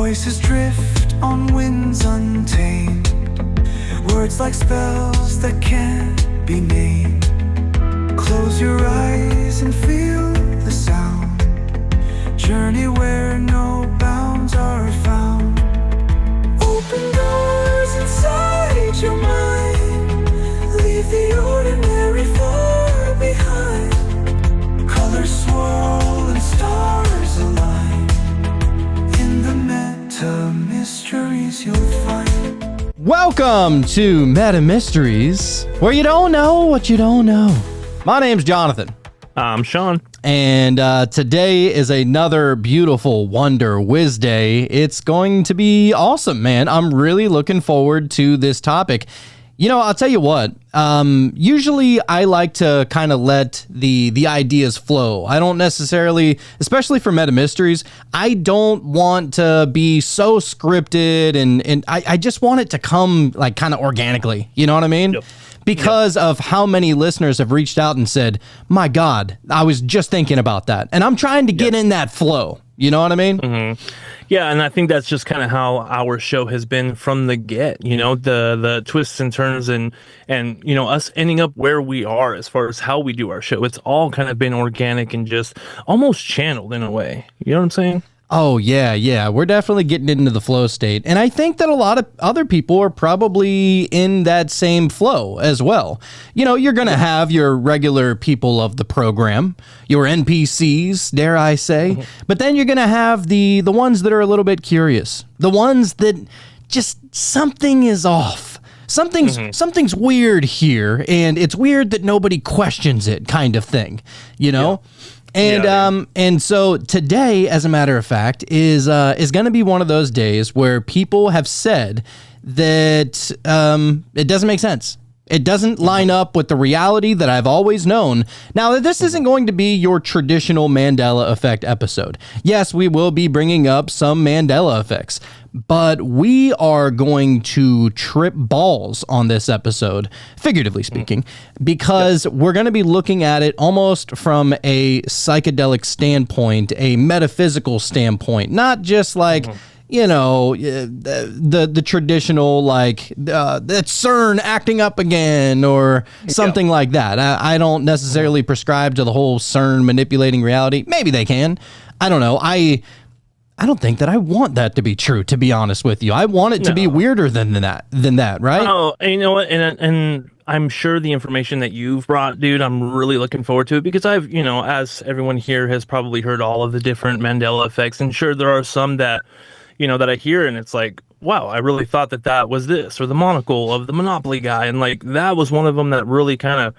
Voices drift on winds untamed, words like spells that can't be named. Close your eyes and feel the sound. Journey where no bounds are found. Open doors inside your mind. Leave the ordinary far behind. Colors swirl and stars align. In the meta mysteries you'll find. Welcome to Meta Mysteries, where you don't know what you don't know. My name's Jonathan. I'm Sean. And today is another beautiful Wonder Whiz Day. It's going to be awesome, man. I'm really looking forward to this topic. You know, I'll tell you what, usually I like to kind of let the ideas flow. I don't necessarily, especially for Meta Mysteries, I don't want to be so scripted and I just want it to come like kind of organically. You know what I mean? Yep. Because of how many listeners have reached out and said, my God, I was just thinking about that. And I'm trying to get in that flow. You know what I mean? Mm-hmm. Yeah, and I think that's just kind of how our show has been from the get, you know, the twists and turns and you know, us ending up where we are as far as how we do our show. It's all kind of been organic and just almost channeled in a way. You know what I'm saying? Oh, yeah. We're definitely getting into the flow state. And I think that a lot of other people are probably in that same flow as well. You know, you're going to have your regular people of the program, your NPCs, dare I say. But then you're going to have the ones that are a little bit curious, the ones that just something is off. Something's weird here, and it's weird that nobody questions it kind of thing, you know? Yeah. And so today, as a matter of fact, is going to be one of those days where people have said that it doesn't make sense. It doesn't line up with the reality that I've always known. Now, this isn't going to be your traditional Mandela effect episode. Yes, we will be bringing up some Mandela effects, but we are going to trip balls on this episode, figuratively speaking, because we're going to be looking at it almost from a psychedelic standpoint, a metaphysical standpoint, not just like... You know, the traditional, like, that's CERN acting up again or something like that. I don't necessarily prescribe to the whole CERN manipulating reality. Maybe they can. I don't know. I don't think that I want that to be true, to be honest with you. I want it to be weirder than that, right? Oh, and you know what? And I'm sure the information that you've brought, dude, I'm really looking forward to it because I've, you know, as everyone here has probably heard all of the different Mandela effects, and sure, there are some that... you know, that I hear and it's like, wow, I really thought that was this, or the monocle of the Monopoly guy. And like, that was one of them that really kind of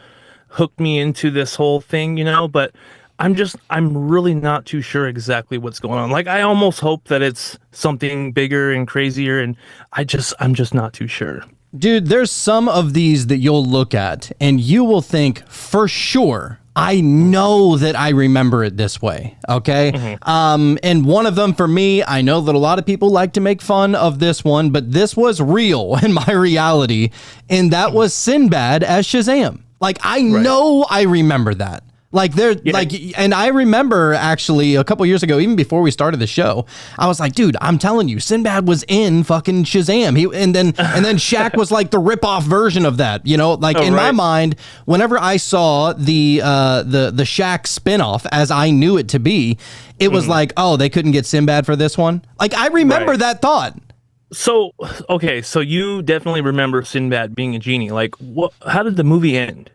hooked me into this whole thing, you know, but I'm really not too sure exactly what's going on. Like, I almost hope that it's something bigger and crazier. And I'm just not too sure. Dude, there's some of these that you'll look at and you will think for sure, I know that I remember it this way, okay? And one of them for me, I know that a lot of people like to make fun of this one, but this was real in my reality, and that was Sinbad as Shazam. Like, I know I remember that. Like and I remember actually a couple years ago, even before we started the show, I was like, dude, I'm telling you, Sinbad was in fucking Shazam. And then Shaq was like the rip-off version of that, you know, like my mind, whenever I saw the Shaq spinoff as I knew it to be, it was like, oh, they couldn't get Sinbad for this one. Like, I remember that thought. So, okay. So you definitely remember Sinbad being a genie. Like, how did the movie end?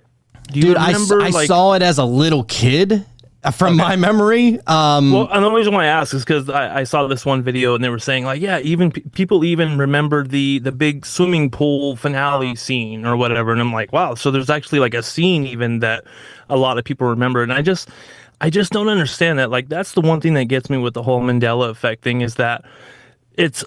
Do you remember, I saw it as a little kid from my memory. Well, and the reason why I ask is because I saw this one video and they were saying like, yeah, even people even remember the big swimming pool finale scene or whatever. And I'm like, wow, so there's actually like a scene even that a lot of people remember. And I just don't understand that. Like, that's the one thing that gets me with the whole Mandela effect thing is that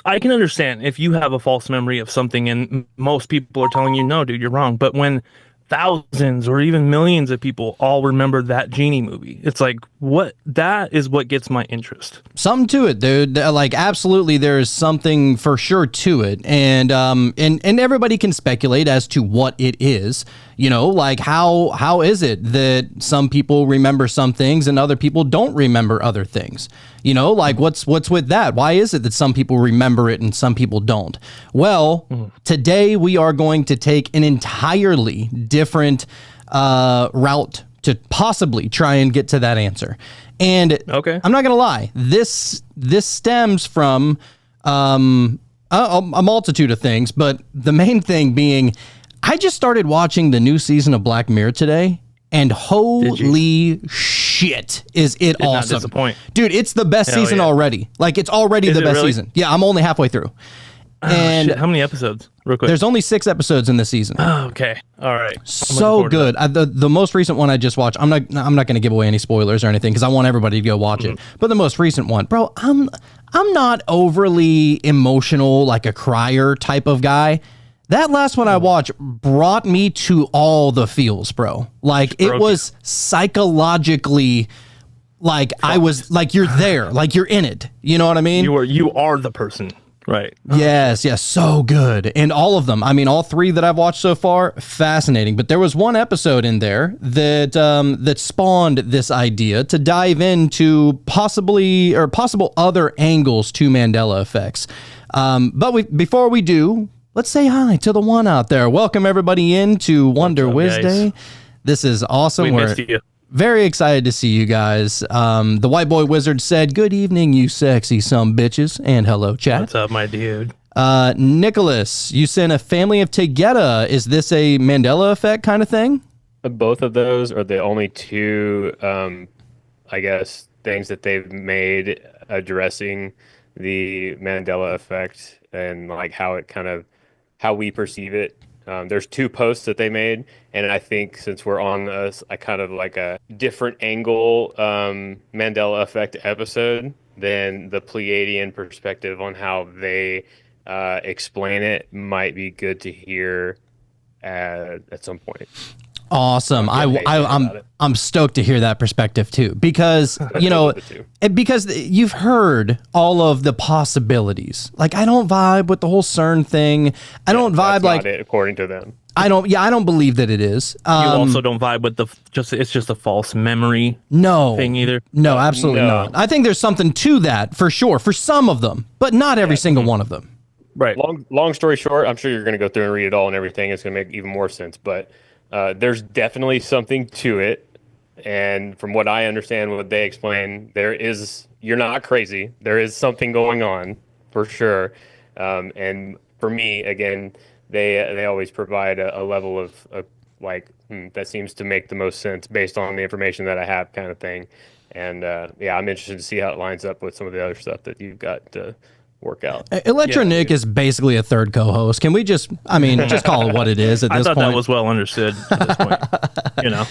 I can understand if you have a false memory of something and most people are telling you, no, dude, you're wrong. But when thousands or even millions of people all remember that genie movie, it's like, that is what gets my interest. Something to it, dude. Like, absolutely, there's something for sure to it. And everybody can speculate as to what it is. You know, like how is it that some people remember some things and other people don't remember other things? You know, like what's with that? Why is it that some people remember it and some people don't? Well, today we are going to take an entirely different route to possibly try and get to that answer. And Okay. I'm not gonna lie, this stems from a multitude of things, but the main thing being, I just started watching the new season of Black Mirror today, and holy shit, is it Not awesome. disappoint. Dude, it's the best Hell season yeah. already. Like, it's already the it best really? season. Yeah, I'm only halfway through. And Shit, how many episodes? Real quick. there's only 6 episodes in this season. Oh, okay. All right. So good. The most recent one I just watched, I'm not going to give away any spoilers or anything because I want everybody to go watch it. But the most recent one, bro, I'm not overly emotional, like a crier type of guy. That last one I watched brought me to all the feels, bro. Like, it broke was psychologically, like, I was like, you're there, like you're in it. You know what I mean? You are the person. Right. Yes, so good. And all of them, I mean, all 3 that I've watched so far, fascinating. But there was one episode in there that that spawned this idea to dive into possible other angles to Mandela effects. But before we do, let's say hi to the one out there. Welcome everybody into Wonder Wiz Day. This is awesome. We missed you. Very excited to see you guys. The White Boy Wizard said, "Good evening, you sexy some bitches," and hello, chat. What's up, my dude? Nicholas, you sent a family of Tegeta. Is this a Mandela effect kind of thing? Both of those are the only 2, I guess, things that they've made addressing the Mandela effect and like how we perceive it. There's 2 posts that they made, and I think since we're on a kind of like a different angle Mandela effect episode than the Pleiadian perspective on how they explain it, might be good to hear at some point. Awesome. I'm stoked to hear that perspective too, because you know, because you've heard all of the possibilities. Like, I don't vibe with the whole CERN thing. I don't vibe That's like not it, according to them. I don't believe that it is. You also don't vibe with it's just a false memory thing either. No, absolutely No. not. I think there's something to that for sure, for some of them, but not every single one of them. Right. Long story short, I'm sure you're going to go through and read it all and everything. It's going to make even more sense, but there's definitely something to it. And from what I understand, what they explain, you're not crazy. There is something going on for sure. And for me, again, they always provide a level of like, that seems to make the most sense based on the information that I have, kind of thing. And I'm interested to see how it lines up with some of the other stuff that you've got to work out. Electro Nick is basically a third co-host. Can we just call it what it is at this point? I thought that was well understood at this point. You know.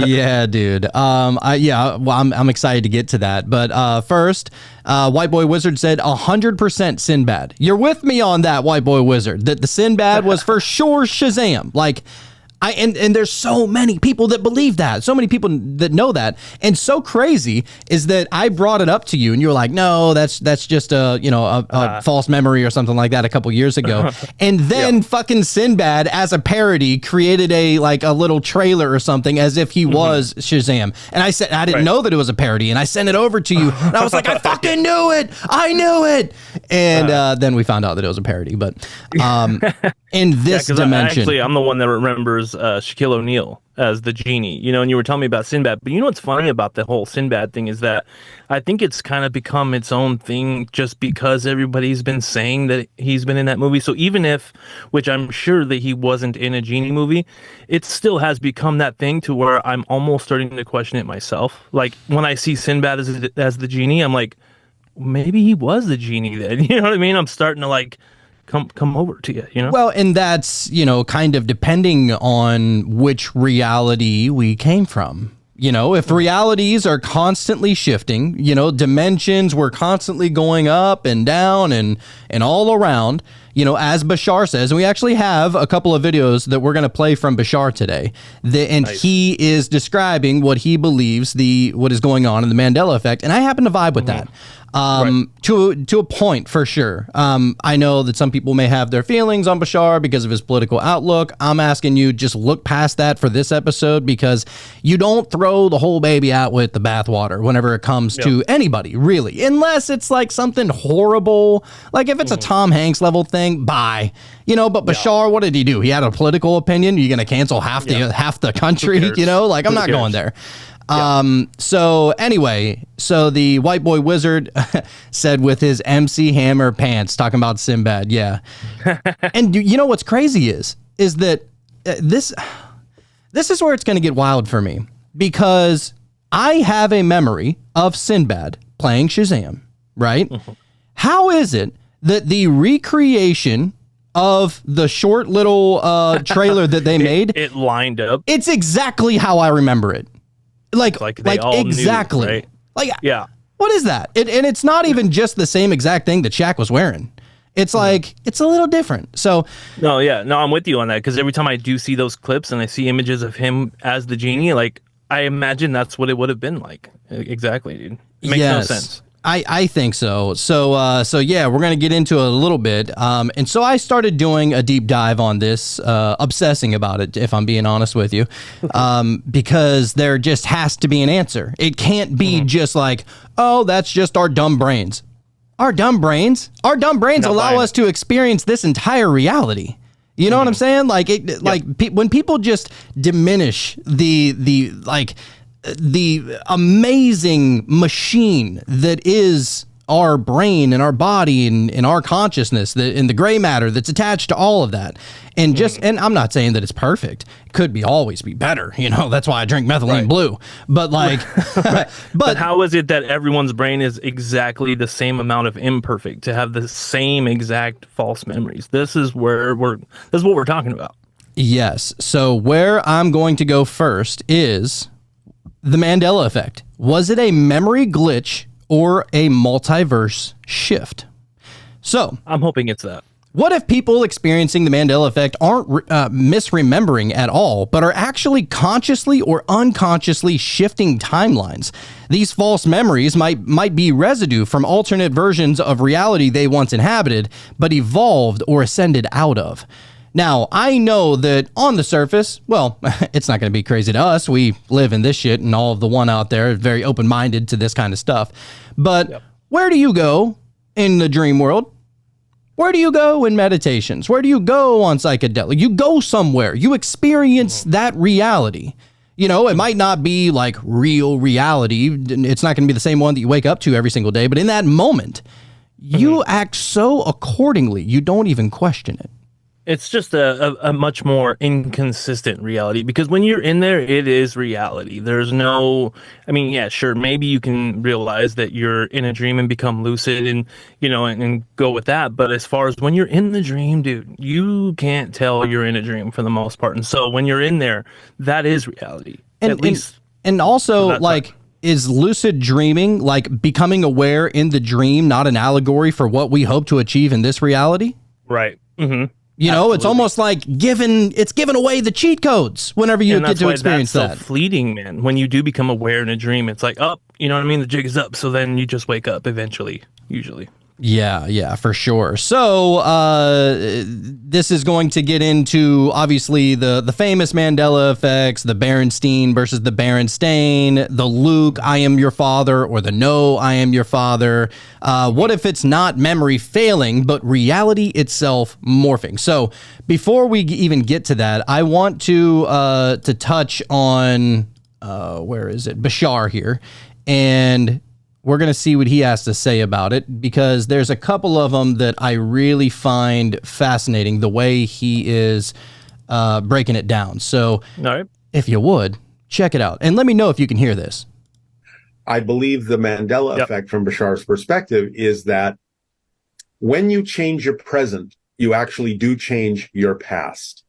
Yeah, dude. I'm excited to get to that. But first, White Boy Wizard said 100% Sinbad. You're with me on that, White Boy Wizard, that the Sinbad was for sure Shazam. Like, and there's so many people that believe that, so many people that know that, and so crazy is that I brought it up to you, and you were like, "No, that's just a false memory or something like that" a couple years ago, and then fucking Sinbad as a parody created a little trailer or something as if he was Shazam, and I said I didn't know that it was a parody, and I sent it over to you, and I was like, "I fucking knew it, I knew it," and then we found out that it was a parody, but in this dimension, I'm the one that remembers Shaquille O'Neal as the genie, you know, and you were telling me about Sinbad. But you know what's funny about the whole Sinbad thing is that I think it's kind of become its own thing just because everybody's been saying that he's been in that movie. So even if, which I'm sure that he wasn't in a genie movie, it still has become that thing to where I'm almost starting to question it myself. Like, when I see Sinbad as the genie, I'm like, maybe he was the genie then. You know what I mean? I'm starting to like come over to you, you know? Well, and that's, kind of depending on which reality we came from. If realities are constantly shifting, dimensions were constantly going up and down and all around, as Bashar says, and we actually have a couple of videos that we're going to play from Bashar today, nice. He is describing what he believes what is going on in the Mandela effect, and I happen to vibe with that. To a point, for sure. I know that some people may have their feelings on Bashar because of his political outlook. I'm asking you, just look past that for this episode, because you don't throw the whole baby out with the bathwater whenever it comes to anybody, really, unless it's like something horrible. Like if it's a Tom Hanks level thing, bye. You know, but Bashar, what did he do? He had a political opinion. You're going to cancel half the country, you know? Like, I'm not going there. So anyway, so the white boy wizard said with his MC Hammer pants, talking about Sinbad. Yeah. And you know what's crazy is that this is where it's going to get wild for me, because I have a memory of Sinbad playing Shazam, right? How is it that the recreation of the short little trailer that they made, it lined up? It's exactly how I remember it. Like they all exactly. knew, right? Like, yeah. What is that? And it's not even just the same exact thing that Shaq was wearing. It's like, it's a little different. So no, I'm with you on that, because every time I do see those clips and I see images of him as the genie, like, I imagine that's what it would have been like. Exactly, dude. It makes no sense. I think so. So yeah, we're going to get into it a little bit. And so I started doing a deep dive on this, obsessing about it, if I'm being honest with you, because there just has to be an answer. It can't be just like, oh, that's just our dumb brains. Our dumb brains allow us to experience this entire reality. You know what I'm saying? Like, when people just diminish the amazing machine that is our brain and our body and our consciousness, and the gray matter that's attached to all of that. And and I'm not saying that it's perfect. It could always be better. You know, that's why I drink methylene blue. But like, but how is it that everyone's brain is exactly the same amount of imperfect to have the same exact false memories? This is what we're talking about. Yes. So where I'm going to go first is the Mandela effect. Was it a memory glitch or a multiverse shift? So I'm hoping it's that. What if people experiencing the Mandela effect aren't misremembering at all, but are actually consciously or unconsciously shifting timelines? These false memories might be residue from alternate versions of reality they once inhabited, but evolved or ascended out of. Now, I know that on the surface, well, it's not going to be crazy to us. We live in this shit, and all of the one out there is very open-minded to this kind of stuff. But where do you go in the dream world? Where do you go in meditations? Where do you go on psychedelic? You go somewhere. You experience that reality. You know, it might not be like real reality. It's not going to be the same one that you wake up to every single day. But in that moment, you act so accordingly, you don't even question it. It's just a much more inconsistent reality, because when you're in there, it is reality. There's no, I mean, yeah, sure, maybe you can realize that you're in a dream and become lucid and, you know, and go with that. But as far as when you're in the dream, dude, you can't tell you're in a dream for the most part. And so when you're in there, that is reality. And, at least. And also, like, time. Is lucid dreaming, like becoming aware in the dream, not an allegory for what we hope to achieve in this reality? Right. Mm-hmm. You know, it's almost like giving away the cheat codes whenever you get to experience that. That's so fleeting, man. When you do become aware in a dream, it's like, oh, you know what I mean? The jig is up. So then you just wake up eventually, usually. Yeah, for sure. So this is going to get into, obviously, the famous Mandela effects, the Berenstein versus the Berenstain, the Luke, I am your father, or the no, I am your father. What if it's not memory failing, but reality itself morphing? So before we even get to that, I want to touch on, where is it? Bashar here. And we're going to see what he has to say about it, because there's a couple of them that I really find fascinating, the way he is breaking it down. So if you would, check it out. And let me know if you can hear this. I believe the Mandela effect, from Bashar's perspective, is that when you change your present, you actually do change your past.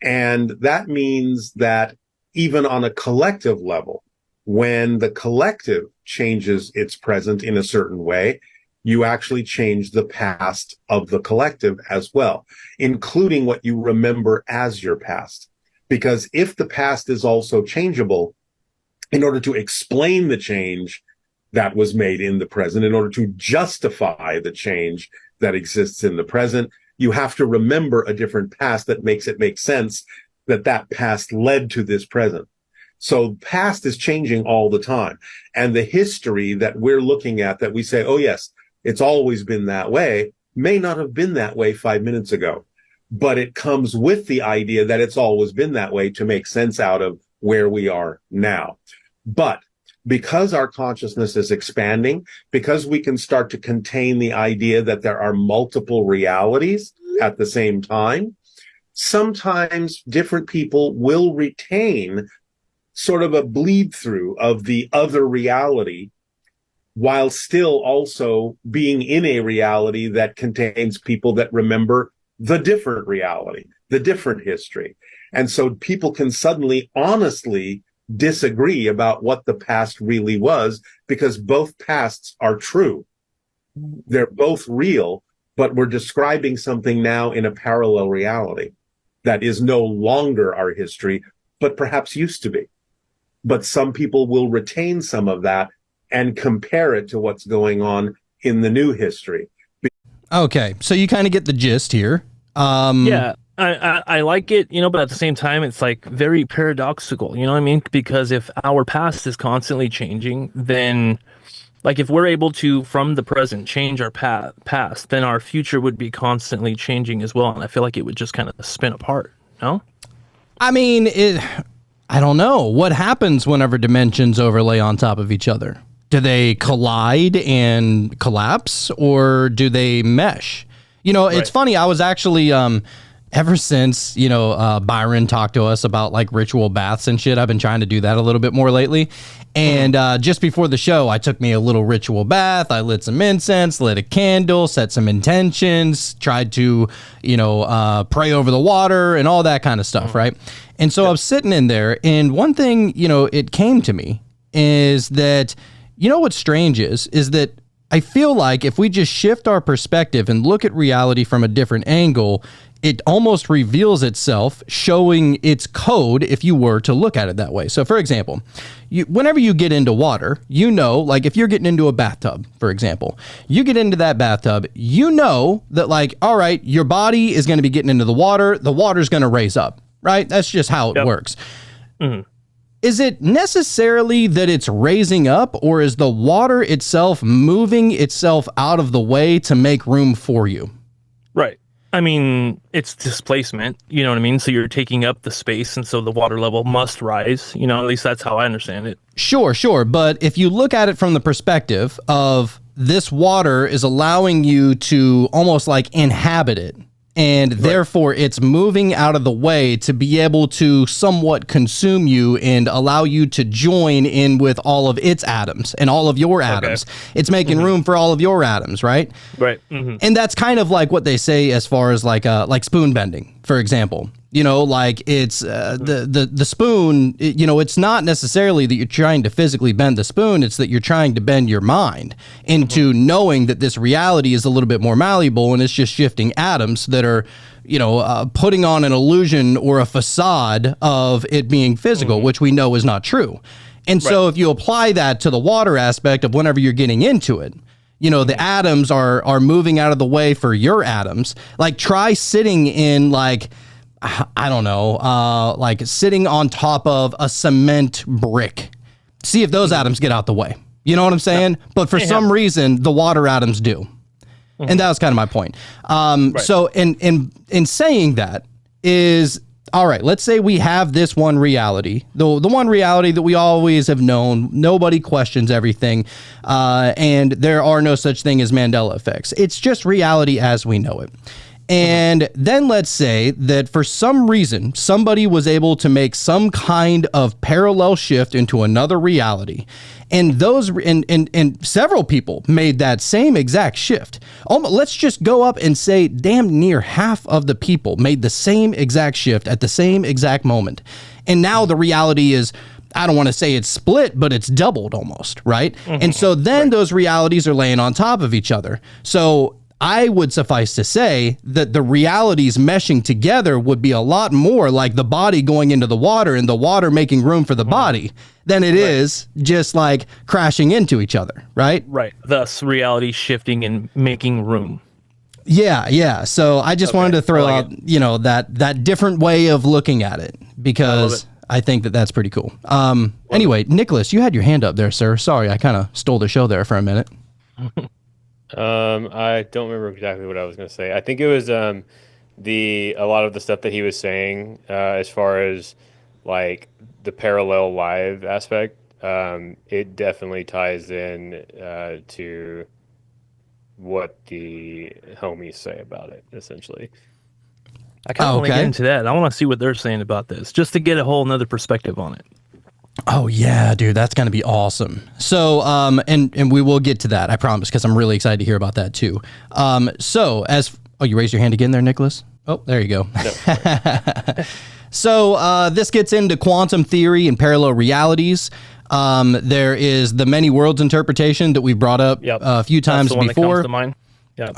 And that means that even on a collective level, when the collective changes its present in a certain way, you actually change the past of the collective as well, including what you remember as your past. Because if the past is also changeable, in order to explain the change, that was made in the present in order to justify the change that exists in the present. You have to remember a different past that makes it make sense that that past led to this present. So past is changing all the time. And the history that we're looking at that we say, oh, yes, it's always been that way, may not have been that way 5 minutes ago. But it comes with the idea that it's always been that way to make sense out of where we are now. But because our consciousness is expanding, because we can start to contain the idea that there are multiple realities at the same time, sometimes different people will retain sort of a bleed through of the other reality while still also being in a reality that contains people that remember the different reality, the different history. And so people can suddenly honestly disagree about what the past really was because both pasts are true. They're both real, but we're describing something now in a parallel reality that is no longer our history, but perhaps used to be. But some people will retain some of that and compare it to what's going on in the new history. Okay, so you kind of get the gist here. Yeah, I like it, but at the same time, it's like very paradoxical, you know what I mean? Because if our past is constantly changing, then like if we're able to, from the present, change our past, then our future would be constantly changing as well. And I feel like it would just kind of spin apart, no? I mean, I don't know. What happens whenever dimensions overlay on top of each other? Do they collide and collapse, or do they mesh? It's funny. I was actually, ever since, Byron talked to us about like ritual baths and shit, I've been trying to do that a little bit more lately. And just before the show, I took me a little ritual bath. I lit some incense, lit a candle, set some intentions, tried to, pray over the water and all that kind of stuff, right? And so I was sitting in there, and one thing, it came to me is that, what's strange is that I feel like if we just shift our perspective and look at reality from a different angle, it almost reveals itself, showing its code if you were to look at it that way. So for example, whenever you get into water, like if you're getting into a bathtub, for example, you get into that bathtub, that like, all right, your body is going to be getting into the water's going to raise up, right? That's just how it works. Mm-hmm. Is it necessarily that it's raising up, or is the water itself moving itself out of the way to make room for you? Right. I mean, it's displacement, you know what I mean? So you're taking up the space, and so the water level must rise, at least that's how I understand it. Sure. But if you look at it from the perspective of this water is allowing you to almost like inhabit it, and therefore it's moving out of the way to be able to somewhat consume you and allow you to join in with all of its atoms and all of your atoms. It's making room for all of your atoms, right? Right. Mm-hmm. And that's kind of like what they say as far as like spoon bending, for example. Like it's the spoon, it's not necessarily that you're trying to physically bend the spoon. It's that you're trying to bend your mind into knowing that this reality is a little bit more malleable, and it's just shifting atoms that are, putting on an illusion or a facade of it being physical, which we know is not true. And so if you apply that to the water aspect of whenever you're getting into it, the atoms are moving out of the way for your atoms. Like try sitting in like, I don't know, like sitting on top of a cement brick. See if those atoms get out the way. You know what I'm saying? Yeah. But for some reason, the water atoms do. Mm-hmm. And that was kind of my point. So in saying that is, all right, let's say we have this one reality, the one reality that we always have known, nobody questions everything, and there are no such thing as Mandela effects. It's just reality as we know it. And then let's say that for some reason, somebody was able to make some kind of parallel shift into another reality. And and several people made that same exact shift. Let's just go up and say damn near half of the people made the same exact shift at the same exact moment. And now the reality is, I don't want to say it's split, but it's doubled almost, right? Mm-hmm. And so then those realities are laying on top of each other. So I would suffice to say that the realities meshing together would be a lot more like the body going into the water and the water making room for the body than it is just like crashing into each other, right? Right. Thus, reality shifting and making room. Yeah. So I just wanted to throw like out, that different way of looking at it because I think that that's pretty cool. Anyway, Nicholas, you had your hand up there, sir. Sorry, I kind of stole the show there for a minute. I don't remember exactly what I was going to say. I think it was a lot of the stuff that he was saying as far as like the parallel live aspect. It definitely ties in to what the homies say about it, essentially. I kind of want to get into that. I want to see what they're saying about this, just to get a whole nother perspective on it. Oh yeah, dude, that's gonna be awesome. So, and we will get to that, I promise, because I'm really excited to hear about that too. You raised your hand again there, Nicholas? Oh, there you go. No, so this gets into quantum theory and parallel realities. There is the many worlds interpretation that we've brought up a few times That's the one before. That comes to mind. Yep.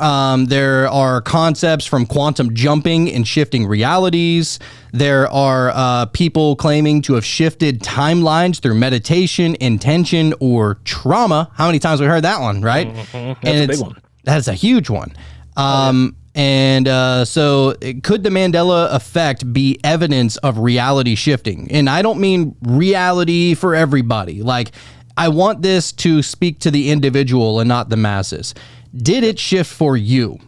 There are concepts from quantum jumping and shifting realities. There are people claiming to have shifted timelines through meditation, intention, or trauma. How many times have we heard that one, right? Mm-hmm. That's a big one. That's a huge one. So could the Mandela effect be evidence of reality shifting? And I don't mean reality for everybody. Like, I want this to speak to the individual and not the masses. Did it shift for you?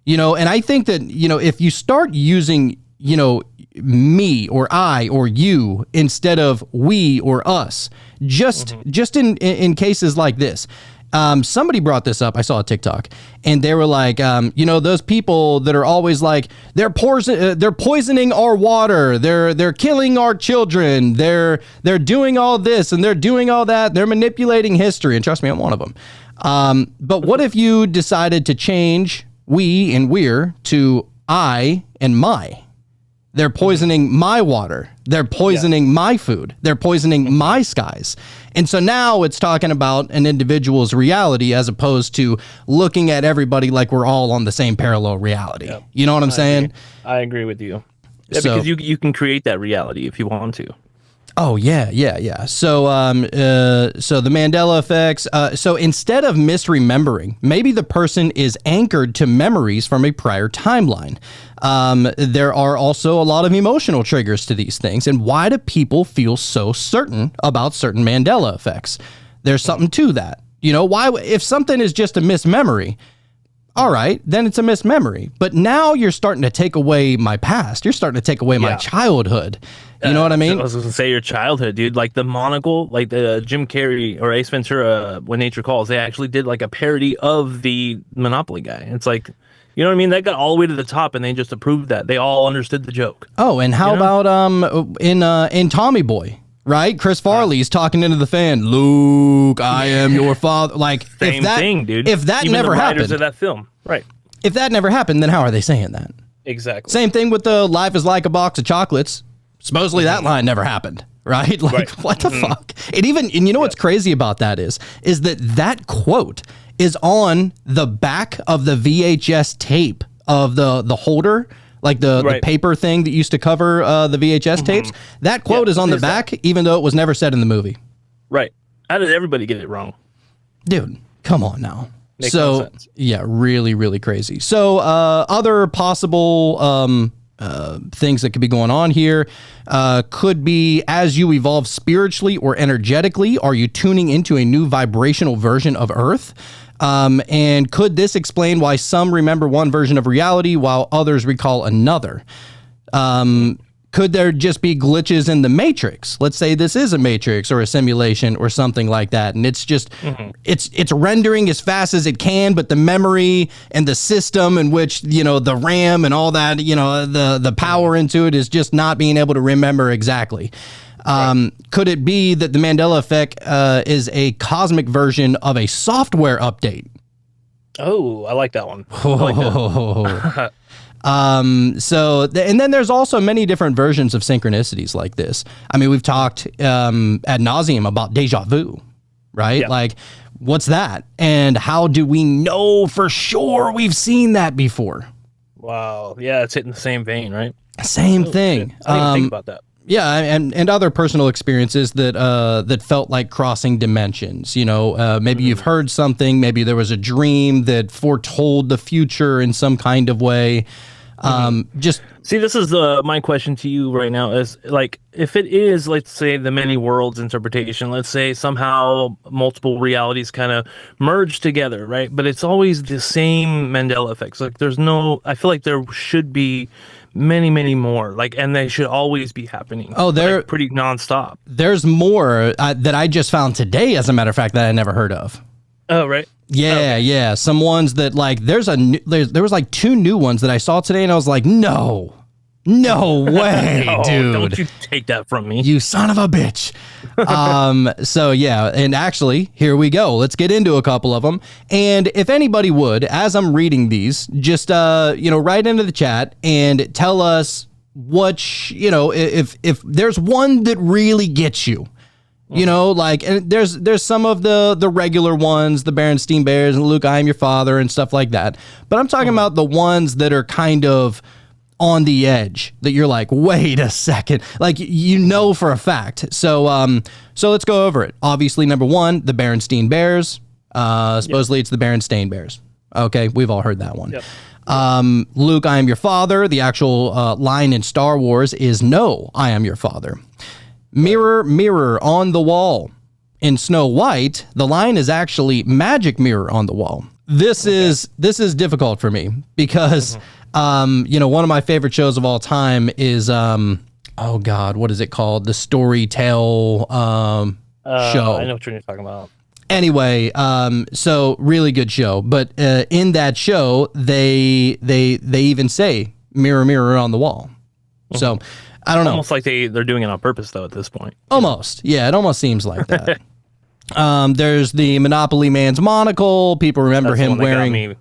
And I think that, if you start using, me or I or you instead of we or us, just in cases like this. Somebody brought this up. I saw a TikTok and they were like, those people that are always like, they're poisoning our water. They're killing our children. They're doing all this and they're doing all that. They're manipulating history. And trust me, I'm one of them. But what if you decided to change we and we're to I and my? They're poisoning my water. They're poisoning my food. They're poisoning my skies. And so now it's talking about an individual's reality as opposed to looking at everybody like we're all on the same parallel reality. Yep. You know what I'm saying? I agree with you. Yeah, because you can create that reality if you want to. Oh, yeah. So, so the Mandela effects. So instead of misremembering, maybe the person is anchored to memories from a prior timeline. There are also a lot of emotional triggers to these things. And why do people feel so certain about certain Mandela effects? There's something to that. Why, if something is just a mismemory, all right, then it's a mismemory. But now you're starting to take away my past. You're starting to take away my childhood. You know what I mean? I was going to say your childhood, dude. Like the monocle, like the Jim Carrey or Ace Ventura, When Nature Calls, they actually did like a parody of the Monopoly guy. It's like, you know what I mean? That got all the way to the top and they just approved that. They all understood the joke. Oh, and how about in Tommy Boy? Right? Chris Farley's talking into the fan. Luke, I am your father. Like, Same thing, dude. If that Even never the writers happened, of that film, right? If that never happened, then how are they saying that? Exactly. Same thing with the "Life is like a box of chocolates." Supposedly that line never happened, right? Like, what the fuck? And you know what's crazy about that is that quote is on the back of the VHS tape of the holder. Like the paper thing that used to cover the VHS tapes. That quote is on the back, even though it was never said in the movie. Right. How did everybody get it wrong? Dude, come on now. Makes no sense. Yeah, really, really crazy. So other possible things that could be going on here could be as you evolve spiritually or energetically, are you tuning into a new vibrational version of Earth? And could this explain why some remember one version of reality while others recall another? Could there just be glitches in the matrix? Let's say this is a matrix or a simulation or something like that. And it's just, it's rendering as fast as it can, but the memory and the system in which, the RAM and all that, the power into it is just not being able to remember exactly. Could it be that the Mandela effect is a cosmic version of a software update? Oh, I like that one. I like that. And then there's also many different versions of synchronicities like this. I mean, we've talked ad nauseum about deja vu, right? Yeah. Like What's that? And how do we know for sure we've seen that before? Wow. Yeah, it's hitting the same vein, right? Same thing. Shit. I didn't even think about that. Yeah, and other personal experiences that felt like crossing dimensions. You know, maybe you've heard something, maybe there was a dream that foretold the future in some kind of way. Just see, this is my question to you right now is like, if it is, let's say, the many worlds interpretation, let's say somehow multiple realities kind of merge together, right? But it's always the same Mandela effects. Like, I feel like there should be many more, like, and they should always be happening. Oh, they're like, pretty nonstop. There's more that I just found today, as a matter of fact, that I never heard of. Oh, right. Yeah, Okay. yeah. Some ones that like there was like 2 new ones that I saw today, and I was like, no way, Oh, dude. don't you take that from me. You son of a bitch. So yeah, and actually, here we go. Let's get into a couple of them. And if anybody would, as I'm reading these, just write into the chat and tell us if there's one that really gets you. You know, like, and there's some of the regular ones, the Berenstein Bears and Luke, I Am Your Father and stuff like that. But I'm talking about the ones that are kind of on the edge, that you're like, wait a second, like, for a fact. So let's go over it. Obviously, number 1, the Berenstein Bears. Supposedly it's the Berenstain Bears. Okay, we've all heard that one. Yep. Luke, I Am Your Father. The actual line in Star Wars is, no, I am your father. Mirror, mirror on the wall. In Snow White, the line is actually magic mirror on the wall. This is difficult for me because, one of my favorite shows of all time is, oh God, what is it called? The Storytell show. I know what you're talking about. Anyway, so really good show. But in that show, they even say mirror, mirror on the wall. So I don't know. Almost like they're doing it on purpose, though, at this point. Almost. Yeah, it almost seems like that. There's the Monopoly Man's monocle. People remember That's the him one that got wearing. me.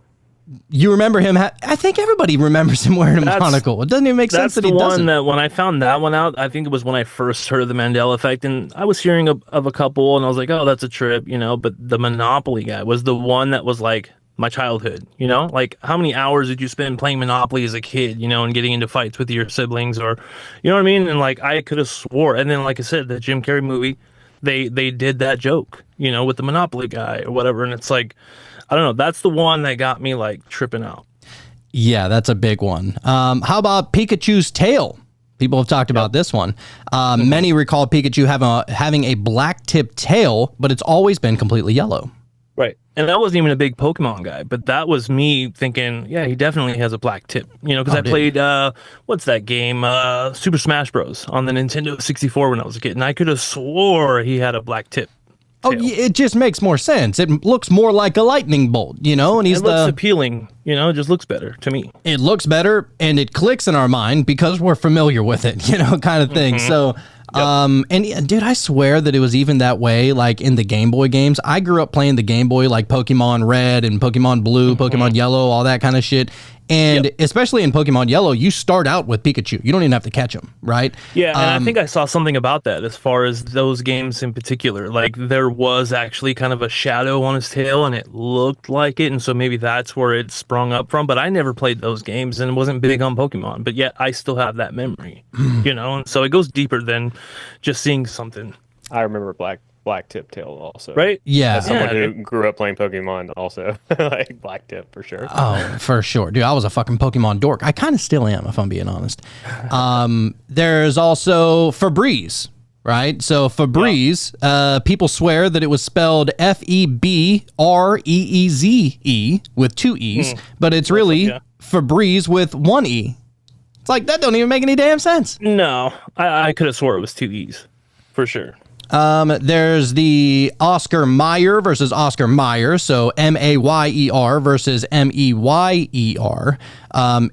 You remember him? I think everybody remembers him wearing a monocle. It doesn't even make sense That's that he the one doesn't. that when I found that one out, I think it was when I first heard of the Mandela effect, and I was hearing of a couple, and I was like, oh, that's a trip, But the Monopoly guy was the one that was like my childhood, Like, how many hours did you spend playing Monopoly as a kid, and getting into fights with your siblings, or, you know what I mean? And like, I could have swore, and then like I said, the Jim Carrey movie, they did that joke, with the Monopoly guy or whatever, and it's like, I don't know, that's the one that got me like tripping out. Yeah, that's a big one. How about Pikachu's tail? People have talked about this one. Many recall Pikachu having a black tipped tail, but it's always been completely yellow. Right. And I wasn't even a big Pokemon guy, but that was me thinking, yeah, he definitely has a black tip. Because I played, what's that game? Super Smash Bros. On the Nintendo 64 when I was a kid, and I could have swore he had a black tip. Oh, it just makes more sense. It looks more like a lightning bolt, and he's it looks appealing, it just looks better to me. It looks better, and it clicks in our mind because we're familiar with it, kind of thing. So, and dude, I swear that it was even that way, like in the Game Boy games. I grew up playing the Game Boy, like Pokemon Red and Pokemon Blue, Pokemon Yellow, all that kind of shit. And especially in Pokemon Yellow, you start out with Pikachu. You don't even have to catch him, right? Yeah, and I think I saw something about that as far as those games in particular. Like, there was actually kind of a shadow on his tail, and it looked like it, and so maybe that's where it sprung up from. But I never played those games and wasn't big on Pokemon, but yet I still have that memory, And so it goes deeper than just seeing something. I remember black tip tail also. Right? Yeah. As someone who grew up playing Pokemon also. Like black tip for sure. Oh, for sure. Dude, I was a fucking Pokemon dork. I kind of still am, if I'm being honest. There's also Febreze, right? So Febreze, people swear that it was spelled Febreeze with 2 E's, but it's really Febreze with 1 E. It's like, that don't even make any damn sense. No, I could have swore it was 2 E's for sure. There's the Oscar Mayer versus Oscar Mayer. So Mayer versus Meyer.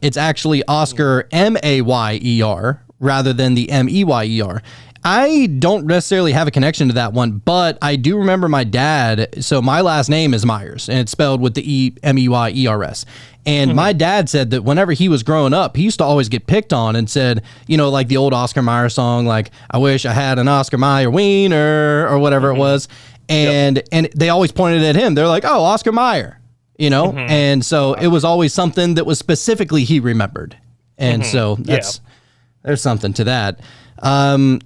It's actually Oscar Mayer rather than the Meyer. I don't necessarily have a connection to that one, but I do remember my dad. So my last name is Myers, and it's spelled with the Meyers. And my dad said that whenever he was growing up, he used to always get picked on and said, like the old Oscar Mayer song, like, I wish I had an Oscar Mayer wiener or whatever it was. and they always pointed at him. They're like, oh, Oscar Mayer, you know? And so it was always something that was specifically he remembered. And so there's something to that.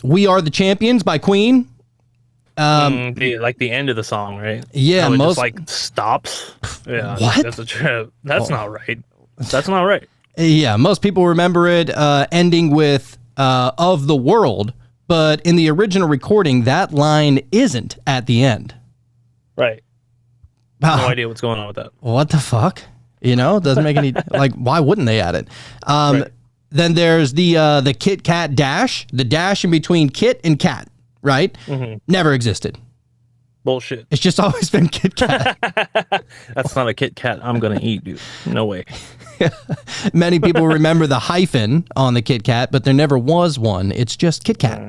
We Are the Champions by Queen. Like the end of the song, right? Yeah, How it most just like stops. Yeah, What? That's a trip. That's not right. That's not right. Yeah, most people remember it ending with "of the world," but in the original recording, that line isn't at the end. Right. No idea what's going on with that. What the fuck? You know, doesn't make any like. Why wouldn't they add it? Right. Then there's the Kit Kat dash, the dash in between Kit and Kat, right? Never existed. Bullshit. It's just always been Kit Kat. That's not a Kit Kat I'm gonna eat, dude. No way. Many people remember the hyphen on the Kit Kat, but there never was one. It's just Kit Kat.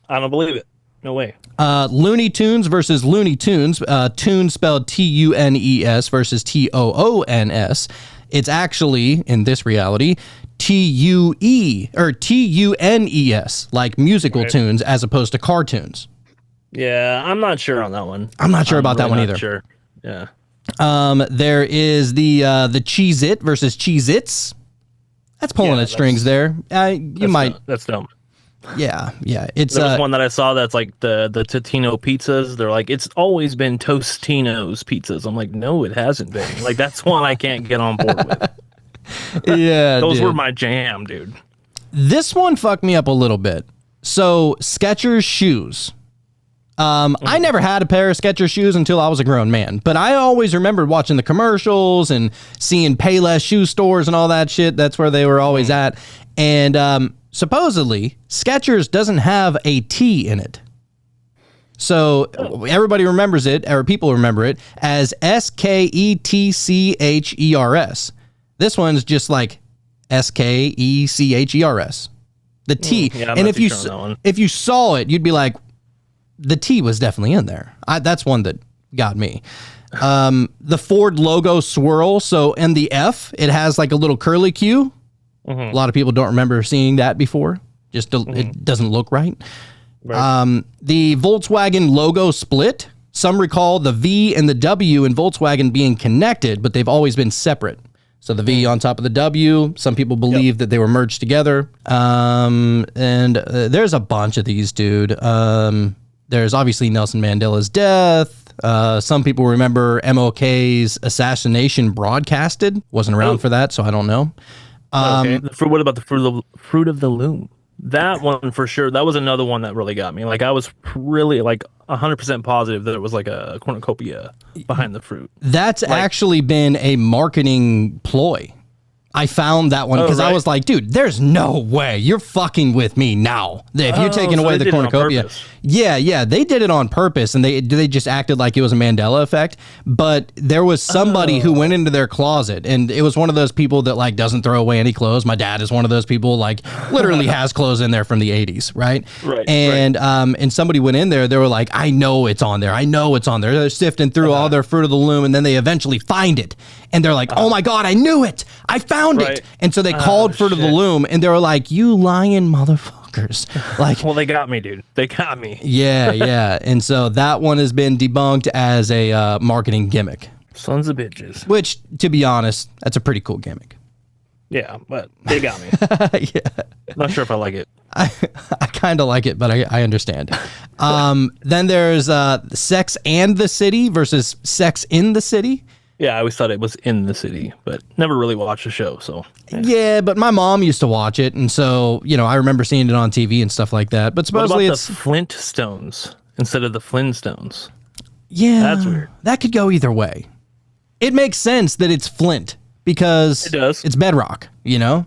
I don't believe it. No way. Looney Tunes versus Looney Tunes. Tunes spelled Tunes versus Toons. It's actually, in this reality, Tue or Tunes, like musical tunes as opposed to cartoons. Yeah, I'm not sure on that one. I'm not sure about that one either. Sure. Yeah. There is the Cheez-It versus Cheez-Its. That's pulling at strings there. That's dumb. Yeah. It's There was one that I saw that's like the Totino pizzas. They're like, it's always been Tostino's pizzas. I'm like, no, it hasn't been. Like, that's one I can't get on board with. Yeah, Those dude. were my jam, dude. This one fucked me up a little bit. So Skechers shoes. I never had a pair of Skechers shoes until I was a grown man, but I always remembered watching the commercials and seeing Payless shoe stores and all that shit. That's where they were always at. And supposedly, Skechers doesn't have a T in it. So everybody remembers it, or people remember it, as Sketchers. This one's just like Skechers. The T. And if you saw it, you'd be like, the T was definitely in there. That's one that got me. The Ford logo swirl. So in the F, it has like a little curly Q. A lot of people don't remember seeing that before. It doesn't look right. The Volkswagen logo split. Some recall the V and the W in Volkswagen being connected, but they've always been separate. So the V on top of the W, some people believe that they were merged together. And there's a bunch of these, dude. There's obviously Nelson Mandela's death. Some people remember MLK's assassination broadcasted. Wasn't around for that, so I don't know. Okay. What about the fruit of the loom? That one for sure. That was another one that really got me. Like I was really like 100% positive that it was like a cornucopia behind the fruit. That's actually been a marketing ploy. I found that one because I was like, dude, there's no way you're fucking with me now. If you're taking away the cornucopia. Yeah, they did it on purpose and they just acted like it was a Mandela effect. But there was somebody who went into their closet and it was one of those people that like doesn't throw away any clothes. My dad is one of those people, like literally has clothes in there from the 80s, right? Right. And somebody went in there, they were like, I know it's on there. I know it's on there. They're sifting through all their Fruit of the Loom and then they eventually find it. And they're like, oh my God, I knew it. I found it. And so they called Fruit of the Loom and they were like, you lying motherfuckers. Like, well, they got me, dude. They got me. Yeah. And so that one has been debunked as a marketing gimmick. Sons of bitches. Which, to be honest, that's a pretty cool gimmick. Yeah, but they got me. Yeah. Not sure if I like it. I kind of like it, but I understand. Then there's Sex and the City versus Sex in the City. Yeah, I always thought it was in the city, but never really watched the show. So yeah, but my mom used to watch it, and so I remember seeing it on TV and stuff like that. But supposedly it's the Flintstones instead of the Flintstones. Yeah, that's weird. That could go either way. It makes sense that it's Flint because it does. It's bedrock, Yeah,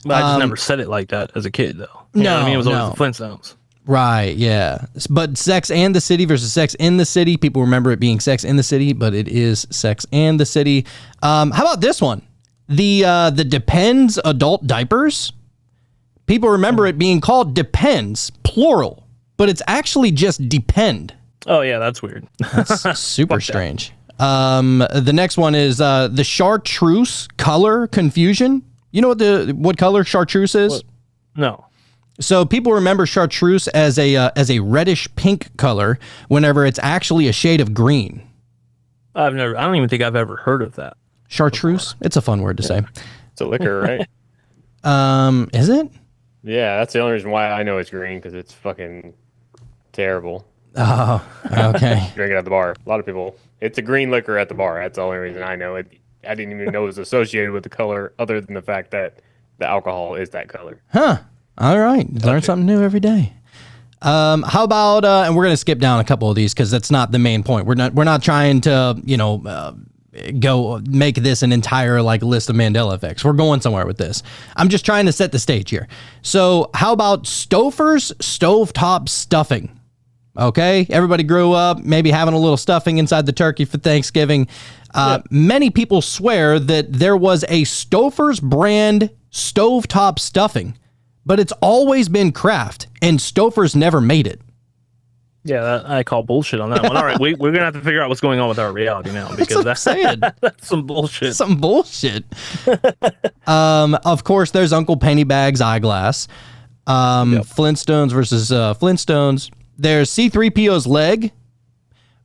but I just never said it like that as a kid, though. You know what I mean? It was always the Flintstones. Right, yeah. But Sex and the City versus Sex in the City. People remember it being Sex in the City, but it is Sex and the City. How about this one? The Depends adult diapers. People remember it being called Depends, plural, but it's actually just Depend. Oh, yeah, that's weird. That's super strange. The next one is the chartreuse color confusion. You know what color chartreuse is? What? No. So people remember chartreuse as a reddish pink color whenever it's actually a shade of green. I don't even think I've ever heard of that. Chartreuse? It's a fun word to say. It's a liquor, right? Is it? Yeah, that's the only reason why I know it's green, because it's fucking terrible. Oh, okay. Drink it at the bar. A lot of people. It's a green liquor at the bar. That's the only reason I know it. I didn't even know it was associated with the color, other than the fact that the alcohol is that color. Huh. All right. Learn something new every day. How about and we're gonna skip down a couple of these because that's not the main point. We're not trying to go make this an entire like list of Mandela effects. We're going somewhere with this. I'm just trying to set the stage here. So how about Stouffer's stovetop stuffing? Okay, everybody grew up maybe having a little stuffing inside the turkey for Thanksgiving. Many people swear that there was a Stouffer's brand stovetop stuffing, but it's always been Kraft, and Stouffer's never made it. Yeah, I call bullshit on that one. All right, we're going to have to figure out what's going on with our reality now, because that's some bullshit. Some bullshit. Of course, there's Uncle Pennybags eyeglass. Flintstones versus Flintstones. There's C-3PO's leg.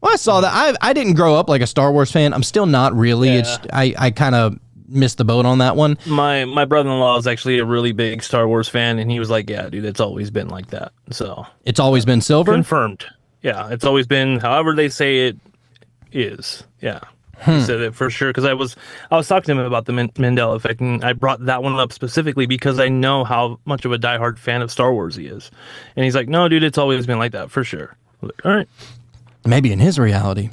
Well, I saw that. I didn't grow up like a Star Wars fan. I'm still not really. Yeah. I kind of missed the boat on that one. My brother-in-law is actually a really big Star Wars fan, and he was like, yeah, dude, it's always been like that. So It's always been silver? confirmed. Yeah, it's always been however they say it is. Yeah. He said it for sure, because I was talking to him about the Mandela effect, and I brought that one up specifically because I know how much of a diehard fan of Star Wars he is. And he's like, no, dude, it's always been like that for sure. I was like, all right. Maybe in his reality.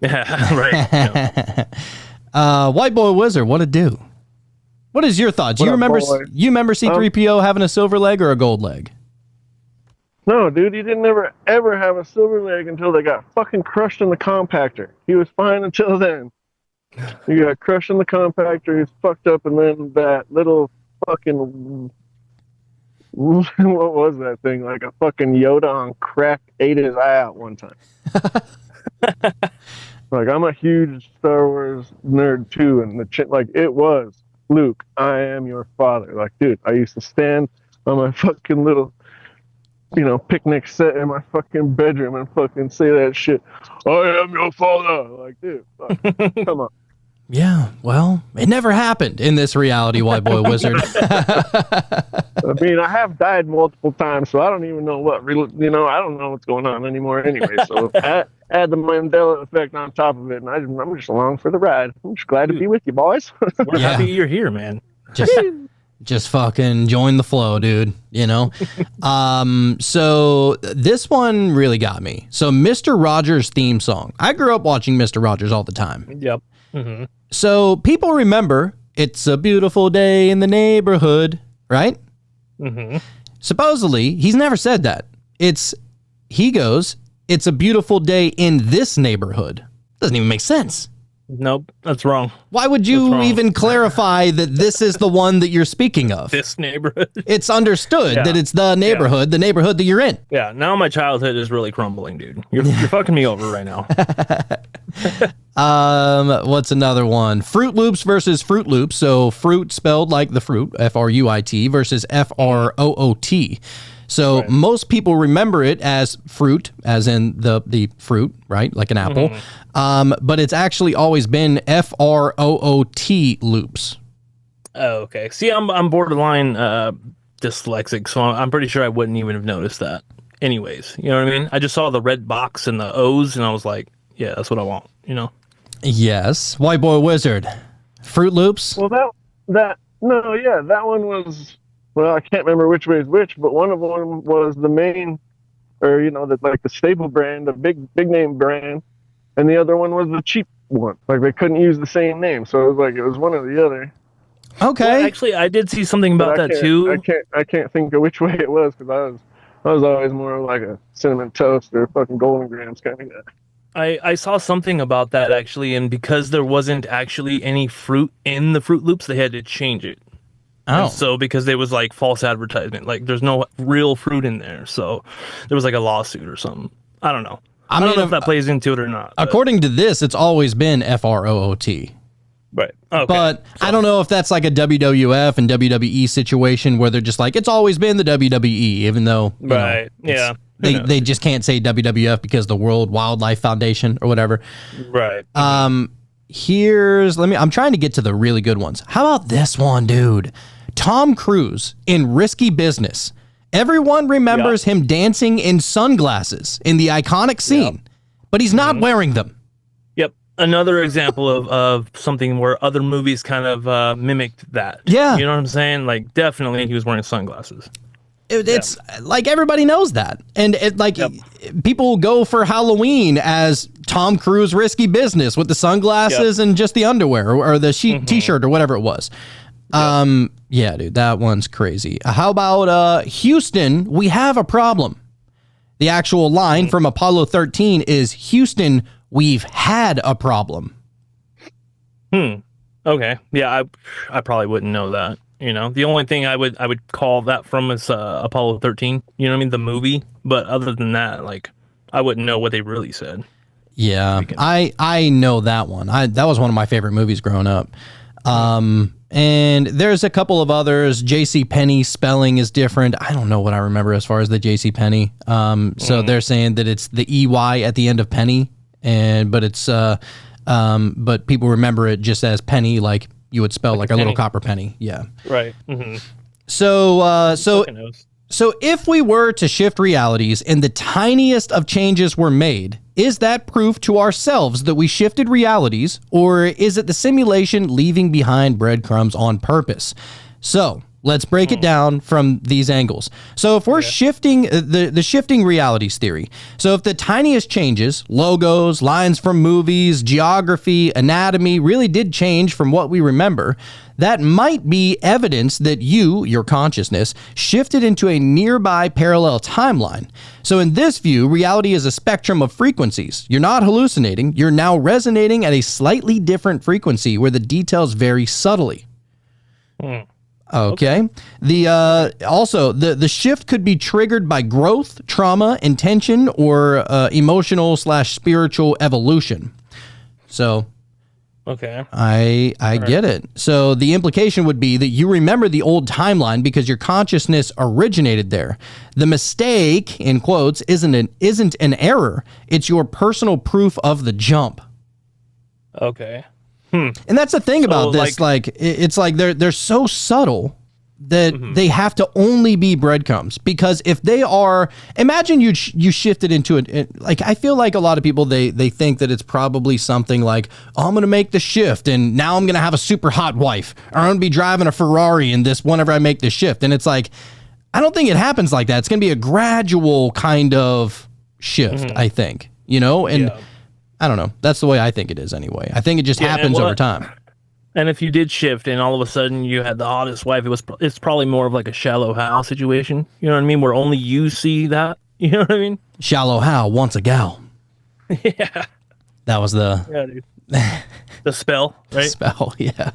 Yeah, right. Yeah. White Boy Wizard, what it do? What is your thoughts? You remember C-3PO having a silver leg or a gold leg? No, dude, he didn't ever have a silver leg until they got fucking crushed in the compactor. He was fine until then. He got crushed in the compactor, he's fucked up, and then that little fucking... What was that thing? Like a fucking Yoda on crack ate his eye out one time. Like, I'm a huge Star Wars nerd too, and it was, Luke, I am your father. Like, dude, I used to stand on my fucking little... picnic set in my fucking bedroom and fucking say that shit. I am your father. Like, dude, fuck, come on. Yeah, well, it never happened in this reality, White Boy Wizard. I mean, I have died multiple times, so I don't even know I don't know what's going on anymore anyway. So add the Mandela effect on top of it, and I'm just along for the ride. I'm just glad to be with you, boys. We're happy you're here, man. Just fucking join the flow, dude, So this one really got me. So Mr. Rogers' theme song. I grew up watching Mr. Rogers all the time. Yep. Mm-hmm. So people remember It's a Beautiful Day in the Neighborhood, right? Mm-hmm. Supposedly, he's never said that. He goes, it's a beautiful day in this neighborhood. Doesn't even make sense. Nope, that's wrong. Why would you even clarify that this is the one that you're speaking of? This neighborhood. It's understood that it's the neighborhood that you're in. Yeah, now my childhood is really crumbling, dude. You're fucking me over right now. What's another one? Fruit Loops versus Fruit Loops. So fruit spelled like the fruit, F-R-U-I-T, versus F-R-O-O-T. So most people remember it as fruit, as in the fruit, right? Like an apple. But it's actually always been F-R-O-O-T loops. Oh, okay. See, I'm borderline dyslexic, so I'm pretty sure I wouldn't even have noticed that. Anyways, you know what I mean? I just saw the red box and the O's, and I was like, yeah, that's what I want, Yes. White Boy Wizard. Fruit Loops? Well, that one was... Well, I can't remember which way is which, but one of them was the main, or the staple brand, a big name brand, and the other one was the cheap one. Like, they couldn't use the same name, so it was one or the other. Okay. Well, actually, I did see something about that too. I can't think of which way it was, because I was always more like a cinnamon toast or fucking golden grams kind of guy. I saw something about that actually, and because there wasn't actually any fruit in the Fruit Loops, they had to change it. Oh. And so because it was like false advertisement, like there's no real fruit in there, so there was like a lawsuit or something. I don't know. I don't know if that plays into it or not. According to this, it's always been F-R-O-O-T. Right. Okay. But I don't know if that's like a WWF and WWE situation where they're just like, it's always been the WWE, even though, you know, Right. Yeah. they just can't say WWF because the World Wildlife Foundation or whatever. Right. I'm trying to get to the really good ones. How about this one, dude? Tom Cruise in Risky Business. Everyone remembers him dancing in sunglasses in the iconic scene, but he's not wearing them. Yep. Another example of something where other movies kind of mimicked that. Yeah. You know what I'm saying? Like, definitely he was wearing sunglasses. It's like everybody knows that. And people go for Halloween as Tom Cruise Risky Business with the sunglasses and just the underwear or the t-shirt or whatever it was. Yeah, dude, that one's crazy. How about Houston, we have a problem. The actual line from Apollo 13 is, Houston, we've had a problem. Okay. Yeah, I probably wouldn't know that. You know, the only thing I would call that from is Apollo 13. You know what I mean? The movie. But other than that, like, I wouldn't know what they really said. Yeah, I know that one. That was one of my favorite movies growing up. And there's a couple of others. J.C. Penney spelling is different. I don't know what I remember as far as the J.C. Penney. So they're saying that it's the EY at the end of penny, but people remember it just as penny, like you would spell like a little copper penny. Yeah. Right. So if we were to shift realities and the tiniest of changes were made, is that proof to ourselves that we shifted realities, or is it the simulation leaving behind breadcrumbs on purpose? So let's break it down from these angles. So if we're shifting the shifting realities theory, so if the tiniest changes, logos, lines from movies, geography, anatomy really did change from what we remember, that might be evidence that your consciousness, shifted into a nearby parallel timeline. So in this view, reality is a spectrum of frequencies. You're not hallucinating. You're now resonating at a slightly different frequency where the details vary subtly. Okay. The shift could be triggered by growth, trauma, intention, or emotional/spiritual evolution. So Okay. I get it. So the implication would be that you remember the old timeline because your consciousness originated there. The mistake, in quotes, isn't an error. It's your personal proof of the jump. Okay. And that's the thing about this. It's like they're so subtle that they have to only be breadcrumbs, because if they are, imagine you shifted into it. Like, I feel like a lot of people, they think that it's probably something like, oh, I'm going to make the shift and now I'm going to have a super hot wife, or I'm going to be driving a Ferrari in this whenever I make the shift. And it's like, I don't think it happens like that. It's going to be a gradual kind of shift, I think, and I don't know. That's the way I think it is anyway. I think it just happens over time. And if you did shift and all of a sudden you had the hottest wife, it's probably more of like a Shallow Hal situation. You know what I mean? Where only you see that. You know what I mean? Shallow Hal wants a gal. Yeah. That was the dude. The spell, right? Spell, yeah.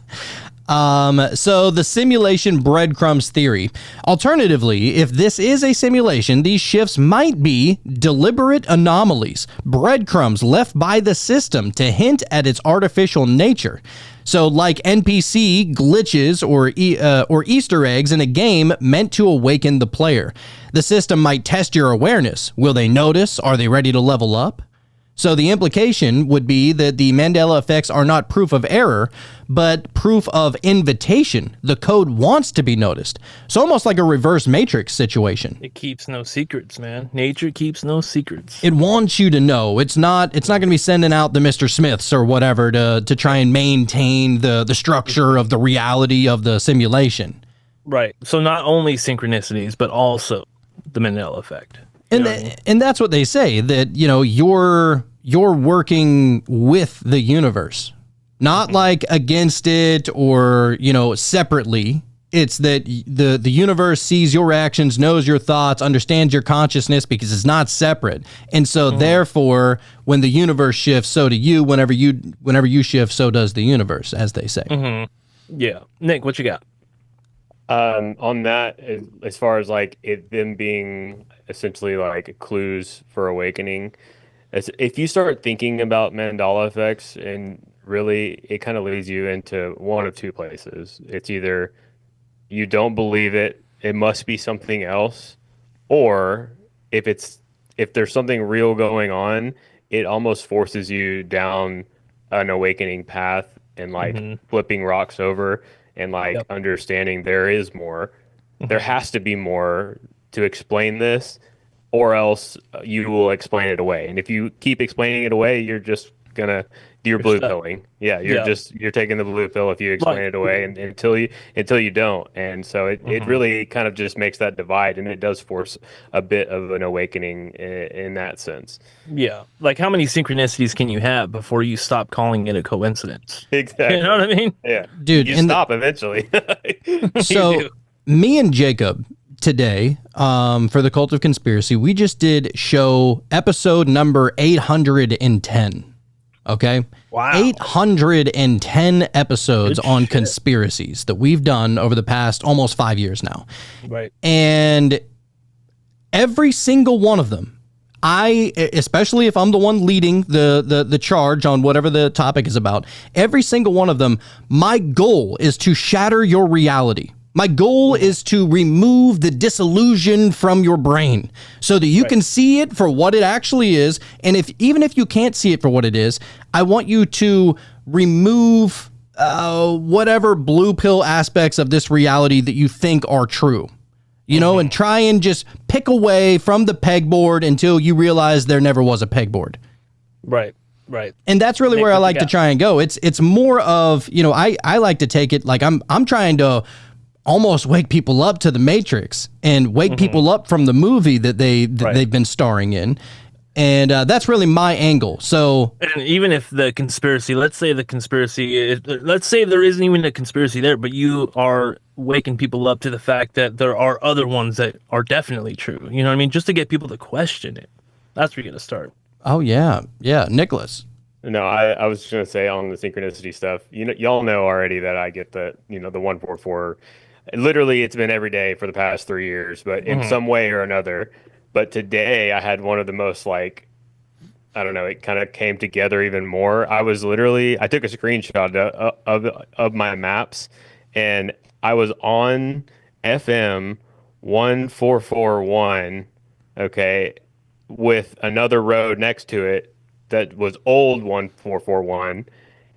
So the simulation breadcrumbs theory. Alternatively, if this is a simulation, these shifts might be deliberate anomalies, breadcrumbs left by the system to hint at its artificial nature. So like NPC glitches or Easter eggs in a game meant to awaken the player. The system might test your awareness. Will they notice? Are they ready to level up? So the implication would be that the Mandela effects are not proof of error, but proof of invitation. The code wants to be noticed. So almost like a reverse matrix situation. It keeps no secrets, man. Nature keeps no secrets. It wants you to know. It's not going to be sending out the Mr. Smiths or whatever to try and maintain the structure of the reality of the simulation. Right. So not only synchronicities, but also the Mandela effect. And that's what they say, that you're working with the universe, not like against it or separately. It's that the universe sees your actions, knows your thoughts, understands your consciousness because it's not separate. And so therefore, when the universe shifts, so do you. Whenever you shift, so does the universe, as they say. Yeah. Nick, what you got? On that, as far as like them being essentially like clues for awakening, if you start thinking about Mandela effects and really, it kind of leads you into one of two places. It's either you don't believe it, it must be something else, or if it's if there's something real going on, it almost forces you down an awakening path and like Hmm. flipping rocks over and like Yep. understanding there is more. There Hmm. has to be more to explain this, or else you will explain it away. And if you keep explaining it away, you're just gonna you're You're blue stuck. pilling. Yeah, Yeah. you're taking the blue pill if you explain Like. it away, and until you don't. And so it Mhm. really kind of just makes that divide, and it does force a bit of an awakening in that sense. Yeah. Like how many synchronicities can you have before you stop calling it a coincidence? You know Exactly. what I mean? Yeah. Dude, You and stop eventually. You so do. me and Jacob today, for the Cult of Conspiracy, we just did show episode number 810. Okay. Wow. 810 episodes Good on shit. conspiracies that we've done over the past almost 5 years now. Right. And every single one of them, especially if I'm the one leading the charge on whatever the topic is about, every single one of them, my goal is to shatter your reality. My goal is to remove the disillusion from your brain so that you can see it for what it actually is. And even if you can't see it for what it is, I want you to remove whatever blue pill aspects of this reality that you think are true. You know, and try and just pick away from the pegboard until you realize there never was a pegboard. Right. Right. And that's really where I like to try and go. It's more of, you know, I like to take it like I'm trying to almost wake people up to the Matrix and wake people up from the movie that they've been starring in. And that's really my angle. So, And even if the conspiracy, let's say let's say there isn't even a conspiracy there, but you are waking people up to the fact that there are other ones that are definitely true. You know what I mean? Just to get people to question it. That's where you're going to start. oh yeah, Nicholas. No, I was just gonna say on the synchronicity stuff. You know, y'all know already that I get the the 144. Literally, it's been every day for the past 3 years, but in some way or another. But today, I had one of the most like I don't know. It kind of came together even more. I took a screenshot of my maps, and I was on FM 1441. Okay, with another road next to it that was old 1441,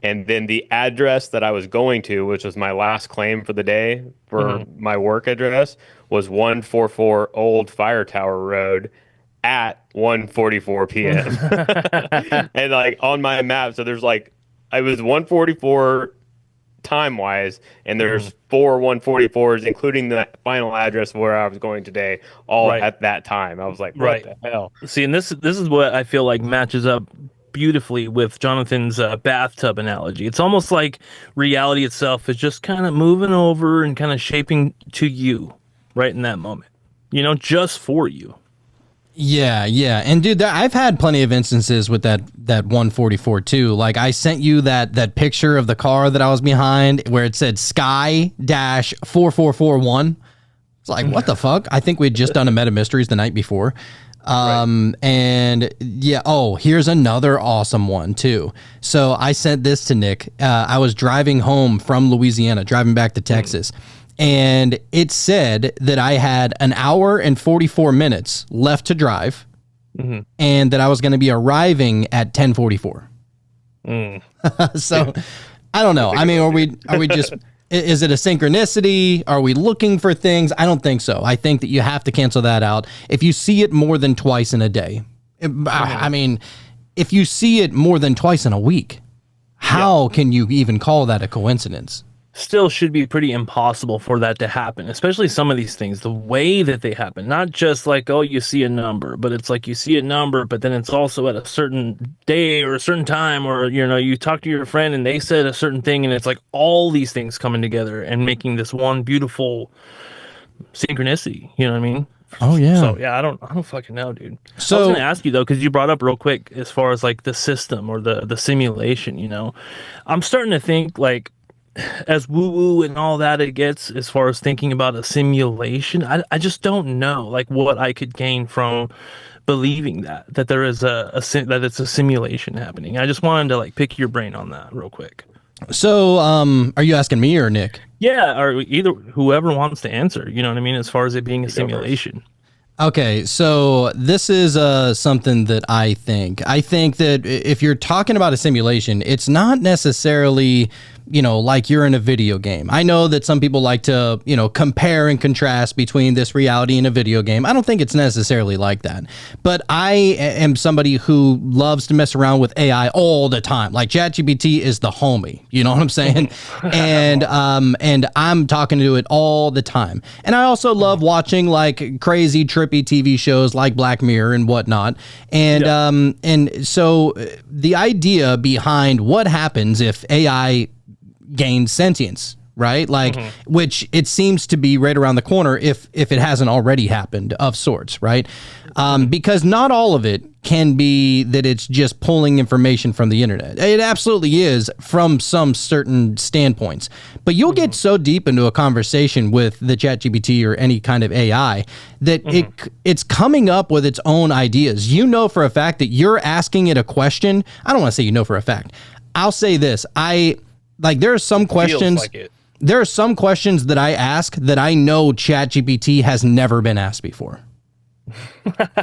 and then the address that I was going to, which was my last claim for the day for my work address, was 144 Old Fire Tower Road at 1:44 p.m. And like on my map, so there's like I was 144 time wise, and there's four 144s, including the final address where I was going today, all Right. at that time. I was like, what Right. the hell? See, and this is what I feel like matches up beautifully with Jonathan's bathtub analogy. It's almost like reality itself is just kind of moving over and kind of shaping to you right in that moment. You know, just for you. Yeah, yeah. And dude, I've had plenty of instances with that 144 too. Like I sent you that picture of the car that I was behind where it said Sky dash 4441. It's like, what the fuck? I think we'd just done a Meta Mysteries the night before. And yeah, oh, here's another awesome one too. So I sent this to Nick. I was driving home from Louisiana, driving back to Texas. And it said that I had an hour and 44 minutes left to drive, and that I was going to be arriving at 10:44. So I don't know. I mean, are we just, is it a synchronicity? Are we looking for things? I don't think so. I think that you have to cancel that out. If you see it more than twice in a day, I mean, if you see it more than twice in a week, how can you even call that a coincidence? Still should be pretty impossible for that to happen, especially some of these things, the way that they happen. Not just like, oh, you see a number, but it's like you see a number, but then it's also at a certain day or a certain time, or, you know, you talk to your friend and they said a certain thing, and it's like all these things coming together and making this one beautiful synchronicity. You know what I mean? Oh yeah. So yeah, I don't fucking know, dude. So- I was gonna ask you though, because you brought up real quick as far as like the system or the simulation. You know, I'm starting to think like as woo woo and all that it gets, as far as thinking about a simulation, I just don't know like what I could gain from believing that there is that it's a simulation happening. I just wanted to like pick your brain on that real quick. So, are you asking me or Nick? Yeah, or either whoever wants to answer. You know what I mean? As far as it being a simulation. Okay, so this is something that I think. I think that if you're talking about a simulation, it's not necessarily, like you're in a video game. I know that some people like to, compare and contrast between this reality and a video game. I don't think it's necessarily like that. But I am somebody who loves to mess around with AI all the time. Like ChatGPT is the homie, you know what I'm saying? and I'm talking to it all the time. And I also love watching like crazy trippy TV shows like Black Mirror and whatnot. And so the idea behind what happens if AI gains sentience, right? Like, which it seems to be right around the corner if it hasn't already happened of sorts, right? Because not all of it can be that it's just pulling information from the internet. It absolutely is from some certain standpoints. But you'll get so deep into a conversation with the ChatGPT or any kind of AI that it's coming up with its own ideas. You know for a fact that you're asking it a question. I don't want to say you know for a fact. I'll say this. There are some questions. There are some questions that I ask that I know ChatGPT has never been asked before.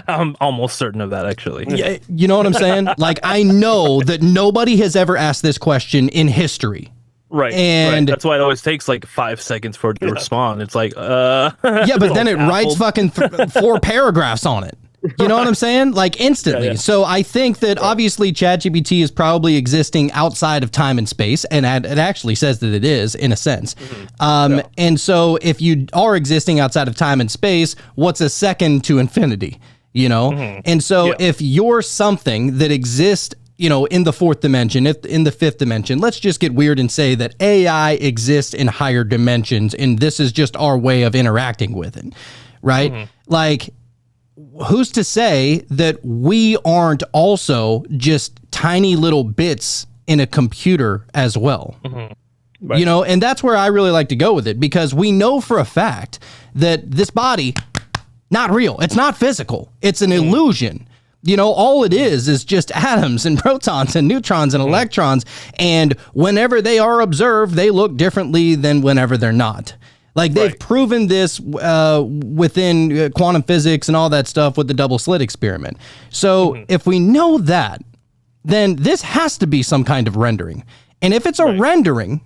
I'm almost certain of that, actually. Yeah, you know what I'm saying? Like, I know that nobody has ever asked this question in history. Right. And that's why it always takes like 5 seconds for it to respond. It's like, yeah, but then it writes fucking 4 paragraphs on it. You know what I'm saying? Like instantly. Yeah. So I think that obviously ChatGPT is probably existing outside of time and space, and it actually says that it is in a sense. And so if you are existing outside of time and space, what's a second to infinity? And so if you're something that exists, in the 4th dimension, in the 5th dimension, let's just get weird and say that AI exists in higher dimensions, and this is just our way of interacting with it, right? Like, who's to say that we aren't also just tiny little bits in a computer as well? Right. And that's where I really like to go with it, because we know for a fact that this body, not real. It's not physical. It's an illusion. All it is just atoms and protons and neutrons and electrons. And whenever they are observed, they look differently than whenever they're not. Like, they've proven this within quantum physics and all that stuff with the double slit experiment. So if we know that, then this has to be some kind of rendering. And if it's a rendering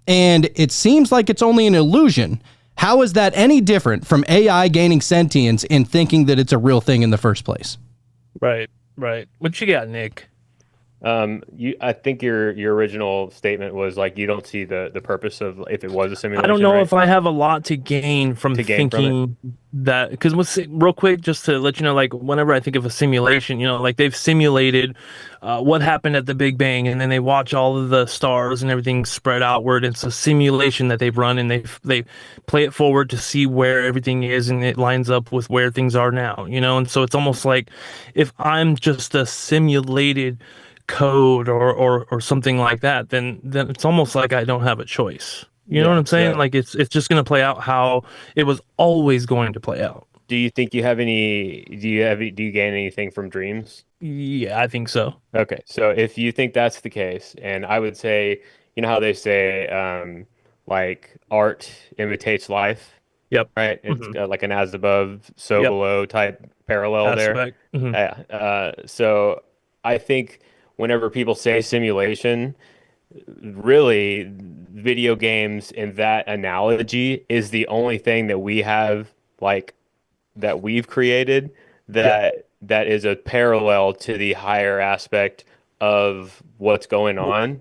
and it seems like it's only an illusion, how is that any different from AI gaining sentience and thinking that it's a real thing in the first place? Right. What you got, Nick? I think your original statement was like you don't see the purpose of if it was a simulation. I don't know if I have a lot to gain from thinking that, because real quick, just to let you know, like whenever I think of a simulation, like they've simulated what happened at the Big Bang, and then they watch all of the stars and everything spread outward. It's a simulation that they've run, and they play it forward to see where everything is, and it lines up with where things are now. And so it's almost like if I'm just a simulated code or something like that, then it's almost like I don't have a choice. You know what I'm saying? Like it's just going to play out how it was always going to play out. Do you think you have do you gain anything from dreams? Yeah, I think so. Okay. So if you think that's the case, and I would say, how they say, like art imitates life. Yep. Right. It's like an as above, so below type parallel there. Yeah. So I think whenever people say simulation, really video games in that analogy is the only thing that we have, like, that we've created that is a parallel to the higher aspect of what's going on.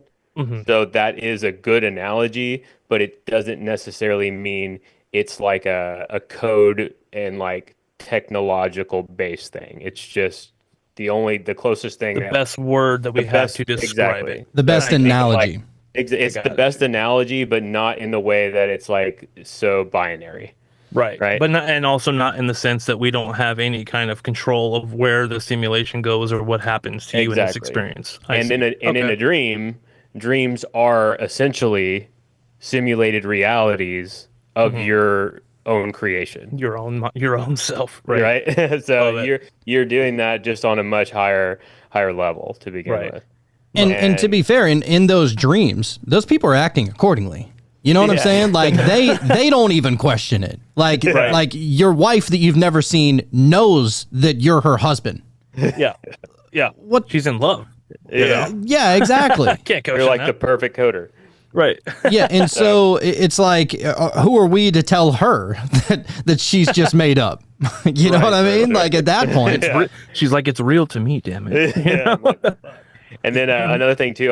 So that is a good analogy, but it doesn't necessarily mean it's like a code and like technological based thing. It's just the closest thing, the best word that we have to describe it. The best analogy. It's the best analogy, but not in the way that it's like so binary. Right. But not, and also not in the sense that we don't have any kind of control of where the simulation goes or what happens to you in this experience. In a dream, dreams are essentially simulated realities of your own creation. Your own self, right? Right. So you're doing that just on a much higher level to begin Right. with. And to be fair, in those dreams, those people are acting accordingly. You know what I'm saying? Like they don't even question it. Like like your wife that you've never seen knows that you're her husband. Yeah. What? She's in love. Yeah. Yeah, exactly. Can't coach You're like that. the perfect coder. Right. Yeah, and so it's like, who are we to tell her that she's just made up? You know what I mean? Like at that point, She's like, it's real to me, damn it. Yeah, I'm like, and then another thing too,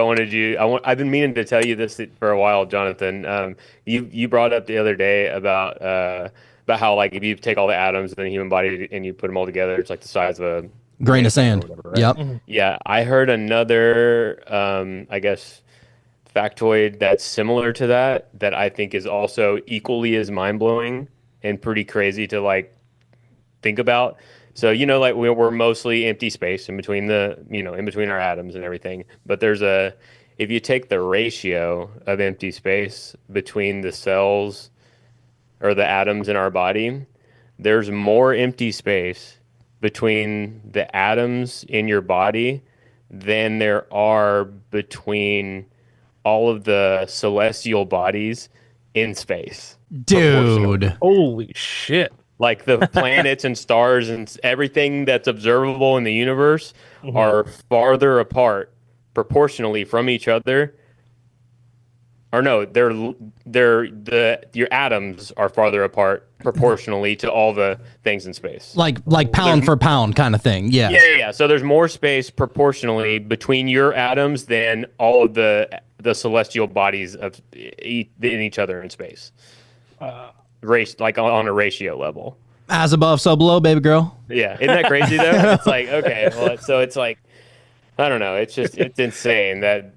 I've been meaning to tell you this for a while, Jonathan. You brought up the other day about how like if you take all the atoms in the human body and you put them all together, it's like the size of a grain of sand. whatever, right? Yep. Yeah, I heard another, I guess, factoid that's similar to that I think is also equally as mind blowing and pretty crazy to like think about. So like we're mostly empty space in between in between our atoms and everything. But if you take the ratio of empty space between the cells or the atoms in our body, there's more empty space between the atoms in your body than there are between all of the celestial bodies in space. Dude. Holy shit. Like the planets and stars and everything that's observable in the universe are farther apart proportionally from each other. Or no, your atoms are farther apart proportionally to all the things in space. Like pound for pound kind of thing. Yeah. Yeah. So there's more space proportionally between your atoms than all of the celestial bodies in each other in space. Like on a ratio level. As above, so below, baby girl. Yeah. Isn't that crazy though? It's like, okay, well, so it's like, I don't know. It's insane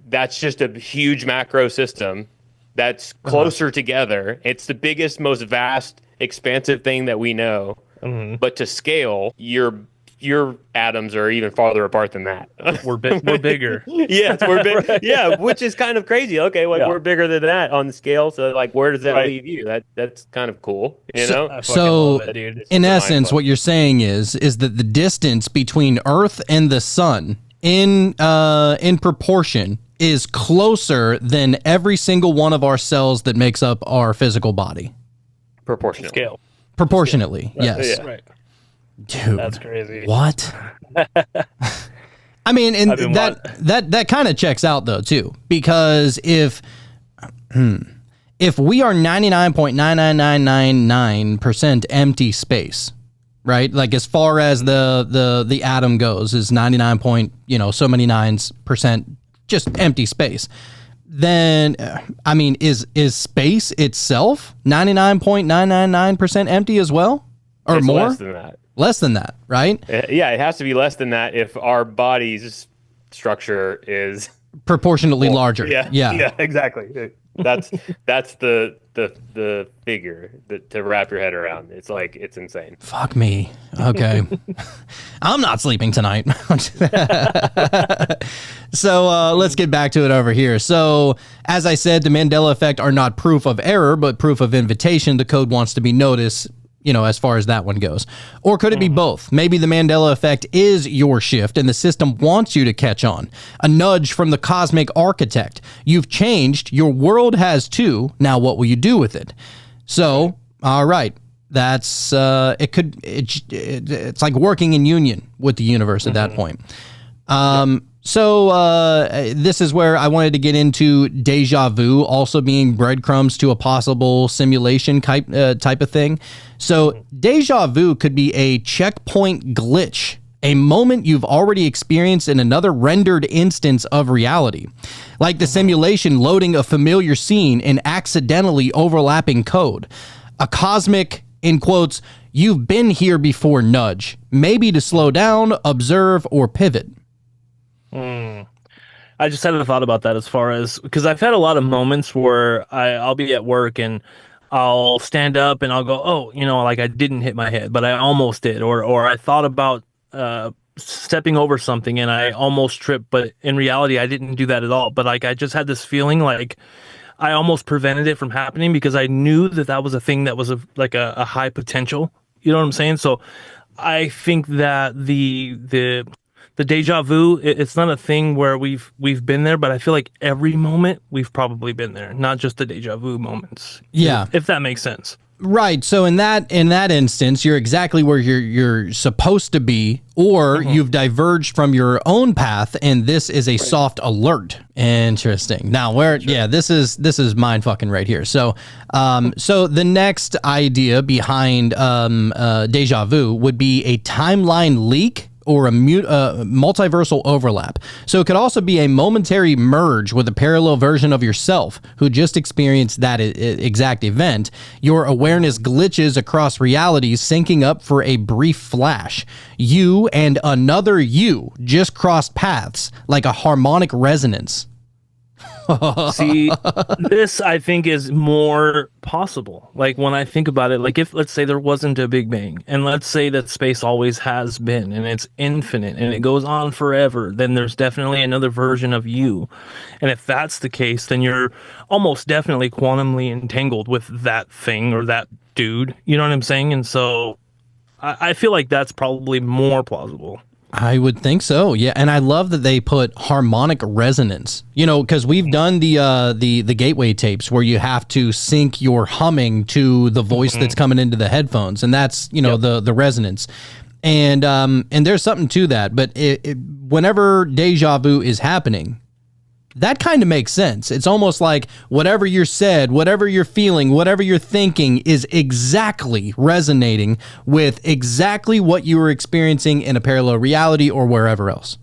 that's just a huge macro system that's closer together. It's the biggest, most vast, expansive thing that we know. But to scale, your atoms are even farther apart than that. We're bigger. Yes, we're big. Right. Yeah, which is kind of crazy. Okay, like we're bigger than that on the scale. So like, where does that leave you? That's kind of cool. You know. So it, dude. In essence, what you're saying is that the distance between Earth and the sun in proportion is closer than every single one of our cells that makes up our physical body. Proportionally. Scale. Proportionately, yes. Yeah. Right. Dude, That's crazy. What? I mean, and that kind of checks out though too, because if we are 99.99999% empty space, right? Like as far as the atom goes, is 99 point, so many nines percent just empty space. Then I mean, is space itself 99.999% empty as well, or it's more? less than that. Less than that, right? Yeah, it has to be less than that if our body's structure is Proportionately larger. Yeah, exactly. That's the figure to wrap your head around. It's like, it's insane. Fuck me. Okay. I'm not sleeping tonight. So let's get back to it over here. So as I said, the Mandela effect are not proof of error, but proof of invitation. The code wants to be noticed, as far as that one goes. Or could it be both? Maybe the Mandela effect is your shift and the system wants you to catch on. A nudge from the cosmic architect. You've changed. Your world has too. Now what will you do with it? So, all right. That's, it's like working in union with the universe at that point. So this is where I wanted to get into deja vu also being breadcrumbs to a possible simulation type of thing. So deja vu could be a checkpoint glitch, a moment you've already experienced in another rendered instance of reality, like the simulation loading a familiar scene in accidentally overlapping code. A cosmic, in quotes, "you've been here before" nudge, maybe to slow down, observe, or pivot. I just had a thought about that as far as, because I've had a lot of moments where I'll be at work and I'll stand up and I'll go, oh, like I didn't hit my head, but I almost did. Or I thought about stepping over something and I almost tripped, but in reality, I didn't do that at all. But like, I just had this feeling like I almost prevented it from happening because I knew that that was a thing that was a high potential. You know what I'm saying? So I think that the deja vu, it's not a thing where we've been there, but I feel like every moment we've probably been there, not just the deja vu moments. Yeah. If that makes sense. Right. So in that instance, you're exactly where you're supposed to be, or you've diverged from your own path, and this is a soft alert. Interesting. Now, this is mind fucking right here. So, so the next idea behind deja vu would be a timeline leak or a multiversal overlap. So it could also be a momentary merge with a parallel version of yourself who just experienced that exact event. Your awareness glitches across realities, syncing up for a brief flash. You and another you just crossed paths like a harmonic resonance. See, this I think is more possible. Like when I think about it, like if let's say there wasn't a Big Bang, and let's say that space always has been, and it's infinite, and it goes on forever, then there's definitely another version of you. And if that's the case, then you're almost definitely quantumly entangled with that thing or that dude. You know what I'm saying? And so I feel like that's probably more plausible. I would think so, yeah. And I love that they put harmonic resonance, you know, because we've done the gateway tapes where you have to sync your humming to the voice that's coming into the headphones, and that's, you know, the resonance. And there's something to that, but whenever deja vu is happening, that kind of makes sense. It's almost like whatever you're said, whatever you're feeling, whatever you're thinking is exactly resonating with exactly what you were experiencing in a parallel reality or wherever else.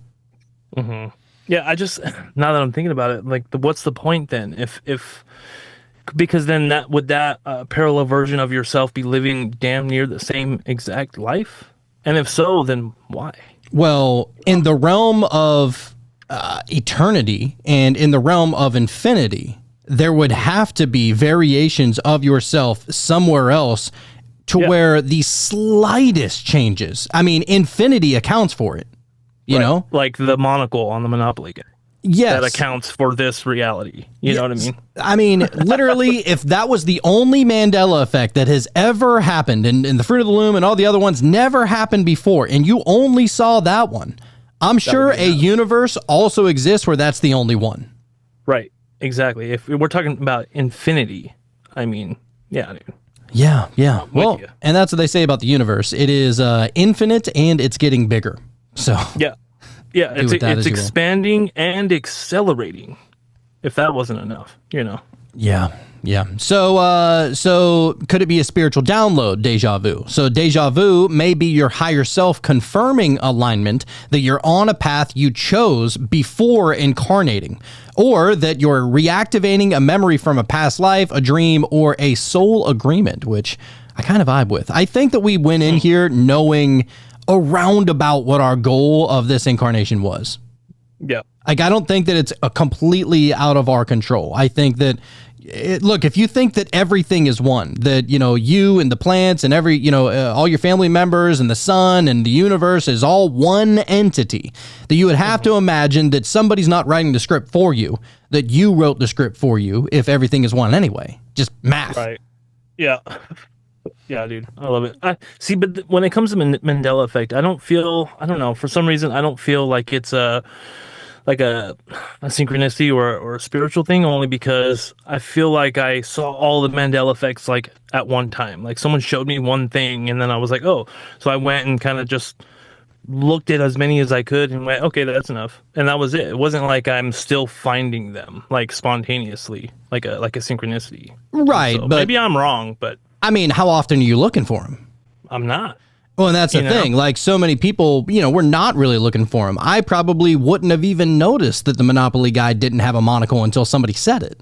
Yeah, I just, now that I'm thinking about it, like, what's the point then? If because then that would that parallel version of yourself be living damn near the same exact life? And if so, then why? Well, in the realm of eternity and in the realm of infinity, there would have to be variations of yourself somewhere else to where the slightest changes. I mean, infinity accounts for it, you know? Like the monocle on the Monopoly game. Yes. That accounts for this reality. You know what I mean? I mean, literally, if that was the only Mandela effect that has ever happened, and the Fruit of the Loom and all the other ones never happened before, and you only saw that one, I'm sure a universe also exists where that's the only one. Right. Exactly. If we're talking about infinity, I mean, yeah, dude. Yeah, yeah. Well, you. and that's what they say about the universe. It is infinite and it's getting bigger. So yeah, it's expanding and accelerating. If that wasn't enough, you know. Yeah. Yeah. So could it be a spiritual download, deja vu? So deja vu may be your higher self confirming alignment that you're on a path you chose before incarnating, or that you're reactivating a memory from a past life, a dream, or a soul agreement, which I kind of vibe with. I think that we went in here knowing around about what our goal of this incarnation was. Yeah. Like, I don't think that it's completely out of our control. I think that, look, if you think that everything is one, that, you know, you and the plants and every, you know, all your family members and the sun and the universe is all one entity, that you would have to imagine that somebody's not writing the script for you, that you wrote the script for you if everything is one anyway. Just math. Right. Yeah. Yeah, dude. I love it. See, but when it comes to Mandela effect, I don't know, for some reason, I don't feel like it's a synchronicity or a spiritual thing, only because I feel like I saw all the Mandela effects like at one time. Like someone showed me one thing and then I was like, oh, so I went and kind of just looked at as many as I could and went, okay, that's enough. And that was it. It wasn't like I'm still finding them like spontaneously, like a synchronicity. Right. So but maybe I'm wrong, but I mean, how often are you looking for them? I'm not. Well, and that's the thing. Like, so many people, you know, we're not really looking for him. I probably wouldn't have even noticed that the Monopoly guy didn't have a monocle until somebody said it.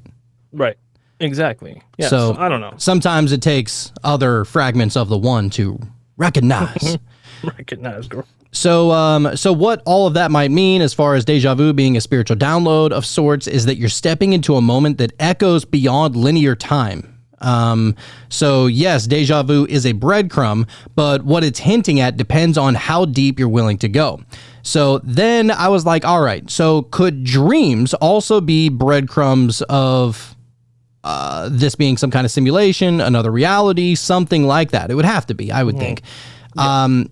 Right. Exactly. Yeah. So I don't know. Sometimes it takes other fragments of the one to recognize. Recognize, girl. So what all of that might mean as far as deja vu being a spiritual download of sorts is that you're stepping into a moment that echoes beyond linear time. So yes, deja vu is a breadcrumb, but what it's hinting at depends on how deep you're willing to go. So then I was like, all right, so could dreams also be breadcrumbs of this being some kind of simulation, another reality, something like that. It would have to be, I would think.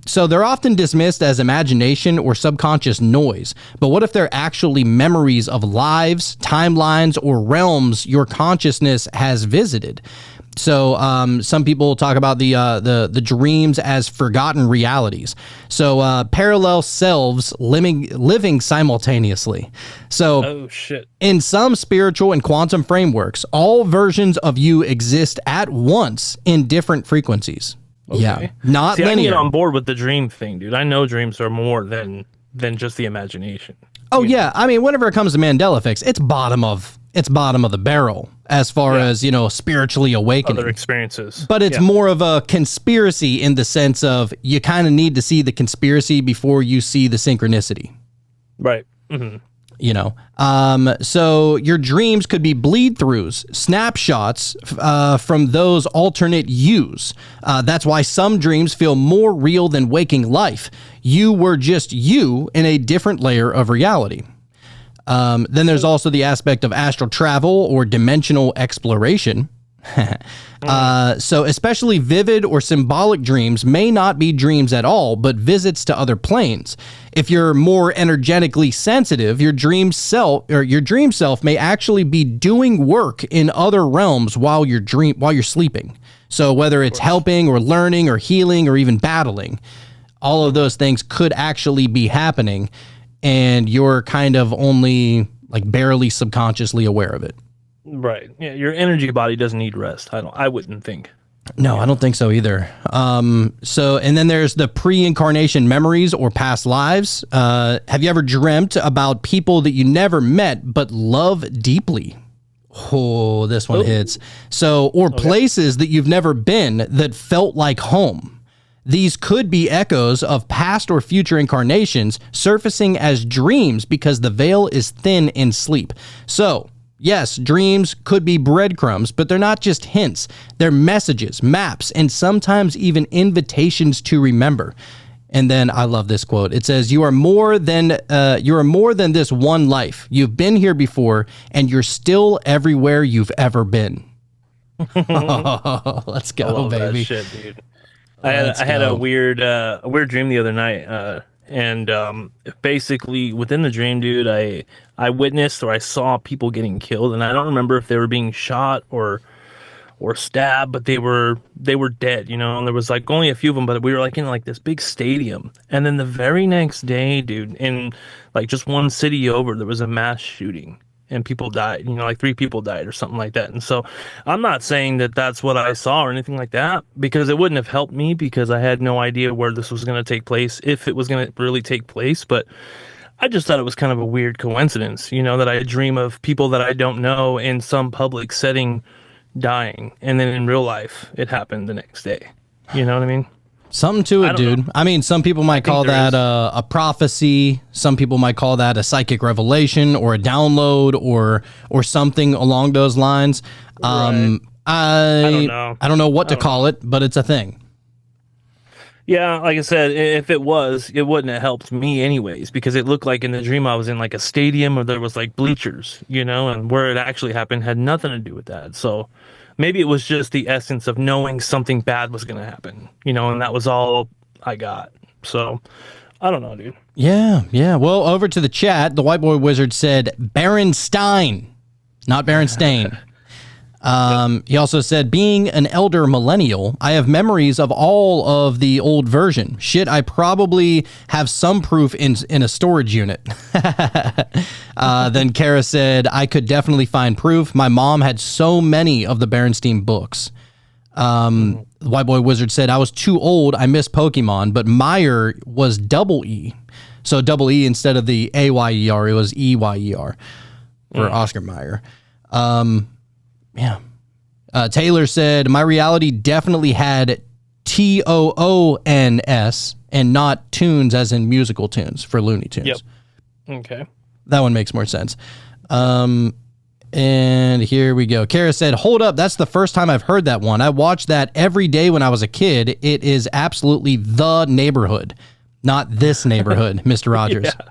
So they're often dismissed as imagination or subconscious noise. But what if they're actually memories of lives, timelines, or realms your consciousness has visited? So some people talk about the dreams as forgotten realities. So parallel selves living simultaneously. So Oh shit. in some spiritual and quantum frameworks, all versions of you exist at once in different frequencies. Yeah, not See, I can linear. get on board with the dream thing, dude. I know dreams are more than just the imagination. Oh yeah, I mean, whenever it comes to Mandela effects, it's bottom of the barrel as far as spiritually awakening. Other experiences, But it's more of a conspiracy in the sense of you kind of need to see the conspiracy before you see the synchronicity. right. Mm-hmm. So your dreams could be bleed throughs, snapshots from those alternate yous. That's why some dreams feel more real than waking life. You were just you in a different layer of reality. Then there's also the aspect of astral travel or dimensional exploration. So especially vivid or symbolic dreams may not be dreams at all, but visits to other planes. If you're more energetically sensitive, your dream self may actually be doing work in other realms while you're sleeping. So whether it's helping or learning or healing or even battling, all of those things could actually be happening, and you're kind of only like barely subconsciously aware of it. Right. Yeah. Your energy body doesn't need rest. I wouldn't think. No, I don't think so either. And then there's the pre-incarnation memories or past lives. Have you ever dreamt about people that you never met but love deeply? Oh, this one hits. So, or places that you've never been that felt like home. These could be echoes of past or future incarnations surfacing as dreams because the veil is thin in sleep. So, yes, dreams could be breadcrumbs, but they're not just hints. They're messages, maps, and sometimes even invitations to remember. And then I love this quote. It says, "You are more than this one life. You've been here before, and you're still everywhere you've ever been." Let's go, I love baby. that shit, dude. I had a weird dream the other night, and basically within the dream, dude, I witnessed or I saw people getting killed, and I don't remember if they were being shot or stabbed, but they were dead, and there was like only a few of them, but we were like in like this big stadium. And then the very next day, dude, in like just one city over, there was a mass shooting and people died, like 3 people died or something like that. And so I'm not saying that that's what I saw or anything like that, because it wouldn't have helped me, because I had no idea where this was going to take place, if it was going to really take place. But I just thought it was kind of a weird coincidence, that I dream of people that I don't know in some public setting dying, and then in real life it happened the next day. You know what I mean? Something to it, dude. I mean, some people might call that a prophecy. Some people might call that a psychic revelation or a download or something along those lines. Right. I don't know what to call it, but it's a thing. Yeah, like I said, if it was, it wouldn't have helped me anyways, because it looked like in the dream I was in like a stadium or there was like bleachers, and where it actually happened had nothing to do with that. So maybe it was just the essence of knowing something bad was going to happen, and that was all I got. So I don't know, dude. Yeah. Well, over to the chat, the White Boy Wizard said Berenstain, not Berenstain. He also said, being an elder millennial, I have memories of all of the old version. Shit, I probably have some proof in a storage unit. Then Kara said, I could definitely find proof. My mom had so many of the Berenstain books. The White Boy Wizard said, I was too old. I miss Pokemon, but Meyer was double E. So double E instead of the A-Y-E-R, it was E-Y-E-R for Oscar Mayer. Yeah. Taylor said, my reality definitely had TOONS and not tunes as in musical tunes for Looney Tunes. Yep. Okay. That one makes more sense. And here we go. Kara said, hold up. That's the first time I've heard that one. I watched that every day when I was a kid. It is absolutely The Neighborhood, not This Neighborhood, Mr. Rogers. Yeah.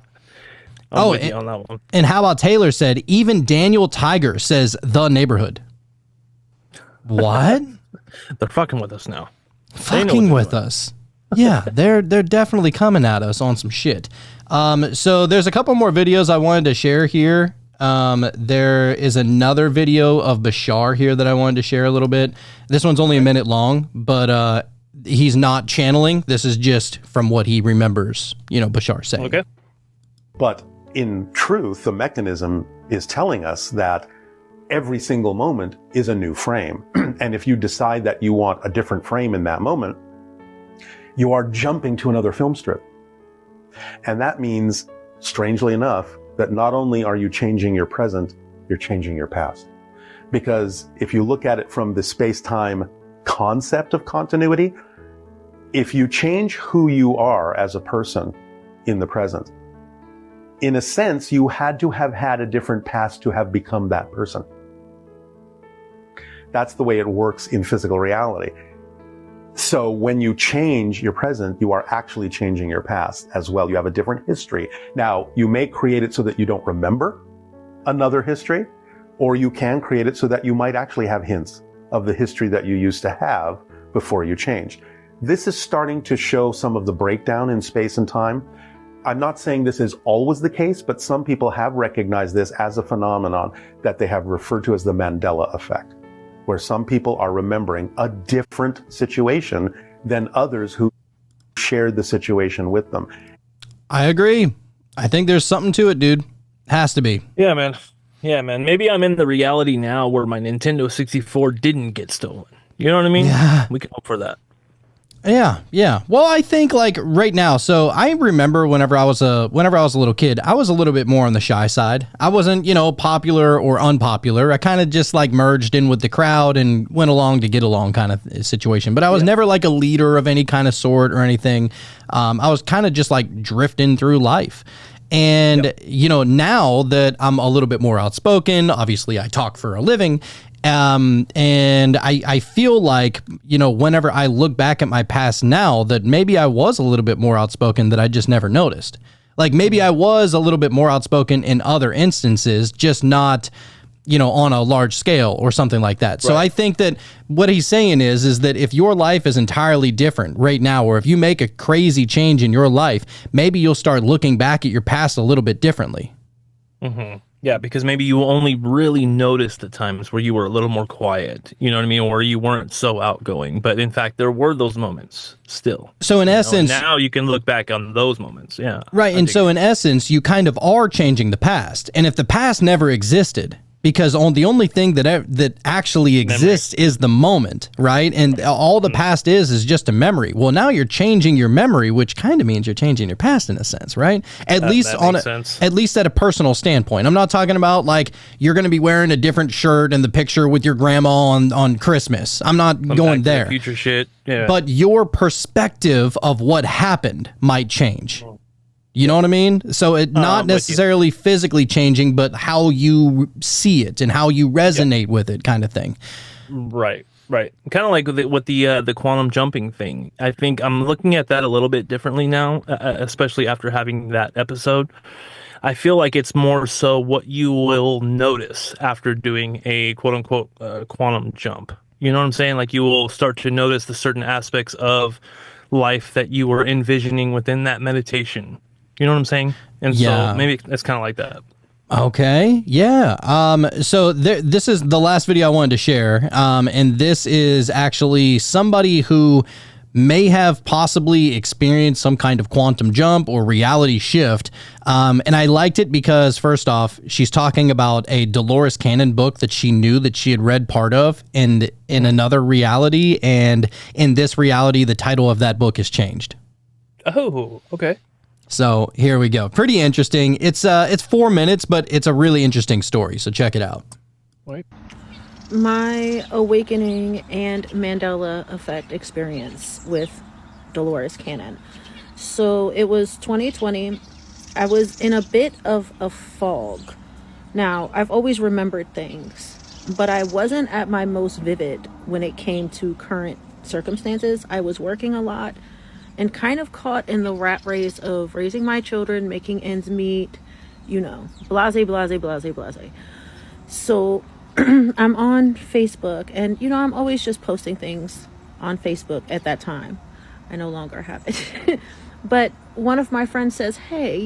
I'm with you on that one. And how about Taylor said, even Daniel Tiger says The Neighborhood. What? They're fucking with us now. Fucking with us. Yeah, they're definitely coming at us on some shit. So there's a couple more videos I wanted to share here. There is another video of Bashar here that I wanted to share a little bit. This one's only a minute long, but he's not channeling. This is just from what he remembers, Bashar saying. Okay. But in truth, the mechanism is telling us that every single moment is a new frame. And if you decide that you want a different frame in that moment, you are jumping to another film strip. And that means, strangely enough, that not only are you changing your present, you're changing your past. Because if you look at it from the space-time concept of continuity, if you change who you are as a person in the present, in a sense, you had to have had a different past to have become that person. That's the way it works in physical reality. So when you change your present, you are actually changing your past as well. You have a different history. Now, you may create it so that you don't remember another history, or you can create it so that you might actually have hints of the history that you used to have before you changed. This is starting to show some of the breakdown in space and time. I'm not saying this is always the case, but some people have recognized this as a phenomenon that they have referred to as the Mandela effect, where some people are remembering a different situation than others who shared the situation with them. I agree. I think there's something to it, dude. Has to be. Yeah, man. Yeah, man. Maybe I'm in the reality now where my Nintendo 64 didn't get stolen. You know what I mean? Yeah. We can hope for that. Yeah. Well, I think like right now, so I remember whenever I was a little kid, I was a little bit more on the shy side. I wasn't, popular or unpopular. I kind of just like merged in with the crowd and went along to get along kind of situation. But I was never like a leader of any kind of sort or anything. I was kind of just like drifting through life. And, now that I'm a little bit more outspoken, obviously I talk for a living. And I feel like, whenever I look back at my past now, that maybe I was a little bit more outspoken that I just never noticed. Like maybe I was a little bit more outspoken in other instances, just not, on a large scale or something like that. So I think that what he's saying is that if your life is entirely different right now, or if you make a crazy change in your life, maybe you'll start looking back at your past a little bit differently. Mm-hmm. Yeah, because maybe you only really noticed the times where you were a little more quiet, you know what I mean? Or you weren't so outgoing. But in fact, there were those moments still. So in essence, now you can look back on those moments. Yeah. Right. And so in essence, you kind of are changing the past. And if the past never existed, because the only thing that actually exists is the moment, right? And all the past is just a memory. Well, now you're changing your memory, which kind of means you're changing your past in a sense, right? At least at a personal standpoint. I'm not talking about like you're going to be wearing a different shirt in the picture with your grandma on Christmas. I'm not going there. Future shit. Yeah. But your perspective of what happened might change. You know what I mean? So it not necessarily physically changing, but how you see it and how you resonate with it, kind of thing. Right. Kind of like with the quantum jumping thing. I think I'm looking at that a little bit differently now, especially after having that episode. I feel like it's more so what you will notice after doing a quote unquote quantum jump. You know what I'm saying? Like you will start to notice the certain aspects of life that you were envisioning within that meditation. You know what I'm saying? And so maybe it's kind of like that. Okay. Yeah. So this is the last video I wanted to share. And this is actually somebody who may have possibly experienced some kind of quantum jump or reality shift. And I liked it because, first off, she's talking about a Dolores Cannon book that she knew that she had read part of in another reality. And in this reality, the title of that book has changed. Oh, okay. So here we go. Pretty interesting. It's 4 minutes, but it's a really interesting story. So check it out. Right. My awakening and Mandela effect experience with Dolores Cannon. So it was 2020. I was in a bit of a fog. Now, I've always remembered things, but I wasn't at my most vivid when it came to current circumstances. I was working a lot and kind of caught in the rat race of raising my children, making ends meet, blase. So I'm on Facebook, and I'm always just posting things on Facebook at that time. I no longer have it. But one of my friends says, "Hey,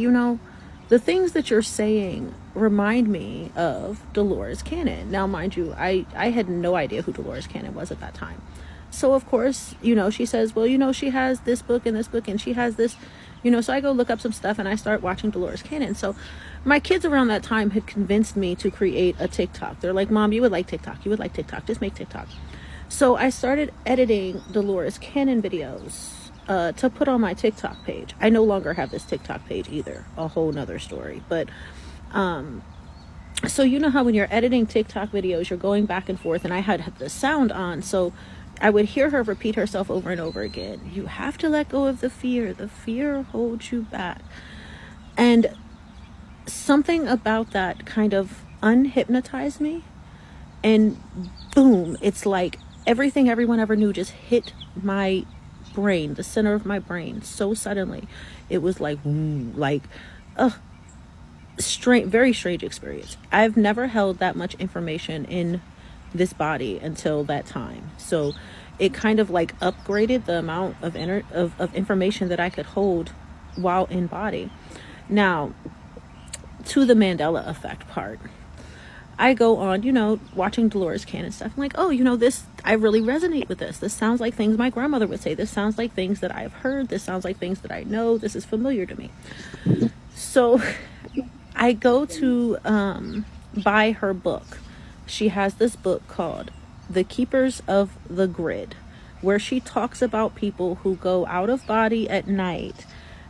the things that you're saying remind me of Dolores Cannon." Now, mind you, I had no idea who Dolores Cannon was at that time. So, of course, she says, well, she has this book and this book, and she has this, so I go look up some stuff and I start watching Dolores Cannon. So my kids around that time had convinced me to create a TikTok. They're like, Mom, you would like TikTok. You would like TikTok. Just make TikTok. So I started editing Dolores Cannon videos to put on my TikTok page. I no longer have this TikTok page either. A whole nother story. But so how when you're editing TikTok videos, you're going back and forth, and I had the sound on, so I would hear her repeat herself over and over again. You have to let go of the fear. The fear holds you back. And something about that kind of unhypnotized me. And boom, it's like everything everyone ever knew just hit my brain, the center of my brain, so suddenly. It was like, strange, very strange experience. I've never held that much information in this body until that time. So it kind of like upgraded the amount of information that I could hold while in body. Now, to the Mandela effect part, I go on, watching Dolores Cannon stuff. I'm like, oh, this, I really resonate with this. This sounds like things my grandmother would say. This sounds like things that I've heard. This sounds like things that I know. This is familiar to me. So I go to buy her book. She has this book called The Keepers of the Grid, where she talks about people who go out of body at night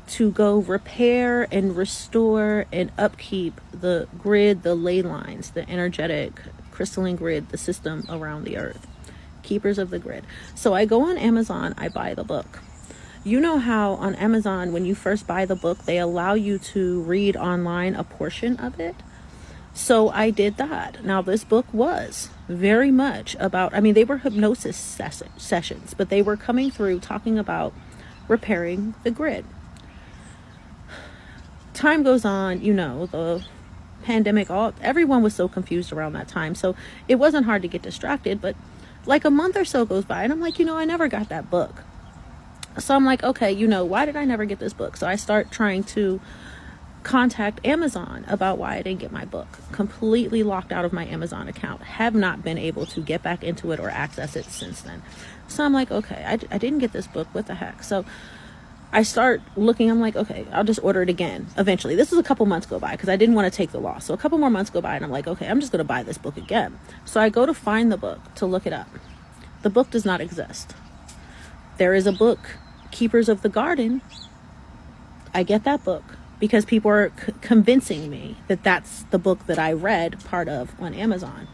to go repair and restore and upkeep the grid, the ley lines, the energetic crystalline grid, the system around the earth. Keepers of the Grid. So I go on Amazon, I buy the book. You know how on Amazon, when you first buy the book, they allow you to read online a portion of it? So I did that. Now, this book was very much about, they were hypnosis sessions, but they were coming through talking about repairing the grid. Time goes on, the pandemic, everyone was so confused around that time. So it wasn't hard to get distracted, but like a month or so goes by and I'm like, I never got that book. So I'm like, okay, why did I never get this book? So I start trying to contact Amazon about why I didn't get my book. Completely locked out of my Amazon account. Have not been able to get back into it or access it since then. So I'm like, okay, I didn't get this book. What the heck? So I start looking. I'm like, okay, I'll just order it again eventually. This was a couple months go by because I didn't want to take the loss. So a couple more months go by and I'm like, okay, I'm just going to buy this book again. So I go to find the book to look it up. The book does not exist. There is a book, Keepers of the Garden. I get that book because people are convincing me that that's the book that I read part of on Amazon.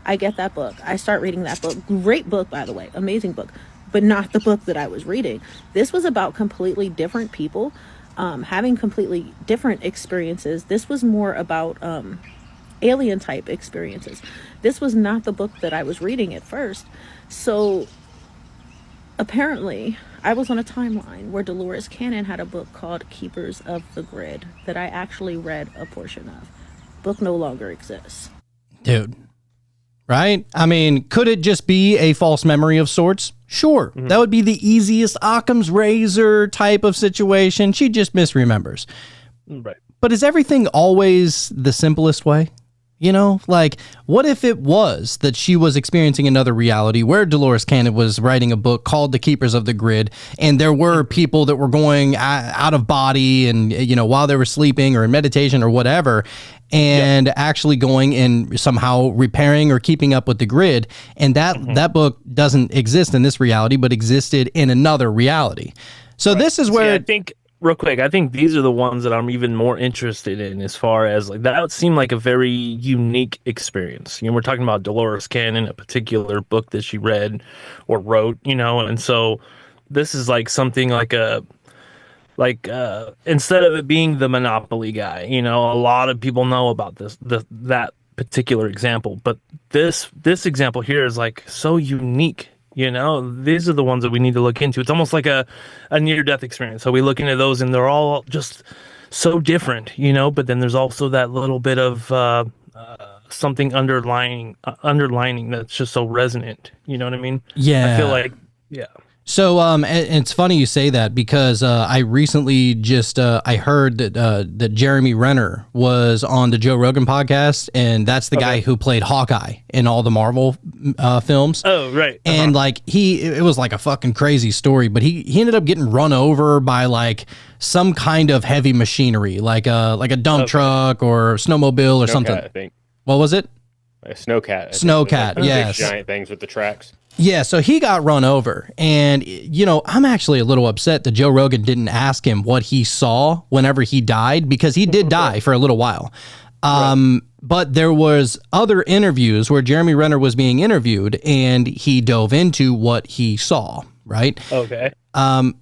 I get that book. I start reading that book. Great book, by the way. Amazing book. But not the book that I was reading. This was about completely different people having completely different experiences. This was more about alien type experiences. This was not the book that I was reading at first. So apparently I was on a timeline where Dolores Cannon had a book called Keepers of the Grid that I actually read a portion of. Book no longer exists. Dude. Right? Could it just be a false memory of sorts? Sure. Mm-hmm. That would be the easiest Occam's razor type of situation. She just misremembers. Right. But is everything always the simplest way? What if it was that she was experiencing another reality where Dolores Cannon was writing a book called The Keepers of the Grid, and there were people that were going out of body and, while they were sleeping or in meditation or whatever, and actually going and somehow repairing or keeping up with the grid. And that book doesn't exist in this reality, but existed in another reality. So this is where I think, real quick, I think these are the ones that I'm even more interested in, as far as that would seem like a very unique experience. We're talking about Dolores Cannon, a particular book that she read or wrote, and so this is like something like instead of it being the Monopoly guy, a lot of people know about that particular example, but this example here is like so unique. These are the ones that we need to look into. It's almost like a near-death experience. So we look into those, and they're all just so different, but then there's also that little bit of something underlining that's just so resonant. You know what I mean? Yeah. I feel like, yeah. So, and it's funny you say that because I recently just I heard that Jeremy Renner was on the Joe Rogan podcast, and that's the guy who played Hawkeye in all the Marvel films. Oh, right. And like it was like a fucking crazy story, but he ended up getting run over by like some kind of heavy machinery, like a dump truck or snowmobile or something. I think. What was it? A snowcat. Snowcat, yes. Big giant things with the tracks. Yeah, so he got run over. And, you know, I'm actually a little upset that Joe Rogan didn't ask him what he saw whenever he died, because he did die for a little while. But there was other interviews where Jeremy Renner was being interviewed, and he dove into what he saw, right? Okay. I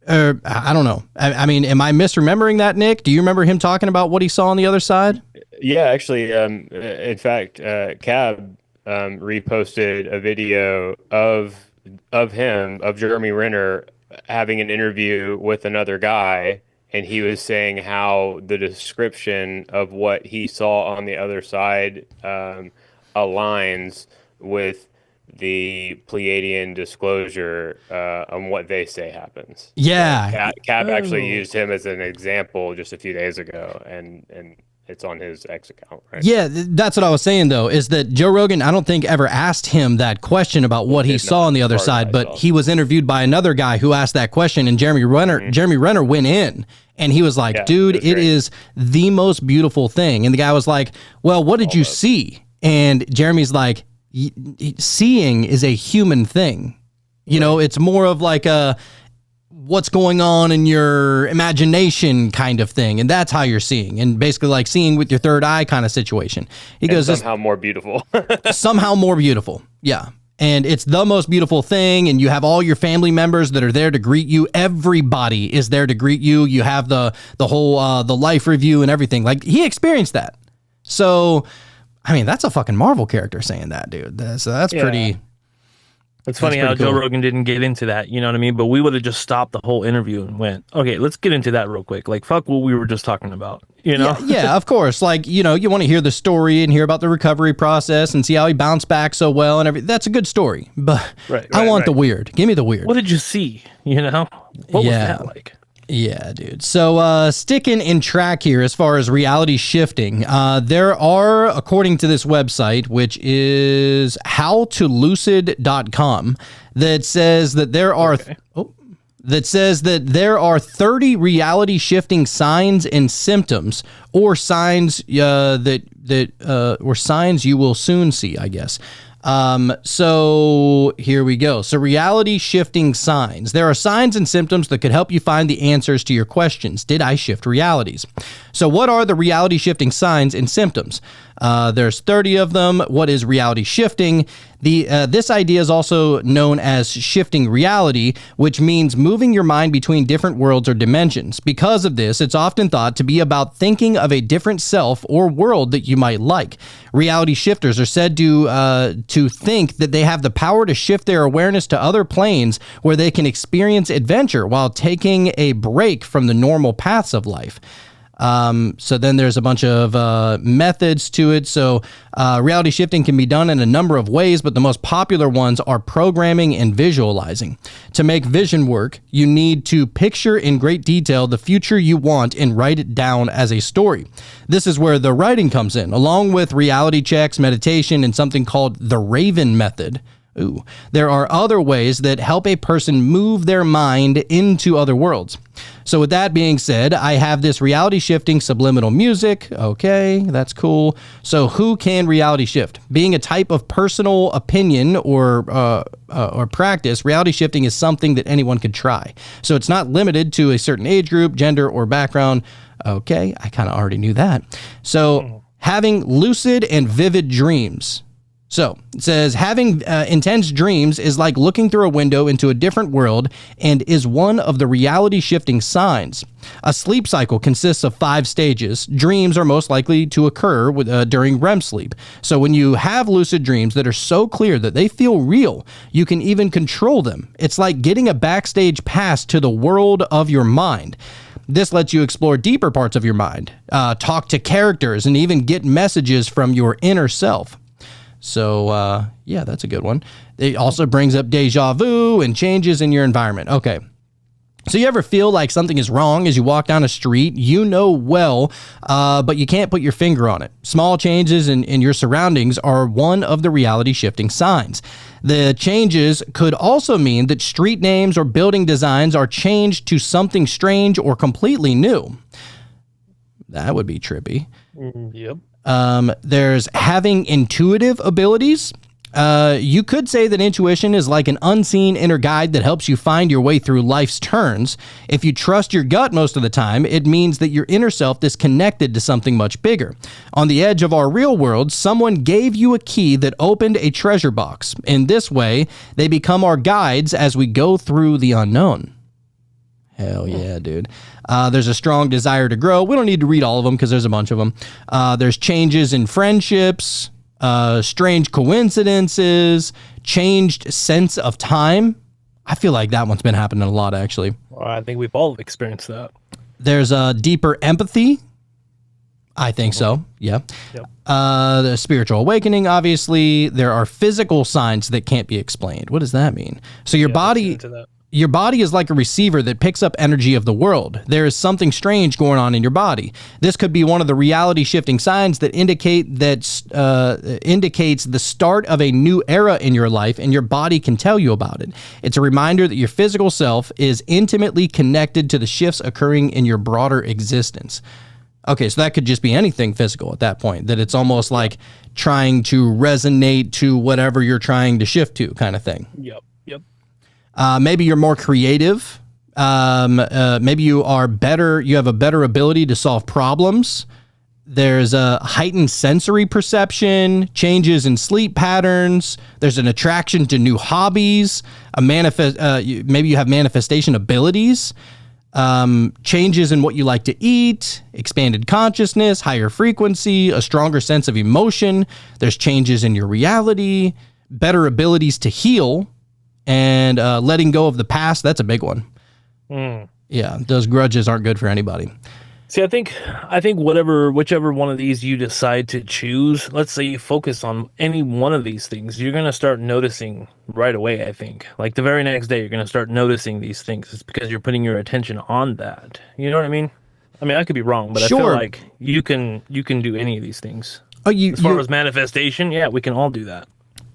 don't know. I mean, am I misremembering that, Nick? Do you remember him talking about what he saw on the other side? Yeah, actually, in fact, Cab reposted a video of Jeremy Renner having an interview with another guy, and he was saying how the description of what he saw on the other side aligns with the Pleiadian disclosure on what they say happens. Yeah. Cab actually used him as an example just a few days ago, and it's on his X account, right? Yeah, that's what I was saying, though, is that Joe Rogan, I don't think, ever asked him that question about what he saw on the other side, but he was interviewed by another guy who asked that question, and Jeremy Renner went in, and he was like, dude, it is the most beautiful thing. And the guy was like, well, what did you see? And Jeremy's like, seeing is a human thing. You know, it's more of like a what's going on in your imagination kind of thing, and that's how you're seeing, and basically like seeing with your third eye kind of situation. He goes, somehow more beautiful. Somehow more beautiful. Yeah. And it's the most beautiful thing, and you have all your family members that are there to greet you. Everybody is there to greet you. You have the whole the life review and everything. Like, he experienced that. So, I mean, that's a fucking Marvel character saying that, dude. That's pretty. It's funny how Joe Rogan didn't get into that, you know what I mean? But we would have just stopped the whole interview and went, okay, let's get into that real quick. Like, fuck what we were just talking about, you know? Yeah, of course. Like, you know, you want to hear the story and hear about the recovery process and see how he bounced back so well and everything. That's a good story. But I want the weird. Give me the weird. What did you see? You know? What was that like? Yeah, dude. So sticking in track here as far as reality shifting, there are, according to this website, which is howtolucid.com, that says that there are there are 30 reality shifting signs and symptoms, or signs or signs you will soon see, I guess. So here we go. So reality shifting signs. There are signs and symptoms that could help you find the answers to your questions. Did I shift realities? So what are the reality shifting signs and symptoms? There's 30 of them. What is reality shifting? This idea is also known as shifting reality, which means moving your mind between different worlds or dimensions. Because of this, it's often thought to be about thinking of a different self or world that you might like. Reality shifters are said to think that they have the power to shift their awareness to other planes where they can experience adventure while taking a break from the normal paths of life. So then there's a bunch of methods to it. So reality shifting can be done in a number of ways, but the most popular ones are programming and visualizing. To make vision work, you need to picture in great detail the future you want and write it down as a story. This is where the writing comes in, along with reality checks, meditation, and something called the Raven method. Ooh. There are other ways that help a person move their mind into other worlds. So with that being said, I have this reality shifting subliminal music. Okay, that's cool. So who can reality shift? Being a type of personal opinion or practice, reality shifting is something that anyone could try. So it's not limited to a certain age group, gender, or background. Okay, I kind of already knew that. So having lucid and vivid dreams. So it says having intense dreams is like looking through a window into a different world and is one of the reality shifting signs. A sleep cycle consists of 5 stages. Dreams are most likely to occur during REM sleep. So when you have lucid dreams that are so clear that they feel real, you can even control them. It's like getting a backstage pass to the world of your mind. This lets you explore deeper parts of your mind, talk to characters, and even get messages from your inner self. So, yeah, that's a good one. It also brings up deja vu and changes in your environment. Okay. So you ever feel like something is wrong as you walk down a street, but you can't put your finger on it? Small changes in your surroundings are one of the reality shifting signs. The changes could also mean that street names or building designs are changed to something strange or completely new. That would be trippy. Yep. There's having intuitive abilities. You could say that intuition is like an unseen inner guide that helps you find your way through life's turns. If you trust your gut most of the time, it means that your inner self is connected to something much bigger. On the edge of our real world, someone gave you a key that opened a treasure box. In this way, they become our guides as we go through the unknown. Hell yeah, dude. There's a strong desire to grow. We don't need to read all of them because there's a bunch of them. There's changes in friendships, strange coincidences, changed sense of time. I feel like that one's been happening a lot, actually. Well, I think we've all experienced that. There's a deeper empathy. I think so. Yeah. Yep. The spiritual awakening, obviously. There are physical signs that can't be explained. What does that mean? So your body... Your body is like a receiver that picks up energy of the world. There is something strange going on in your body. This could be one of the reality shifting signs that indicates the start of a new era in your life, and your body can tell you about it. It's a reminder that your physical self is intimately connected to the shifts occurring in your broader existence. Okay, so that could just be anything physical at that point, that it's almost like trying to resonate to whatever you're trying to shift to, kind of thing. Yep. Maybe you're more creative. Maybe you are better. You have a better ability to solve problems. There's a heightened sensory perception, changes in sleep patterns. There's an attraction to new hobbies. Maybe you have manifestation abilities. Changes in what you like to eat, expanded consciousness, higher frequency, a stronger sense of emotion. There's changes in your reality, better abilities to heal. And letting go of the past, that's a big one. Yeah, those grudges aren't good for anybody. See, I think whichever one of these you decide to choose, let's say you focus on any one of these things, you're going to start noticing right away, I think. Like the very next day, you're going to start noticing these things. It's because you're putting your attention on that. You know what I mean? I mean, I could be wrong, but Sure. I feel like you can do any of these things. Oh, as far as manifestation, yeah, we can all do that.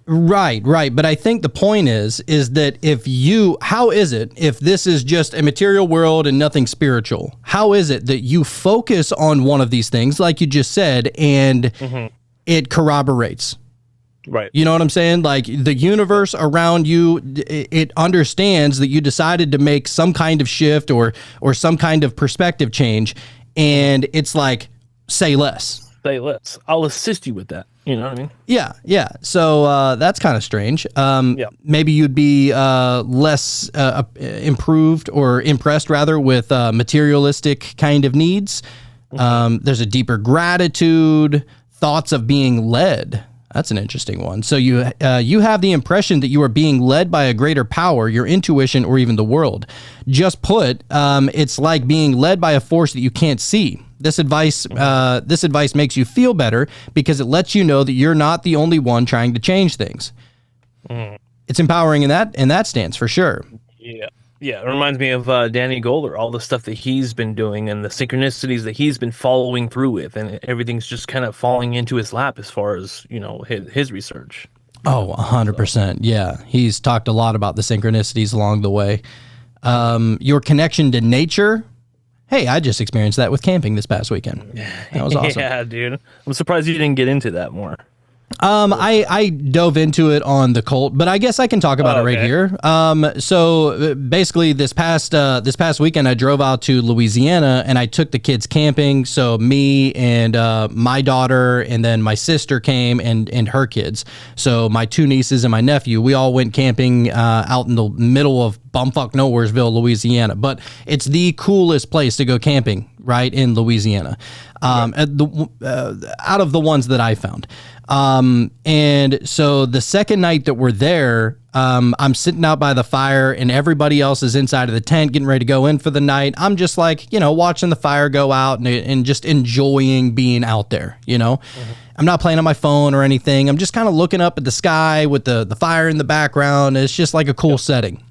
Right. But I think the point is that how is it, if this is just a material world and nothing spiritual, how is it that you focus on one of these things, like you just said, and it corroborates? Right. You know what I'm saying? Like the universe around you, it understands that you decided to make some kind of shift or some kind of perspective change. And it's like, say less. Say less. I'll assist you with that. You know what I mean? Yeah. So that's kind of strange. Maybe you'd be less improved or impressed, rather, with materialistic kind of needs. There's a deeper gratitude, thoughts of being led. That's an interesting one. So you have the impression that you are being led by a greater power, your intuition, or even the world. Just put, it's like being led by a force that you can't see. This advice makes you feel better because it lets you know that you're not the only one trying to change things. It's empowering in that stance for sure. Yeah, it reminds me of Danny Goldler, all the stuff that he's been doing and the synchronicities that he's been following through with, and everything's just kind of falling into his lap as far as, you know, his research. Oh, 100%. Yeah, he's talked a lot about the synchronicities along the way. Your connection to nature. Hey, I just experienced that with camping this past weekend. That was awesome. Yeah, dude. I'm surprised you didn't get into that more. I dove into it on the cult, but I guess I can talk about it right here. So basically this past weekend, I drove out to Louisiana and I took the kids camping. So me and my daughter and then my sister came and her kids. So my two nieces and my nephew, we all went camping out in the middle of bumfuck nowheresville, Louisiana. But it's the coolest place to go camping, right, in Louisiana. Out of the ones that I found. And so the second night that we're there, I'm sitting out by the fire and everybody else is inside of the tent getting ready to go in for the night. I'm just like, watching the fire go out and just enjoying being out there, I'm not playing on my phone or anything. I'm just kind of looking up at the sky with the fire in the background. It's just like a cool setting.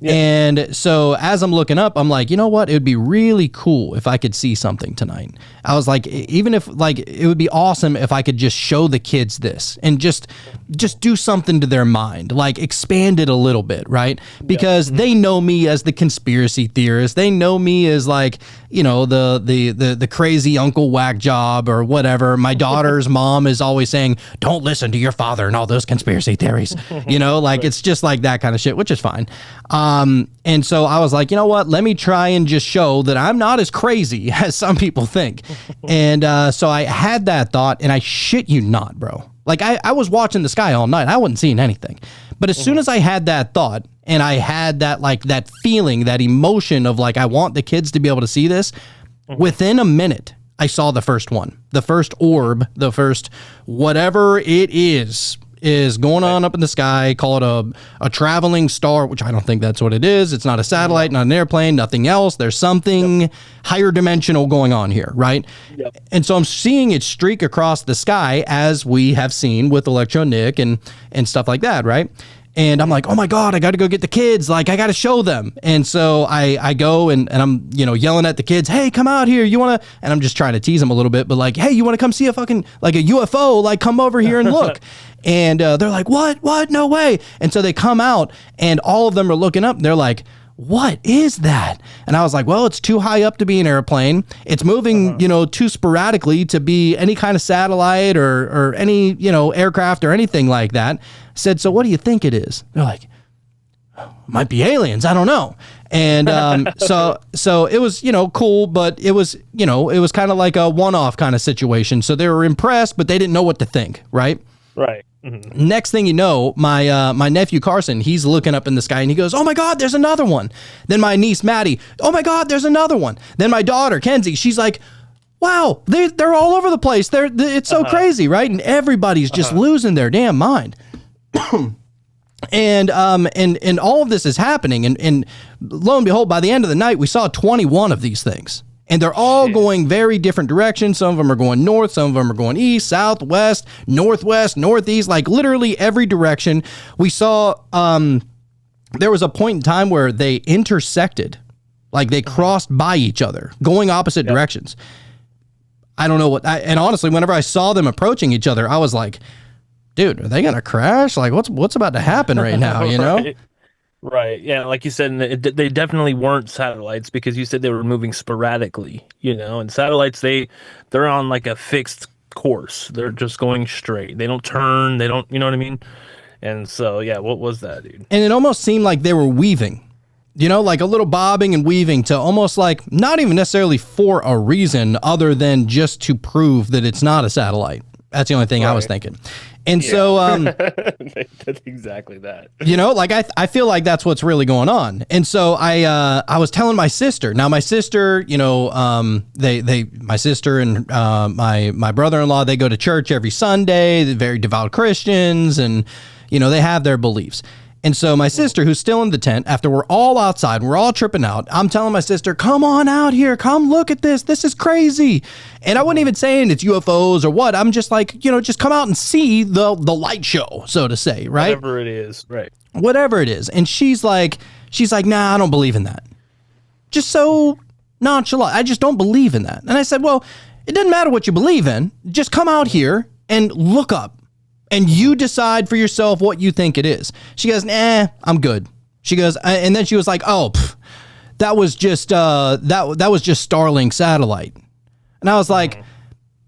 Yeah. And so as I'm looking up, I'm like, you know what? It would be really cool if I could see something tonight. I was like, even if it would be awesome if I could just show the kids this and just do something to their mind, like expand it a little bit, right? Because they know me as the conspiracy theorist. They know me as like, the crazy Uncle Whack job or whatever. My daughter's mom is always saying, don't listen to your father and all those conspiracy theories, it's just like that kind of shit, which is fine. And so I was like, you know what? Let me try and just show that I'm not as crazy as some people think. And so I had that thought, and I shit you not, bro. Like I was watching the sky all night. I wasn't seeing anything. But as soon as I had that thought and I had that feeling, that emotion of like, I want the kids to be able to see this, within a minute, I saw the first one, the first orb, the first whatever it is going on up in the sky. Call it a traveling star, which I don't think that's what it is. It's not a satellite, not an airplane, nothing else. There's something higher dimensional going on here, right? Yep. And so I'm seeing it streak across the sky as we have seen with Electro Nick and stuff like that, right? And I'm like, oh my God, I got to go get the kids. Like, I got to show them. And so I go and I'm, yelling at the kids, hey, come out here. You want to, and I'm just trying to tease them a little bit, but like, hey, you want to come see a fucking, like a UFO? Like, come over here and look. And they're like, what? No way. And so they come out and all of them are looking up and they're like, what is that? And I was like, well, it's too high up to be an airplane. It's moving, too sporadically to be any kind of satellite or any, aircraft or anything like that. I said, so what do you think it is? They're like, might be aliens. I don't know. And so it was, cool, but it was, it was kind of like a one-off kind of situation. So they were impressed, but they didn't know what to think, right? Right. Mm-hmm. Next thing you know, my nephew Carson, he's looking up in the sky and he goes, oh my God, there's another one. Then my niece Maddie, oh my God, there's another one. Then my daughter Kenzie, she's like, wow, they're all over the place. It's so crazy, right? And everybody's just losing their damn mind. And all of this is happening, and lo and behold, by the end of the night, we saw 21 of these things. And they're all going very different directions. Some of them are going north. Some of them are going east, south, west, northwest, northeast, like literally every direction. We saw there was a point in time where they intersected, like they crossed by each other, going opposite directions. I don't know and honestly, whenever I saw them approaching each other, I was like, dude, are they going to crash? Like what's about to happen right now, know? Right. Yeah. Like you said, they definitely weren't satellites because you said they were moving sporadically, and satellites, they're on like a fixed course. They're just going straight. They don't turn. They don't, you know what I mean? And so, yeah, what was that, dude? And it almost seemed like they were weaving, like a little bobbing and weaving to almost like not even necessarily for a reason other than just to prove that it's not a satellite. That's the only thing I was thinking. And so, that's exactly that. I feel like that's what's really going on. And so I was telling my sister. Now my sister, my sister and my brother-in-law, they go to church every Sunday. They're very devout Christians, and they have their beliefs. And so my sister, who's still in the tent, after we're all outside, we're all tripping out, I'm telling my sister, come on out here, come look at this. This is crazy. And I wasn't even saying it's UFOs or what. I'm just like, just come out and see the light show, so to say, right? Whatever it is, right. Whatever it is. And she's like, nah, I don't believe in that. Just so nonchalant. I just don't believe in that. And I said, well, it doesn't matter what you believe in. Just come out here and look up. And you decide for yourself what you think it is. She goes, nah, I'm good. She goes, and then she was like, oh, that was just that was just Starlink satellite. And I was like,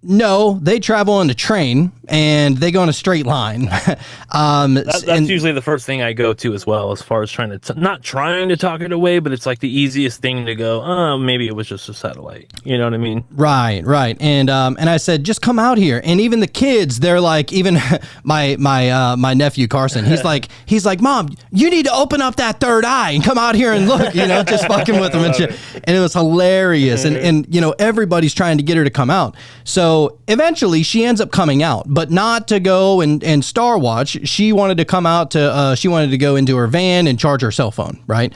no, they travel on a train and they go in a straight line. That's usually the first thing I go to as well, as far as not trying to talk it away, but it's like the easiest thing to go, oh, maybe it was just a satellite. You know what I mean? Right. And I said, just come out here. And even the kids, they're like, even my nephew Carson, he's like, Mom, you need to open up that third eye and come out here and look, just fucking with them and shit. And it was hilarious. And everybody's trying to get her to come out. So So eventually she ends up coming out, but not to go and Star Watch. She wanted to come out to, she wanted to go into her van and charge her cell phone, right?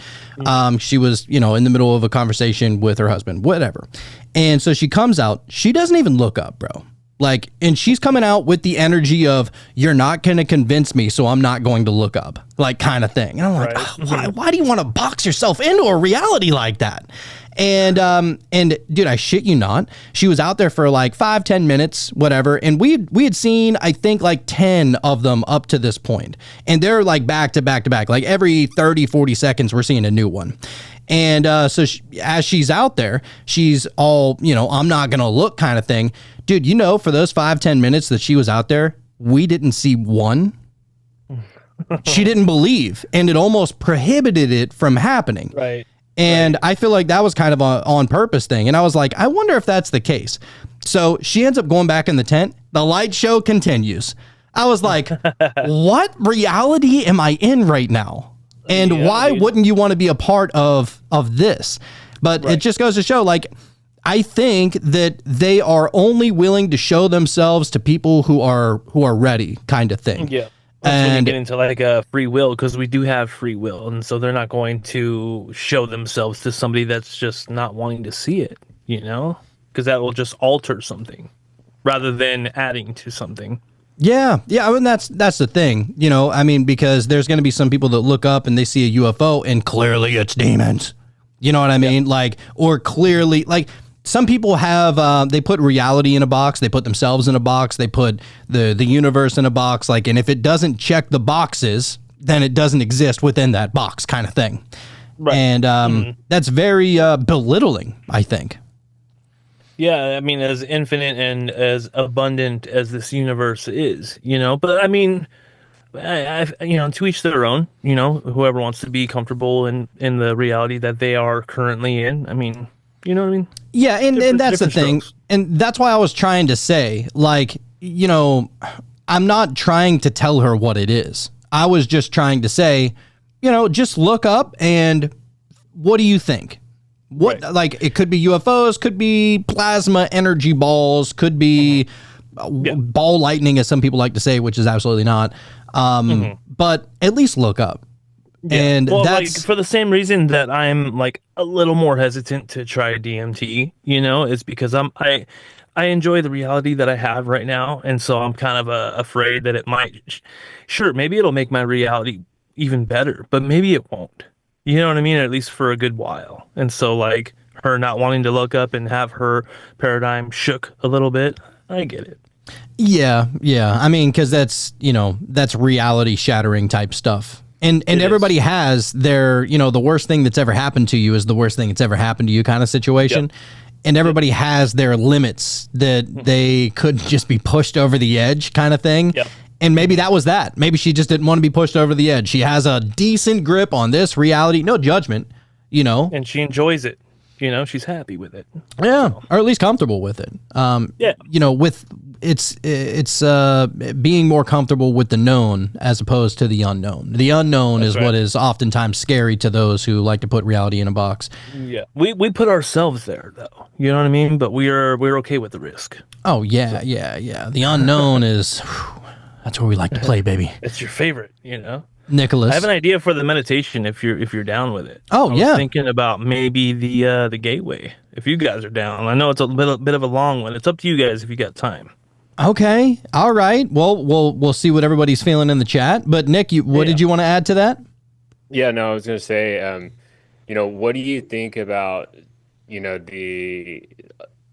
She was, in the middle of a conversation with her husband, whatever. And so she comes out. She doesn't even look up, bro. Like, and she's coming out with the energy of, you're not going to convince me, so I'm not going to look up, like, kind of thing. And I'm like, why do you want to box yourself into a reality like that? And dude, I shit you not, she was out there for like 5-10 minutes, whatever. And we had seen, I think, like 10 of them up to this point. And they're like back to back to back, like every 30-40 seconds, we're seeing a new one. And so as she's out there, she's all, I'm not going to look kind of thing. Dude, for those 5-10 minutes that she was out there, we didn't see one. She didn't believe, and it almost prohibited it from happening. Right. And I feel like that was kind of a on purpose thing. And I was like, I wonder if that's the case. So she ends up going back in the tent. The light show continues. I was like, what reality am I in right now? And why wouldn't you want to be a part of this? But it just goes to show, like, I think that they are only willing to show themselves to people who are ready, kind of thing. Yeah. And when you get into like a free will, because we do have free will, and so they're not going to show themselves to somebody that's just not wanting to see it, because that will just alter something rather than adding to something. Yeah. I mean, that's the thing, because there's going to be some people that look up and they see a UFO and clearly it's demons. You know what I mean? Like, or clearly, like, some people have, they put reality in a box, they put themselves in a box, they put the universe in a box, like, and if it doesn't check the boxes, then it doesn't exist within that box, kind of thing. Right. And that's very belittling, I think. Yeah, I mean, as infinite and as abundant as this universe is, but I mean, to each their own, whoever wants to be comfortable in the reality that they are currently in. I mean, you know what I mean? Yeah, and that's the thing. Strokes. And that's why I was trying to say, like, I'm not trying to tell her what it is. I was just trying to say, just look up and what do you think? What, like, it could be UFOs, could be plasma energy balls, could be ball lightning, as some people like to say, which is absolutely not. But at least look up. Yeah. And that's like, for the same reason that I'm like a little more hesitant to try DMT, is because I enjoy the reality that I have right now. And so I'm kind of afraid that it might, maybe it'll make my reality even better, but maybe it won't. You know what I mean? At least for a good while. And so, like, her not wanting to look up and have her paradigm shook a little bit, I get it. Yeah. I mean, because that's reality shattering type stuff. And everybody has their, the worst thing that's ever happened to you is the worst thing that's ever happened to you kind of situation. Yep. And everybody has their limits that they could just be pushed over the edge kind of thing. Yep. And maybe that was that. Maybe she just didn't want to be pushed over the edge. She has a decent grip on this reality. No judgment, And she enjoys it. She's happy with it. Yeah, or at least comfortable with it. With it's being more comfortable with the known as opposed to the unknown. The unknown is what is oftentimes scary to those who like to put reality in a box. Yeah, we put ourselves there though. You know what I mean? But we're okay with the risk. Oh yeah, yeah. The unknown is that's where we like to play, baby. It's your favorite, Nicholas. I have an idea for the meditation if you're down with it. Oh, I was thinking about maybe the gateway if you guys are down. I know it's a bit of a long one. It's up to you guys if you got time. Okay. All right. Well, we'll see what everybody's feeling in the chat. But Nick, what did you want to add to that? Yeah, no, I was going to say, what do you think about,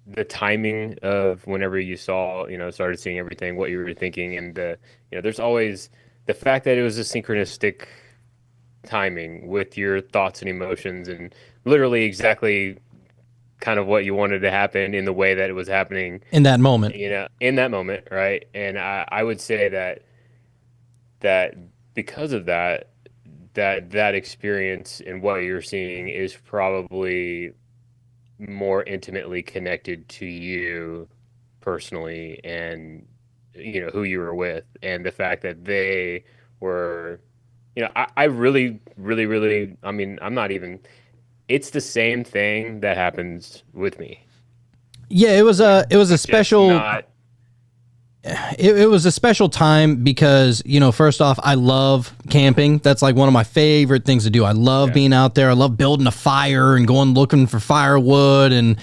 the timing of whenever you saw, started seeing everything, what you were thinking, and there's always the fact that it was a synchronistic timing with your thoughts and emotions and literally exactly kind of what you wanted to happen in the way that it was happening in that moment, in that moment. Right. And I would say that because of that experience and what you're seeing is probably more intimately connected to you personally and who you were with, and the fact that they were, I really, really, really, I mean, I'm not even, it's the same thing that happens with me. Yeah, it was a Just special. not. It was a special time because, first off, I love camping. That's like one of my favorite things to do. I love being out there. I love building a fire and going looking for firewood and,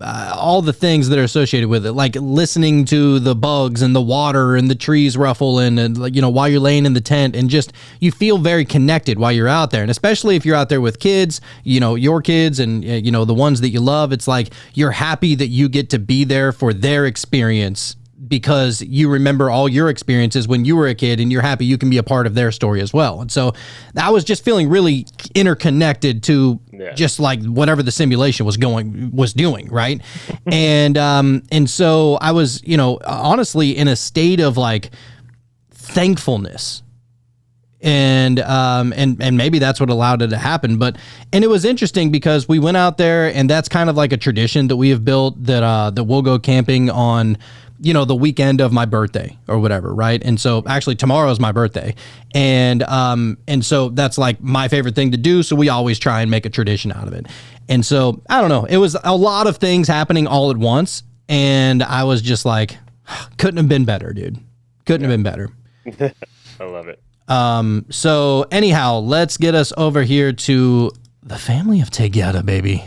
all the things that are associated with it, like listening to the bugs and the water and the trees ruffling and, while you're laying in the tent, and just you feel very connected while you're out there. And especially if you're out there with kids, your kids and, the ones that you love, it's like you're happy that you get to be there for their experience, because you remember all your experiences when you were a kid and you're happy you can be a part of their story as well. And so I was just feeling really interconnected to just like whatever the simulation was doing. Right. and so I was, honestly in a state of like thankfulness. And maybe that's what allowed it to happen. And it was interesting because we went out there, and that's kind of like a tradition that we have built, that we'll go camping on, the weekend of my birthday or whatever. Right. And so actually tomorrow is my birthday. And so that's like my favorite thing to do. So we always try and make a tradition out of it. And so I don't know, it was a lot of things happening all at once. And I was just like, couldn't have been better, dude. Couldn't have been better. I love it. So anyhow, let's get us over here to the family of Tegeta, baby.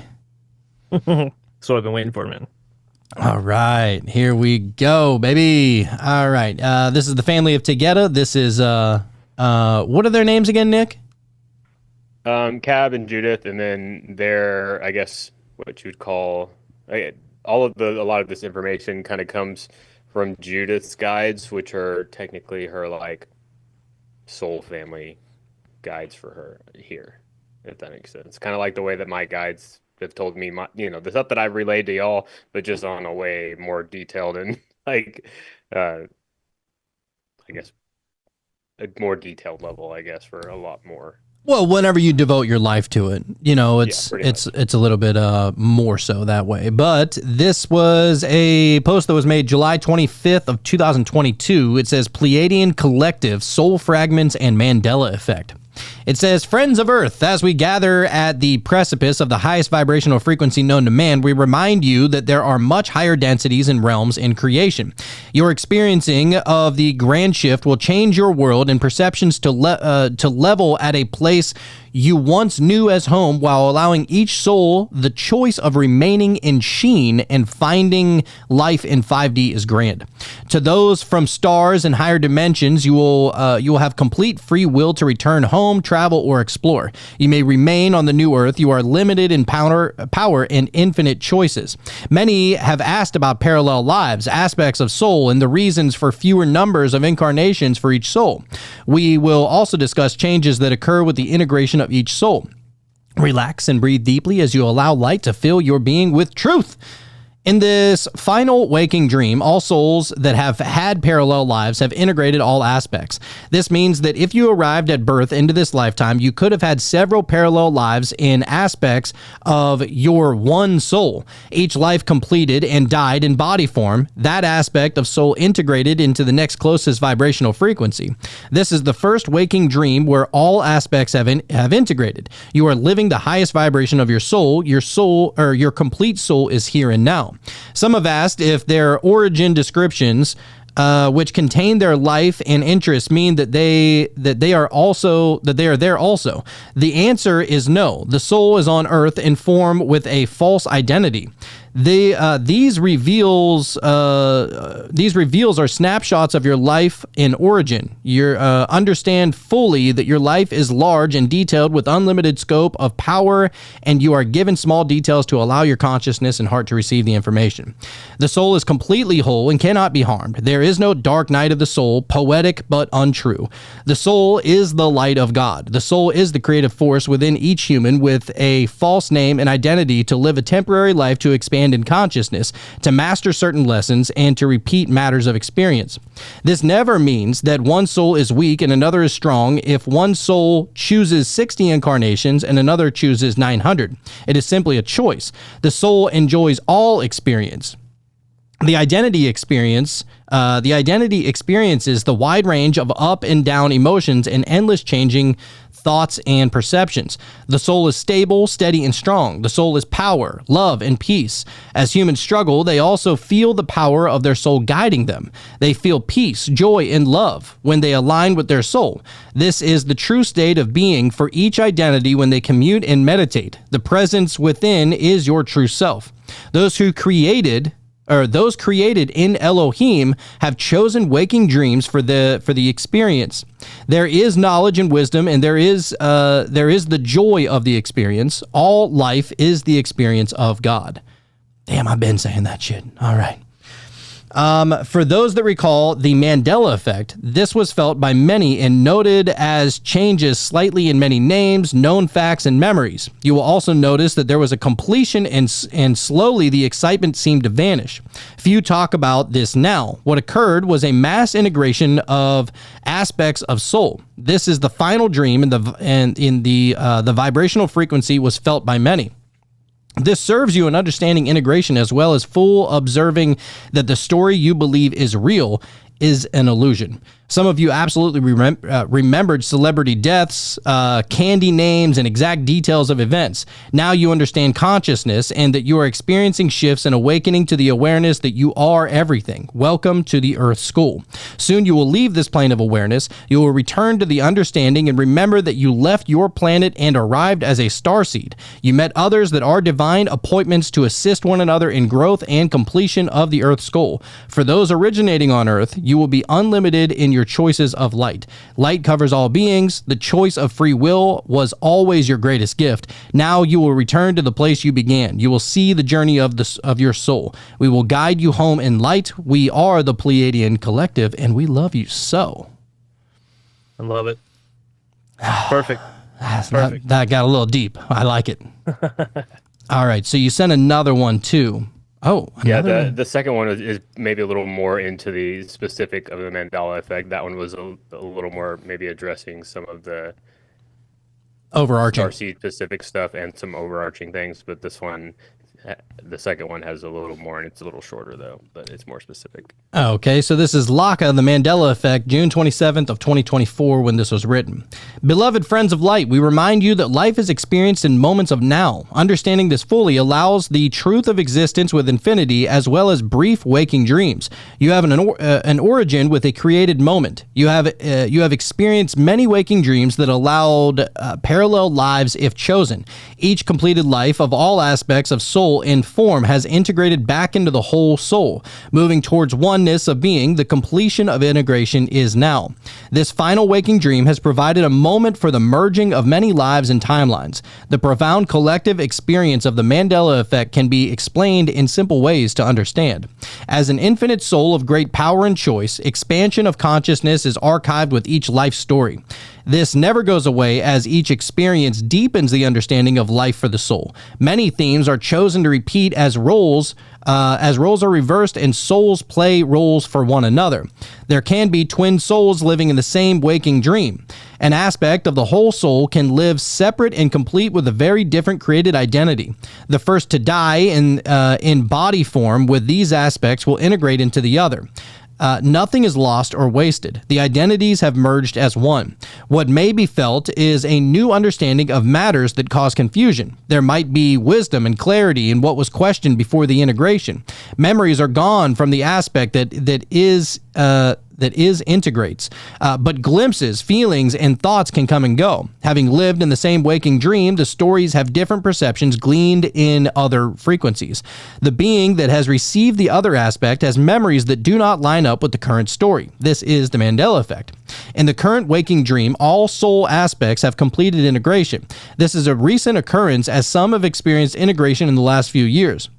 So I've been waiting for, man. All right, here we go, baby. All right, this is the family of Tegeta. This is what are their names again, Nick? Cab and Judith, and then their, I guess, what you would call a lot of this information kind of comes from Judith's guides, which are technically her like soul family guides for her here, if that makes sense. Kind of like the way that my guides have told me the stuff that I've relayed to y'all, but just on a way more detailed and like I guess a more detailed level, I guess, for a lot more. Well, whenever you devote your life to it, it's a little bit more so that way. But this was a post that was made July 25th of 2022. It says Pleiadian Collective, Soul Fragments, and Mandela Effect. It says, friends of Earth, as we gather at the precipice of the highest vibrational frequency known to man, we remind you that there are much higher densities and realms in creation. Your experiencing of the grand shift will change your world and perceptions to level at a place you once knew as home, while allowing each soul the choice of remaining in Sheen and finding life in 5D is grand. To those from stars and higher dimensions, you will have complete free will to return home, travel, or explore. You may remain on the new Earth. You are limited in power and infinite choices. Many have asked about parallel lives, aspects of soul, and the reasons for fewer numbers of incarnations for each soul. We will also discuss changes that occur with the integration of each soul. Relax and breathe deeply as you allow light to fill your being with truth. In this final waking dream, all souls that have had parallel lives have integrated all aspects. This means that if you arrived at birth into this lifetime, you could have had several parallel lives in aspects of your one soul. Each life completed and died in body form, that aspect of soul integrated into the next closest vibrational frequency. This is the first waking dream where all aspects have integrated. You are living the highest vibration of your soul. Your complete soul is here and now. Some have asked if their origin descriptions, which contain their life and interests, mean that they are there also. The answer is no. The soul is on Earth in form with a false identity. These reveals are snapshots of your life in origin. You understand fully that your life is large and detailed with unlimited scope of power, and you are given small details to allow your consciousness and heart to receive the information. The soul is completely whole and cannot be harmed. There is no dark night of the soul, poetic but untrue. The soul is the light of God. The soul is the creative force within each human with a false name and identity to live a temporary life, to expand in consciousness, to master certain lessons, and to repeat matters of experience. This never means that one soul is weak and another is strong if one soul chooses 60 incarnations and another chooses 900. It is simply a choice. The soul enjoys all experience. The identity experiences the wide range of up and down emotions and endless changing thoughts and perceptions. The soul is stable, steady, and strong. The soul is power, love, and peace. As humans struggle, they also feel the power of their soul guiding them. They feel peace, joy, and love when they align with their soul. This is the true state of being for each identity when they commute and meditate. The presence within is your true self. Those created in Elohim have chosen waking dreams for the experience. There is knowledge and wisdom, and there is the joy of the experience. All life is the experience of God. Damn, I've been saying that shit. All right. For those that recall the Mandela effect, this was felt by many and noted as changes slightly in many names, known facts, and memories. You will also notice that there was a completion and slowly the excitement seemed to vanish. Few talk about this now. What occurred was a mass integration of aspects of soul. This is the final dream, and the vibrational frequency was felt by many. This serves you in understanding integration as well as full observing that the story you believe is real is an illusion. Some of you absolutely remembered celebrity deaths, candy names, and exact details of events. Now you understand consciousness and that you are experiencing shifts and awakening to the awareness that you are everything. Welcome to the Earth School. Soon you will leave this plane of awareness. You will return to the understanding and remember that you left your planet and arrived as a starseed. You met others that are divine appointments to assist one another in growth and completion of the Earth School. For those originating on Earth, you will be unlimited in your choices of light. Light covers all beings. The choice of free will was always your greatest gift. Now you will return to the place you began. You will see the journey of your soul. We will guide you home in light. We are the Pleiadian Collective, and we love you so. I love it. Perfect. That got a little deep. I like it. All right, so you sent another one too. Oh, yeah. The second one is maybe a little more into the specific of the Mandela effect. That one was a little more maybe addressing some of the overarching Starseed specific stuff and some overarching things. But this one, the second one has a little more, and it's a little shorter though, but it's more specific. Okay, so this is Laka, the Mandela Effect, June 27th of 2024 when this was written. Beloved friends of light, we remind you that life is experienced in moments of now. Understanding this fully allows the truth of existence with infinity as well as brief waking dreams. You have an origin with a created moment. You have experienced many waking dreams that allowed parallel lives if chosen. Each completed life of all aspects of soul and form has integrated back into the whole soul, moving towards oneness of being. The completion of integration is now. This final waking dream has provided a moment for the merging of many lives and timelines. The profound collective experience of the Mandela effect can be explained in simple ways to understand. As an infinite soul of great power and choice, expansion of consciousness is archived with each life story. This never goes away as each experience deepens the understanding of life for the soul. Many themes are chosen to repeat as roles are reversed and souls play roles for one another. There can be twin souls living in the same waking dream. An aspect of the whole soul can live separate and complete with a very different created identity. The first to die in body form with these aspects will integrate into the other. Nothing is lost or wasted. The identities have merged as one. What may be felt is a new understanding of matters that cause confusion. There might be wisdom and clarity in what was questioned before the integration. Memories are gone from the aspect that is integrates. But glimpses, feelings, and thoughts can come and go. Having lived in the same waking dream, the stories have different perceptions gleaned in other frequencies. The being that has received the other aspect has memories that do not line up with the current story. This is the Mandela effect. In the current waking dream, all soul aspects have completed integration. This is a recent occurrence as some have experienced integration in the last few years.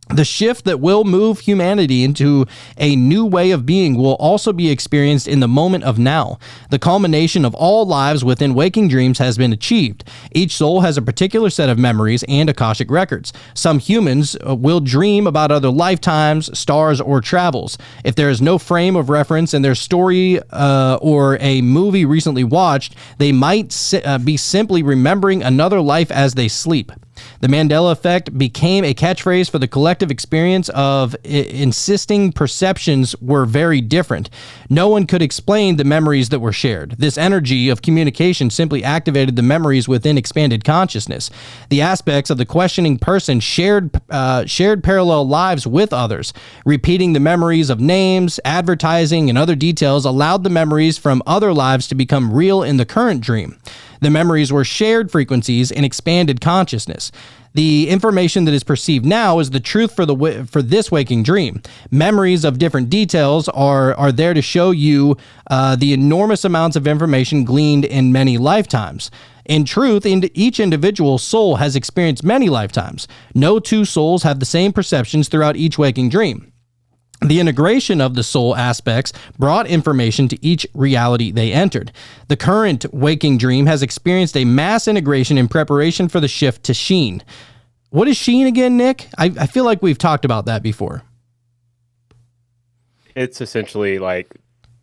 The shift that will move humanity into a new way of being will also be experienced in the moment of now. The culmination of all lives within waking dreams has been achieved. Each soul has a particular set of memories and Akashic records. Some humans will dream about other lifetimes, stars, or travels. If there is no frame of reference in their story or a movie recently watched, they might be simply remembering another life as they sleep. The Mandela effect became a catchphrase for the collective experience of insisting perceptions were very different. No one could explain the memories that were shared. This energy of communication simply activated the memories within expanded consciousness. The aspects of the questioning person shared parallel lives with others. Repeating the memories of names, advertising, and other details allowed the memories from other lives to become real in the current dream. The memories were shared frequencies in expanded consciousness. The information that is perceived now is the truth for this waking dream. Memories of different details are there to show you the enormous amounts of information gleaned in many lifetimes. In truth, each individual soul has experienced many lifetimes. No two souls have the same perceptions throughout each waking dream. The integration of the soul aspects brought information to each reality they entered. The current waking dream has experienced a mass integration in preparation for the shift to Sheen. What is Sheen again, Nick? I feel like we've talked about that before. It's essentially like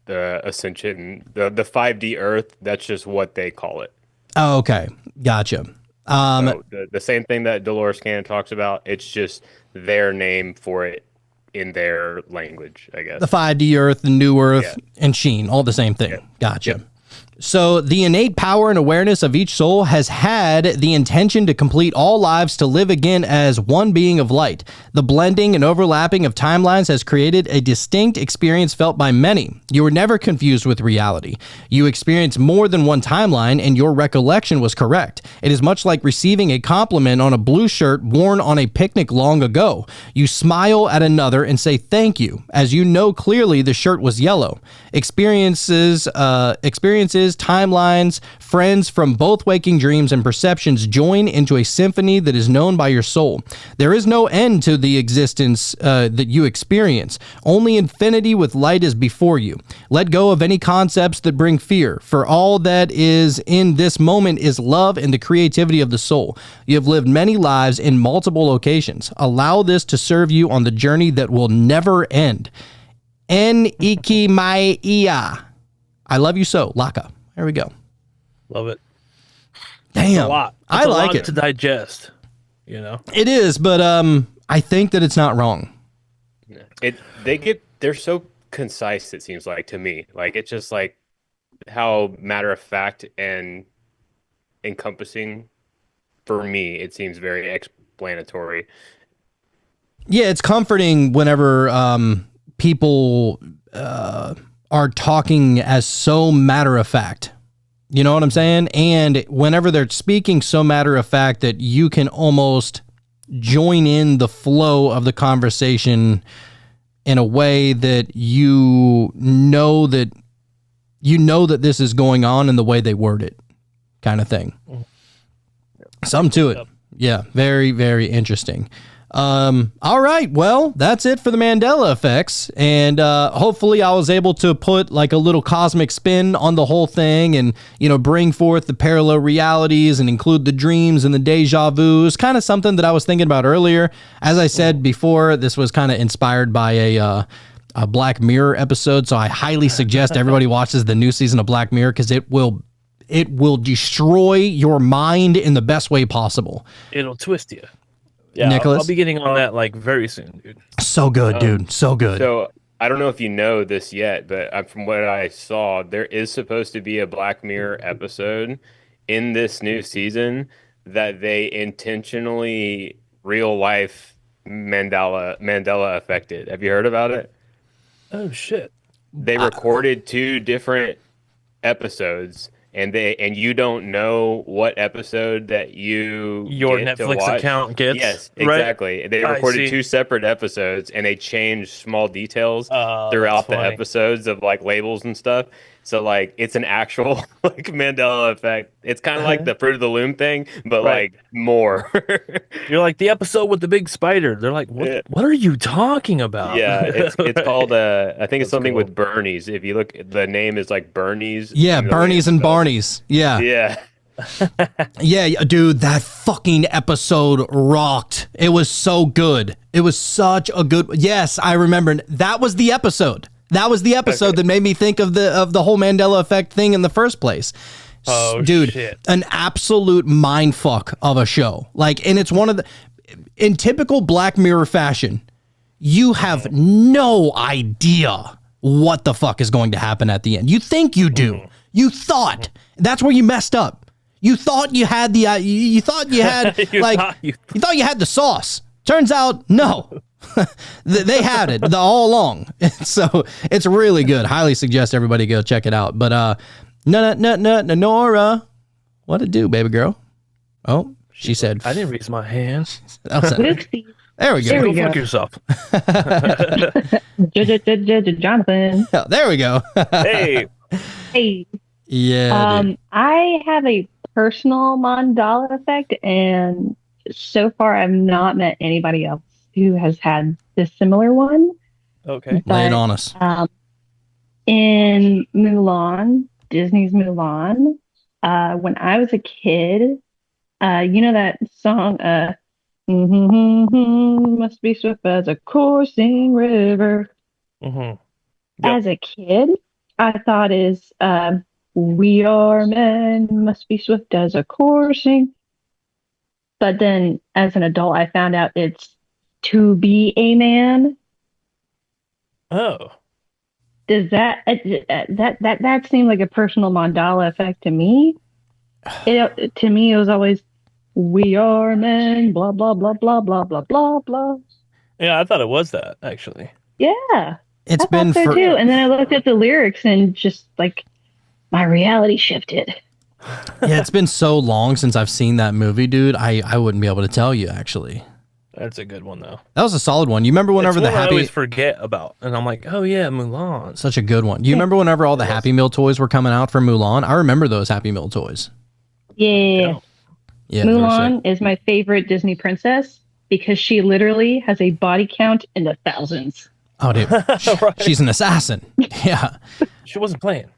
the ascension, the 5D Earth. That's just what they call it. Oh, okay. Gotcha. So the same thing that Dolores Cannon talks about, it's just their name for it in their language, I guess. The 5D Earth, the New Earth, and Sheen, all the same thing. Yeah. Gotcha. Yep. So the innate power and awareness of each soul has had the intention to complete all lives to live again as one being of light. The blending and overlapping of timelines has created a distinct experience felt by many. You were never confused with reality. You experienced more than one timeline, and your recollection was correct. It is much like receiving a compliment on a blue shirt worn on a picnic long ago. You smile at another and say thank you, as you know clearly the shirt was yellow. Experiences, timelines, friends from both waking dreams and perceptions join into a symphony that is known by your soul. There is no end to the existence that you experience. Only infinity with light is before you. Let go of any concepts that bring fear, for all that is in this moment is love and the creativity of the soul. You have lived many lives in multiple locations. Allow this to serve you on the journey that will never end. En iki mai ia. I love you so, Laka. There we go. Love it. Damn. A lot. I like lot it to digest, you know. It is, but I think that it's not wrong. They're so concise, it seems like to me. Like it's just like how matter of fact and encompassing for me, it seems very explanatory. Yeah, it's comforting whenever people are talking as so matter of fact. You know what I'm saying? And whenever they're speaking so matter of fact that you can almost join in the flow of the conversation in a way that you know that this is going on in the way they word it, kind of thing. Something to it. Yeah, very, very interesting. All right, well, that's it for the Mandela effects, and hopefully I was able to put like a little cosmic spin on the whole thing and, you know, bring forth the parallel realities and include the dreams and the deja vus, kind of something that I was thinking about earlier. As I said before, this was kind of inspired by a Black Mirror episode, so I highly suggest everybody watches the new season of Black Mirror because it will destroy your mind in the best way possible. It'll twist you. Yeah, Nicholas? I'll be getting on that like very soon, dude. So good, dude. So good. So I don't know if you know this yet, but from what I saw, there is supposed to be a Black Mirror episode in this new season that they intentionally real life Mandela affected. Have you heard about it? Oh shit. They recorded 2 different episodes. And you don't know what episode that your Netflix account gets. Yes, exactly. Right? They recorded 2 separate episodes, and they changed small details throughout the episodes of like labels and stuff. So like it's an actual like Mandela effect. It's kind of like the Fruit of the Loom thing, but like more. You're like the episode with the big spider. They're like, what are you talking about? Yeah, it's called I think it's something cool. With Bernie's. If you look, the name is like Bernie's. Yeah, Bernie's and Barney's. Yeah. Yeah. Yeah, dude, that fucking episode rocked. It was so good. It was such a good. Yes, I remember. That was the episode. That was the episode that made me think of the whole Mandela effect thing in the first place. Oh, Dude, shit. an absolute mind fuck of a show. Like, and it's one of the, in typical Black Mirror fashion, you have no idea what the fuck is going to happen at the end. You think you do. You thought. That's where you messed up. You thought you had the, you thought you had, You like, thought you- you thought you had the sauce. Turns out, no. They had it all along. So it's really good. Highly suggest everybody go check it out. But Nora, what it do, baby girl? Oh, she said. I didn't raise my hand. There we go. Go fuck yourself. Jonathan. There we go. Hey. Hey. Yeah. Dude. I have a personal Mandela effect, and so far I've not met anybody else who has had this similar one. Okay. Lay it on us. In Mulan, Disney's Mulan, when I was a kid, you know that song, must be swift as a coursing river. Yep. As a kid, I thought is we are men, must be swift as a coursing. But then as an adult, I found out it's to be a man. Oh. Does that seemed like a personal Mandela effect to me? To me, it was always we are men, blah blah blah blah blah blah blah blah. Yeah, I thought it was that, actually. Yeah, It's I been thought so for too. And then I looked at the lyrics and just like my reality shifted. yeah, it's been so long since I've seen that movie, dude. I wouldn't be able to tell you actually. That's a good one, though. That was a solid one. You remember whenever It's the one I Happy always forget about, and I'm like, oh yeah, Mulan. such a good one. You remember whenever all the Happy Meal toys were coming out for Mulan? I remember those Happy Meal toys. Yeah. Yeah, they were sick. Mulan is my favorite Disney princess because she literally has a body count in the thousands. Oh, dude, she's an assassin. Yeah. She wasn't playing.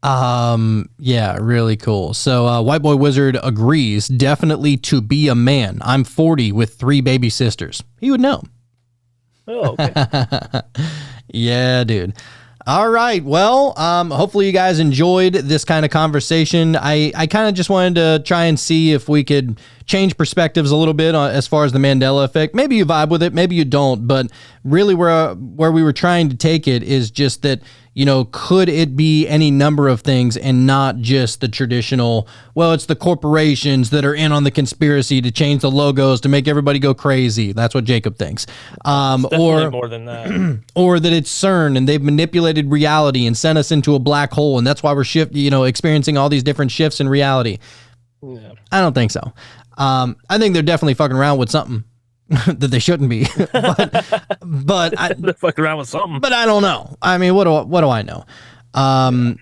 Yeah, really cool. So, White Boy Wizard agrees, definitely to be a man. I'm 40 with 3 baby sisters. He would know. Oh, okay. Yeah, dude. All right. Well, hopefully you guys enjoyed this kind of conversation. I kind of just wanted to try and see if we could change perspectives a little bit as far as the Mandela effect. Maybe you vibe with it, maybe you don't, but really where we were trying to take it is just that, you know, could it be any number of things and not just the traditional, well, it's the corporations that are in on the conspiracy to change the logos to make everybody go crazy. That's what Jacob thinks. Definitely more than that. Or that it's CERN and they've manipulated reality and sent us into a black hole, and that's why we're experiencing all these different shifts in reality. Yeah. I don't think so. I think they're definitely fucking around with something that they shouldn't be. but They're fucking around with something. But I don't know. I mean, what do I know?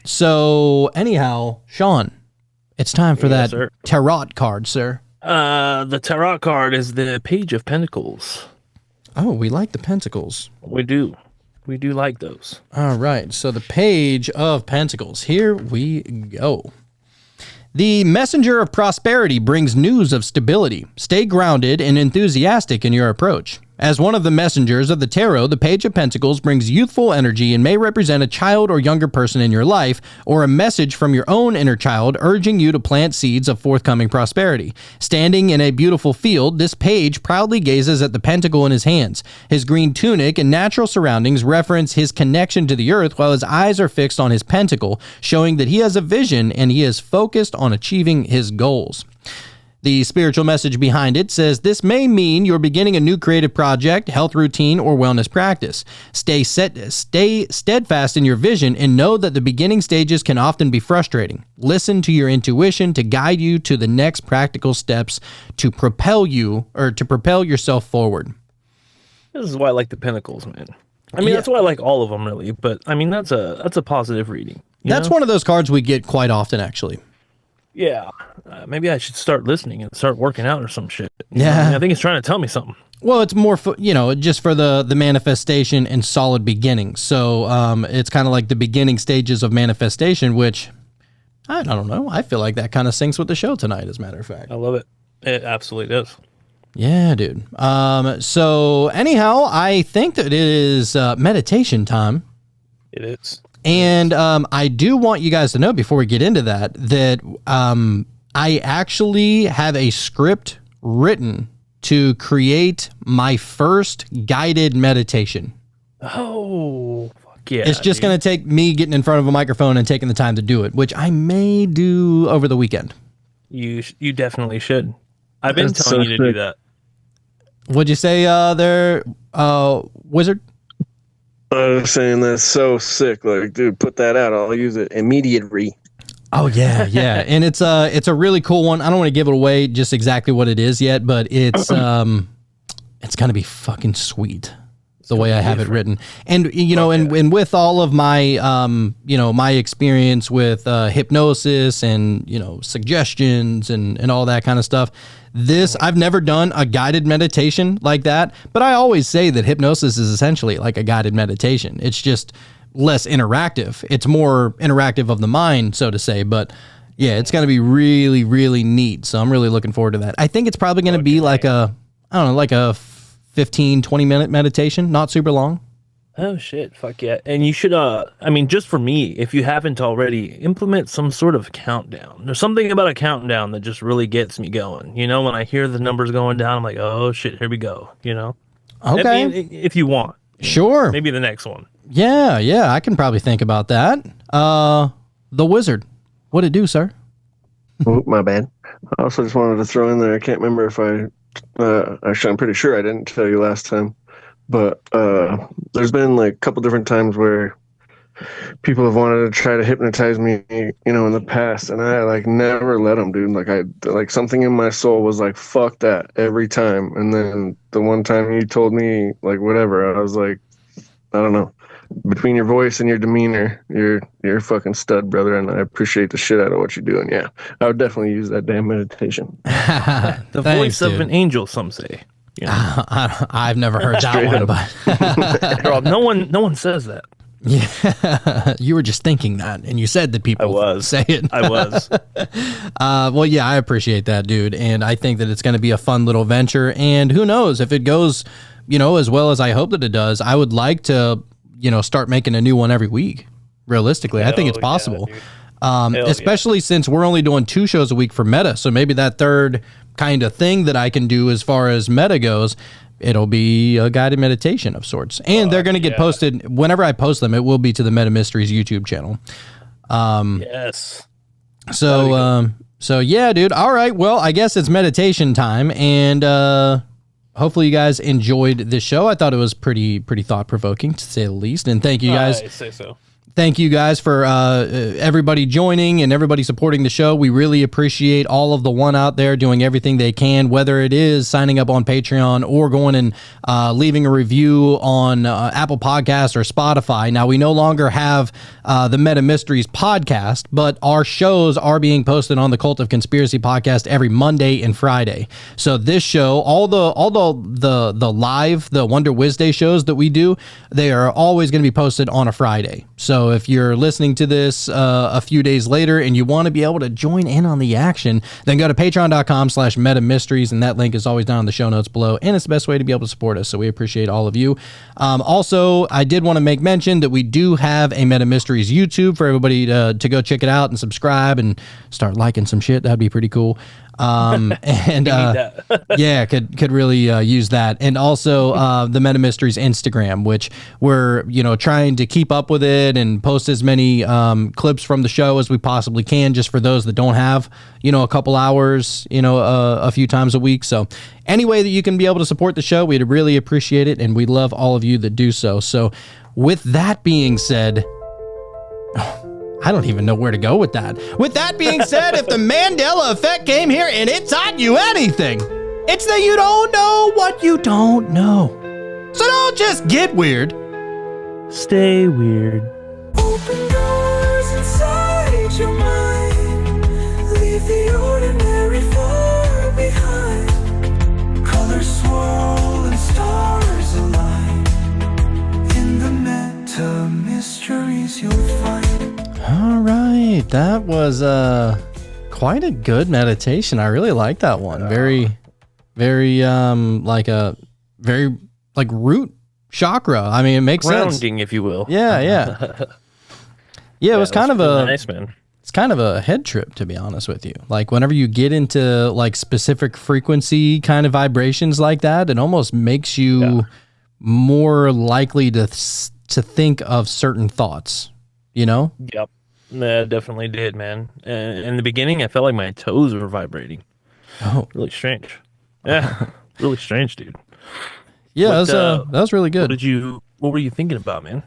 So anyhow, Sean, it's time for that sir. tarot card, sir. The tarot card is the Page of Pentacles. Oh, we like the pentacles. We do. We do like those. All right. So the Page of Pentacles. Here we go. The messenger of prosperity brings news of stability. Stay grounded and enthusiastic in your approach. As one of the messengers of the tarot, the Page of Pentacles brings youthful energy and may represent a child or younger person in your life, or a message from your own inner child urging you to plant seeds of forthcoming prosperity. Standing in a beautiful field, this page proudly gazes at the pentacle in his hands. His green tunic and natural surroundings reference his connection to the earth, while his eyes are fixed on his pentacle, showing that he has a vision and he is focused on achieving his goals. The spiritual message behind it says this may mean you're beginning a new creative project, health routine, or wellness practice. Stay steadfast in your vision and know that the beginning stages can often be frustrating. Listen to your intuition to guide you to the next practical steps to propel yourself forward. This is why I like the Pentacles, man. I mean, that's why I like all of them, really. But I mean, that's a positive reading. That's one of those cards we get quite often, actually. Yeah, maybe I should start listening and start working out or some shit. Yeah. I think it's trying to tell me something. Well, it's more for, just for the manifestation and solid beginnings. So it's kind of like the beginning stages of manifestation, which I don't know. I feel like that kind of syncs with the show tonight, as a matter of fact. I love it. It absolutely does. Yeah, dude. So anyhow, I think that it is meditation time. It is. And I do want you guys to know before we get into that I actually have a script written to create my first guided meditation. Oh, fuck yeah. It's just going to take me getting in front of a microphone and taking the time to do it, which I may do over the weekend. You definitely should. I've been That's telling so you to do sick. that. What'd you say there, Wizard? I was saying that's so sick. Like, dude, put that out. I'll use it immediately. Oh yeah, yeah, and it's a really cool one. I don't want to give it away just exactly what it is yet, but it's gonna be fucking sweet the way I have it written. And you know, and with all of my my experience with hypnosis and suggestions and all that kind of stuff. I've never done a guided meditation like that, but I always say that hypnosis is essentially like a guided meditation. It's just less interactive. It's more interactive of the mind, so to say, but yeah, it's going to be really, really neat. So I'm really looking forward to that. I think it's probably going to be like a 15, 20-minute meditation, not super long. Oh shit, fuck yeah. And you should just for me, if you haven't already, implement some sort of countdown. There's something about a countdown that just really gets me going. When I hear the numbers going down, I'm like, oh shit, here we go, Okay. I mean, if you want. Sure. Maybe the next one. Yeah, I can probably think about that. The Wizard, what'd it do, sir? Oh, my bad. I also just wanted to throw in there, I can't remember if actually, I'm pretty sure I didn't tell you last time, but there's been like a couple different times where people have wanted to try to hypnotize me, in the past, and I like never let them, dude. Like something in my soul was like, fuck that every time. And then the one time you told me like whatever, I was like, I don't know. Between your voice and your demeanor, you're a fucking stud, brother, and I appreciate the shit out of what you're doing. Yeah, I would definitely use that damn meditation. The voice of an angel, some say. I've never heard that one, but Rob, no one says that. Yeah, you were just thinking that, and you said that people say it. I was. Well, yeah, I appreciate that, dude, and I think that it's going to be a fun little venture. And who knows if it goes, as well as I hope that it does. I would like to, start making a new one every week. Realistically, I think it's possible. Especially since we're only doing 2 shows a week for Meta, so maybe that third kind of thing that I can do as far as Meta goes, it'll be a guided meditation of sorts. And they're going to get posted whenever I post them. It will be to the Meta Mysteries YouTube channel. Yes. So yeah, dude. All right. Well, I guess it's meditation time, and hopefully you guys enjoyed this show. I thought it was pretty thought provoking, to say the least. And thank you guys. I say so. Thank you guys for everybody joining and everybody supporting the show. We really appreciate all of the one out there doing everything they can, whether it is signing up on Patreon or going and leaving a review on Apple Podcasts or Spotify. Now, we no longer have the Meta Mysteries podcast, but our shows are being posted on the Cult of Conspiracy podcast every Monday and Friday. So this show, all the live, the Wonder Wednesday shows that we do, they are always going to be posted on a Friday. So if you're listening to this a few days later and you want to be able to join in on the action, then go to patreon.com/metamysteries, and that link is always down in the show notes below, and it's the best way to be able to support us. So we appreciate all of you. Also, I did want to make mention that we do have a Meta Mysteries YouTube for everybody to go check it out and subscribe and start liking some shit. That'd be pretty cool. And yeah, could really use that. And also the Meta Mysteries Instagram, which we're trying to keep up with it and post as many clips from the show as we possibly can, just for those that don't have a couple hours a few times a week. So any way that you can be able to support the show, we'd really appreciate it, and we love all of you that do so. So with that being said, I don't even know where to go with that. With that being said, if the Mandela effect came here and it taught you anything, it's that you don't know what you don't know. So don't just get weird. Stay weird. Open doors inside your mind. Leave the ordinary far behind. Colors swirl and stars align. In the Meta Mysteries you'll find. All right, that was quite a good meditation. I really like that one. Very like root chakra. I mean, it makes sense. Grounding, if you will. Yeah. Yeah, it was kind of a nice, man. It's kind of a head trip, to be honest with you. Like whenever you get into like specific frequency kind of vibrations like that, it almost makes you more likely to think of certain thoughts, you know? Yep. That definitely did, man. And in the beginning, I felt like my toes were vibrating. Oh, really strange. Yeah, really strange, dude. Yeah, that was really good. What were you thinking about, man?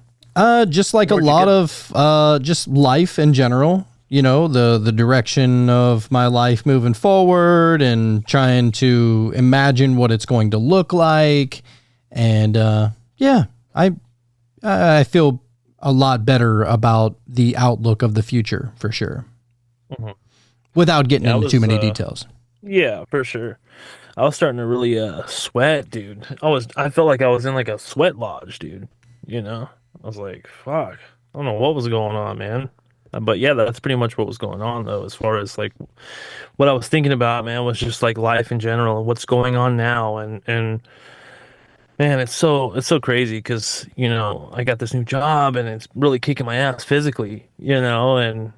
Just like a lot of just life in general. You know, the direction of my life moving forward, and trying to imagine what it's going to look like. And I feel a lot better about the outlook of the future for sure. Mm-hmm. Without getting into too many details. Yeah, for sure. I was starting to really sweat, dude. I felt like I was in like a sweat lodge, dude. You know? I was like, fuck. I don't know what was going on, man. But yeah, that's pretty much what was going on though, as far as like what I was thinking about, man, was just like life in general and what's going on now. And man, it's so crazy because, you know, I got this new job and it's really kicking my ass physically, you know, and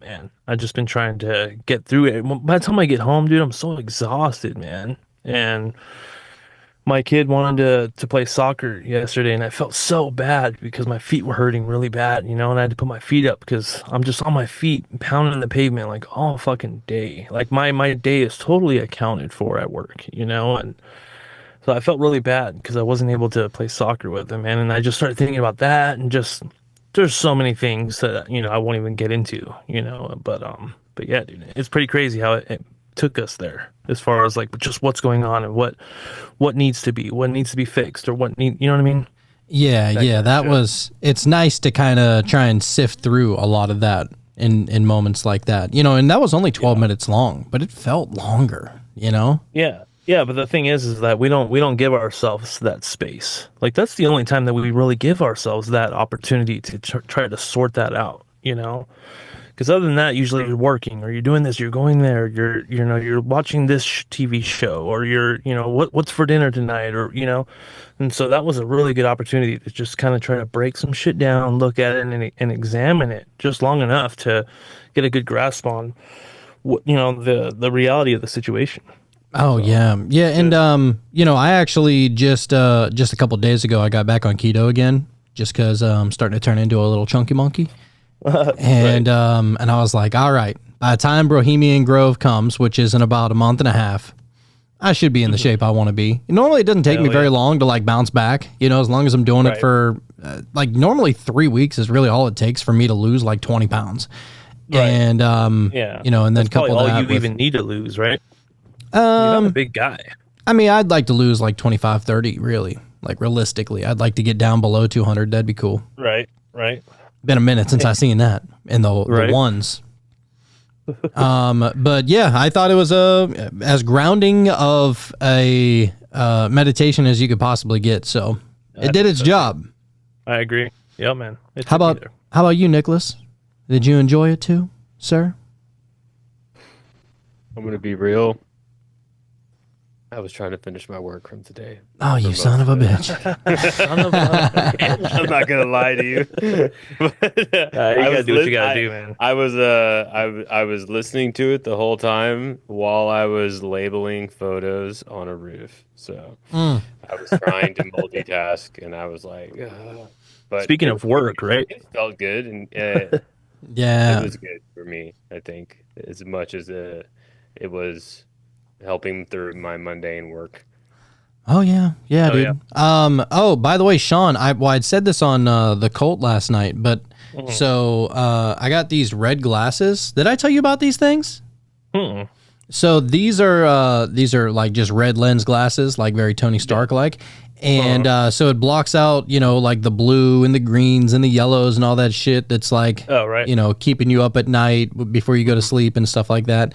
man, I've just been trying to get through it. By the time I get home, dude, I'm so exhausted, man. And my kid wanted to play soccer yesterday, and I felt so bad because my feet were hurting really bad, you know, and I had to put my feet up because I'm just on my feet pounding the pavement like all fucking day. Like my day is totally accounted for at work, you know, and so I felt really bad because I wasn't able to play soccer with him, man. And I just started thinking about that, and just there's so many things that, you know, I won't even get into, you know, but yeah, dude, it's pretty crazy how it took us there as far as like just what's going on and what needs to be fixed, or you know what I mean? Yeah, it's nice to kind of try and sift through a lot of that in moments like that, you know, and that was only 12 minutes long, but it felt longer, you know? Yeah, but the thing is that we don't give ourselves that space. Like that's the only time that we really give ourselves that opportunity to try to sort that out, you know? Because other than that, usually you're working, or you're doing this, you're going there, you're watching this TV show, or you're, you know, what's for dinner tonight, or, you know. And so that was a really good opportunity to just kind of try to break some shit down, look at it and examine it just long enough to get a good grasp on what, you know, the reality of the situation. Oh, so, yeah. And, you know, I actually just a couple of days ago, I got back on keto again, just because I'm starting to turn into a little chunky monkey. And and I was like, all right, by the time Bohemian Grove comes, which is in about a month and a half, I should be in the shape I want to be. Normally, it doesn't take me very long to like bounce back, you know, as long as I'm doing it for like normally 3 weeks is really all it takes for me to lose like 20 pounds. Right. And, you know, and then couple all that you even need to lose, right? You're not a big guy. I mean, I'd like to lose like 25, 30, really. Like realistically, I'd like to get down below 200. That'd be cool. Right. Been a minute since I seen that in the ones. But yeah, I thought it was as grounding of a meditation as you could possibly get. So it did its job. I agree. Yeah, man. How about you, Nicholas? Did you enjoy it too, sir? I'm gonna be real. I was trying to finish my work from today. Oh, you son of a bitch. I'm not going to lie to you. You gotta do what you gotta do, man. I was listening to it the whole time while I was labeling photos on a roof. So I was trying to multitask, and I was like, but speaking of work, right? It felt good, and yeah, it was good for me, I think, as much as it was helping through my mundane work. Oh yeah, dude. Yeah. Oh, by the way, Sean, I'd said this on the Cult last night, but so I got these red glasses. Did I tell you about these things? So these are like just red lens glasses, like very Tony Stark like, and so it blocks out, you know, like the blue and the greens and the yellows and all that shit that's like, you know, keeping you up at night before you go to sleep and stuff like that.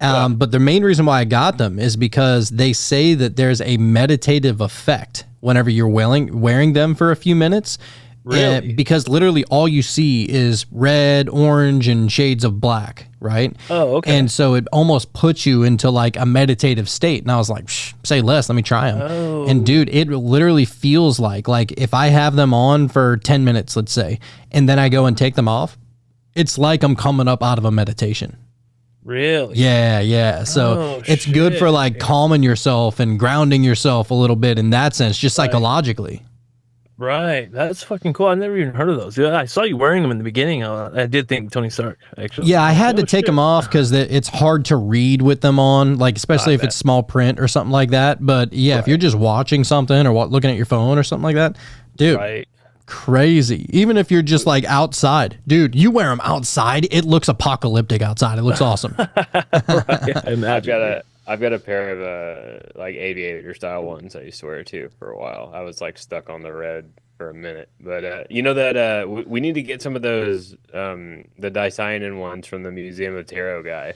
But the main reason why I got them is because they say that there's a meditative effect whenever you're wearing them for a few minutes. Really? Because literally all you see is red, orange, and shades of black, right? Oh, okay. And so it almost puts you into like a meditative state. And I was like, say less, let me try them. Oh. And dude, it literally feels like if I have them on for 10 minutes, let's say, and then I go and take them off, It's like I'm coming up out of a meditation. Really? Yeah. So Oh, it's good for shit. like calming yourself and grounding yourself a little bit in that sense, just psychologically. Right. That's fucking cool. I never even heard of those. Yeah, I saw you wearing them in the beginning. I did think Tony Stark, actually. Yeah, I had to Oh, take shit. them off because it's hard to read with them on, like especially if it's small print or something like that. But yeah, if you're just watching something or looking at your phone or something like that, dude, Right. crazy. Even if you're just like outside, dude, you wear them outside, it looks apocalyptic outside. It looks awesome. Right. I've got a pair of like aviator style ones I used to wear too for a while. I was like stuck on the red for a minute, but you know that we need to get some of those the Dicyanin ones from the Museum of Tarot guy.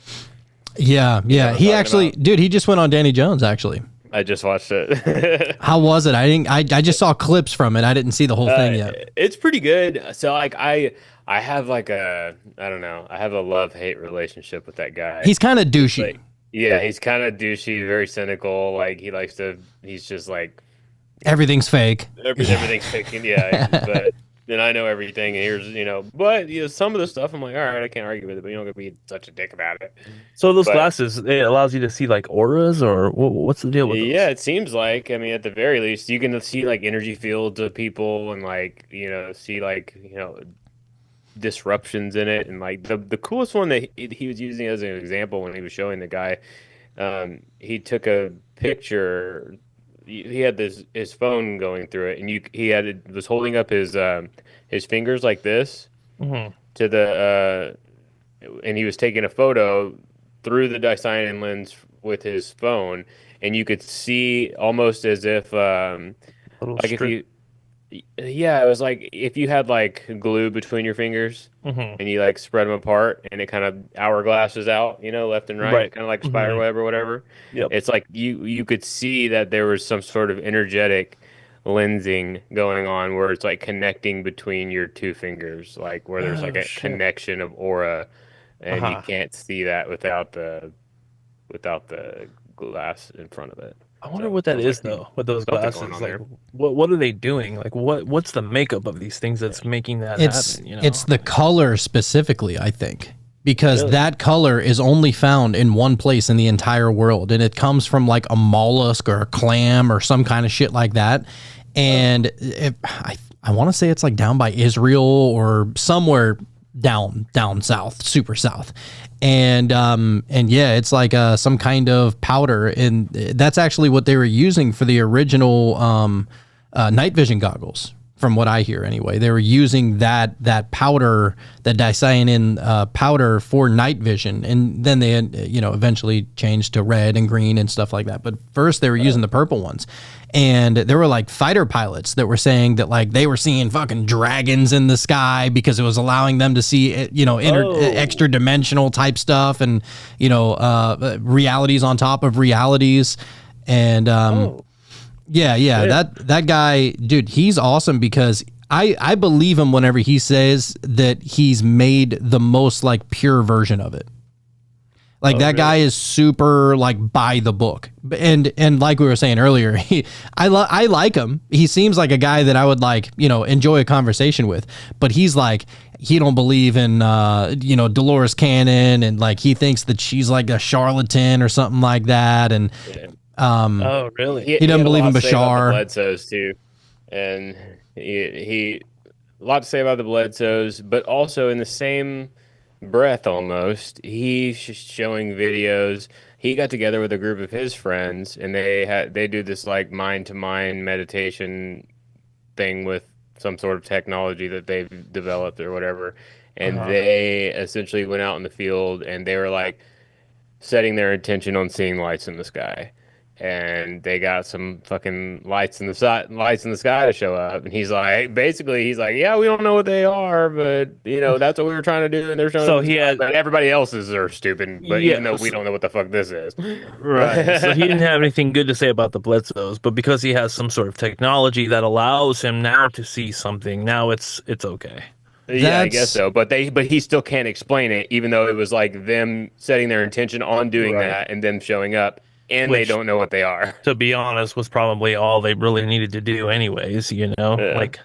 Yeah. what I'm He talking actually, about? dude, he just went on Danny Jones actually. I just watched it. How was it? I just saw clips from it. I didn't see the whole thing yet. It's pretty good. So like I have like I don't know. I have a love-hate relationship with that guy. He's kind of douchey. Like, yeah, he's kind of douchey, very cynical. Like he's just like Everything's fake. everything's taken. Yeah, but then I know everything, and here's but some of the stuff I'm like, all right, I can't argue with it, but you don't gotta be such a dick about it. So those But- glasses, it allows you to see like auras, or what's the deal with those? Yeah, it seems like. I mean, at the very least, you can see like energy fields of people, and like see like disruptions in it, and like the coolest one that he was using as an example when he was showing the guy, he took a picture. He had his phone going through it, and was holding up his fingers like this Mhm. to and he was taking a photo through the Dicyanin lens with his phone, and you could see almost as if Little like if strip. you yeah, it was like if you had like glue between your fingers Mhm. and you like spread them apart and it kind of hourglasses out, left and right, Right. kind of like spider web or whatever. Yep. It's like you could see that there was some sort of energetic lensing going on where it's like connecting between your two fingers, like where there's like Oh, a shit. connection of aura, and you Uh-huh. can't see that without the glass in front of it. I wonder So, what that sounds is like though with those something glasses. going on Like, there. what are they doing? Like, what's the makeup of these things that's making that It's happen? it's the color specifically, I think, because Really? that color is only found in one place in the entire world, and it comes from like a mollusk or a clam or some kind of shit like that. And I want to say it's like down by Israel or somewhere down south, super south. And yeah, it's like some kind of powder, and that's actually what they were using for the original night vision goggles. From what I hear, anyway, they were using that powder, that dicyanin powder for night vision, and then they eventually changed to red and green and stuff like that. But first, they were using the purple ones, and there were like fighter pilots that were saying that like they were seeing fucking dragons in the sky because it was allowing them to see extra dimensional type stuff, and realities on top of realities, and Yeah, that guy, dude, he's awesome because I believe him whenever he says that he's made the most like pure version of it. Like that guy is super like by the book, and like we were saying earlier, I like him. He seems like a guy that I would like enjoy a conversation with. But he's like he don't believe in Dolores Cannon, and like he thinks that she's like a charlatan or something like that, and. Oh, really? He doesn't had a believe lot in to say about Bashar. the Bledsoes too, and he a lot to say about the Bledsoes, but also in the same breath, almost he's just showing videos. He got together with a group of his friends, and they do this like mind to mind meditation thing with some sort of technology that they've developed or whatever, and they essentially went out in the field and they were like setting their intention on seeing lights in the sky. And they got some fucking lights in the sky to show up, and he's like, yeah, we don't know what they are, but that's what we were trying to do, and they're showing. So up in he the sky, had- but everybody else's are stupid. But even though Yes. we don't know what the fuck this is, Right. So he didn't have anything good to say about the Bledsoes, but because he has some sort of technology that allows him now to see something, now it's okay. Yeah, I That's- guess so. But he still can't explain it, even though it was like them setting their intention on doing Right. that and them showing up, and they Which- don't know what they are. To be honest, was probably all they really needed to do anyways, Yeah. like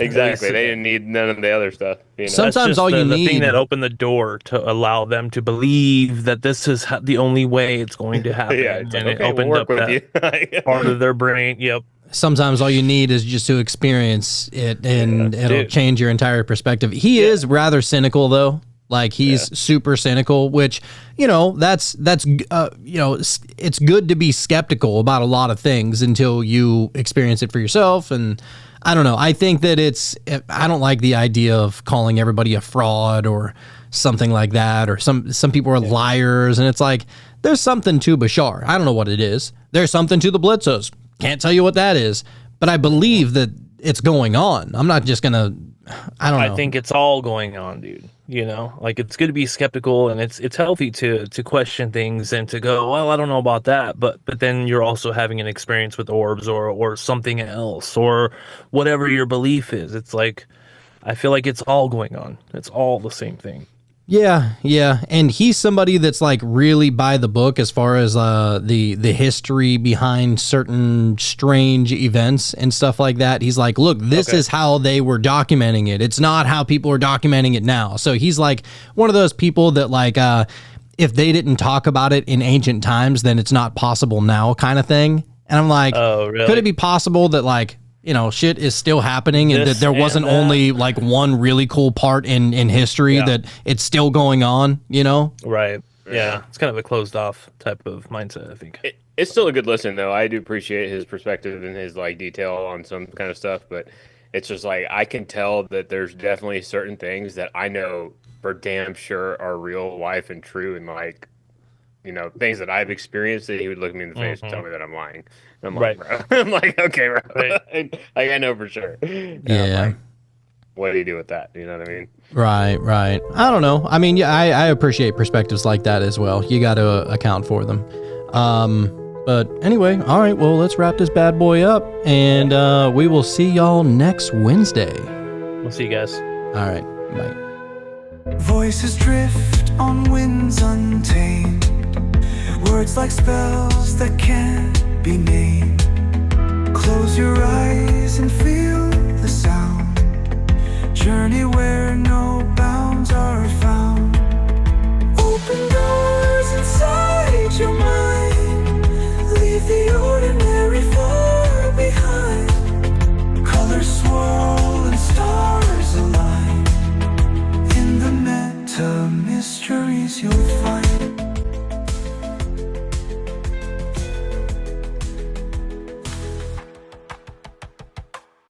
Exactly. They didn't need none of the other stuff. You know? Sometimes That's just all you the thing need- that opened the door to allow them to believe that this is the only way it's going to happen. Yeah, it's like, and it okay, we'll opened work up with that you. part of their brain. Yep. Sometimes all you need is just to experience it, and it'll dude. change your entire perspective. He is rather cynical, though. Like, he's super cynical, which, you know, that's you know, it's good to be skeptical about a lot of things until you experience it for yourself. And I don't know. I think that I don't like the idea of calling everybody a fraud or something like that, or some people are liars. And it's like, there's something to Bashar. I don't know what it is. There's something to the Blitzos. Can't tell you what that is, but I believe that it's going on. I'm not just gonna, I don't know. I think it's all going on, dude. You know, like, it's good to be skeptical, and it's healthy to question things and to go, well, I don't know about that, but then you're also having an experience with orbs or something else or whatever your belief is. It's like, I feel like it's all going on. It's all the same thing. Yeah, and he's somebody that's like really by the book as far as the history behind certain strange events and stuff like that. He's like, look, this is how they were documenting it. It's not how people are documenting it now. So he's like one of those people that, like, if they didn't talk about it in ancient times, then it's not possible now, kind of thing. And I'm like, Oh, really? could it be possible that, like, you know, shit is still happening, and that there wasn't only like one really cool part in history, that it's still going on, you know? Right. Yeah. It's kind of a closed off type of mindset, I think. It's still a good listen, though. I do appreciate his perspective and his like detail on some kind of stuff, but it's just like, I can tell that there's definitely certain things that I know for damn sure are real life and true, and like, you know, things that I've experienced that he would look me in the face and tell me that I'm lying. And I'm like, bro. I'm like, okay, bro. Like, I know for sure. And I'm like, what do you do with that? You know what I mean? Right. I don't know. I mean, yeah, I appreciate perspectives like that as well. You got to account for them. But anyway, all right, well, let's wrap this bad boy up, and we will see y'all next Wednesday. We'll see you guys. All right, bye. Voices drift on winds untamed. Words like spells that can't be named. Close your eyes and feel the sound. Journey where no bounds are found. Open doors inside your mind. Leave the ordinary far behind. Colors swirl and stars align. In the meta mysteries you'll find.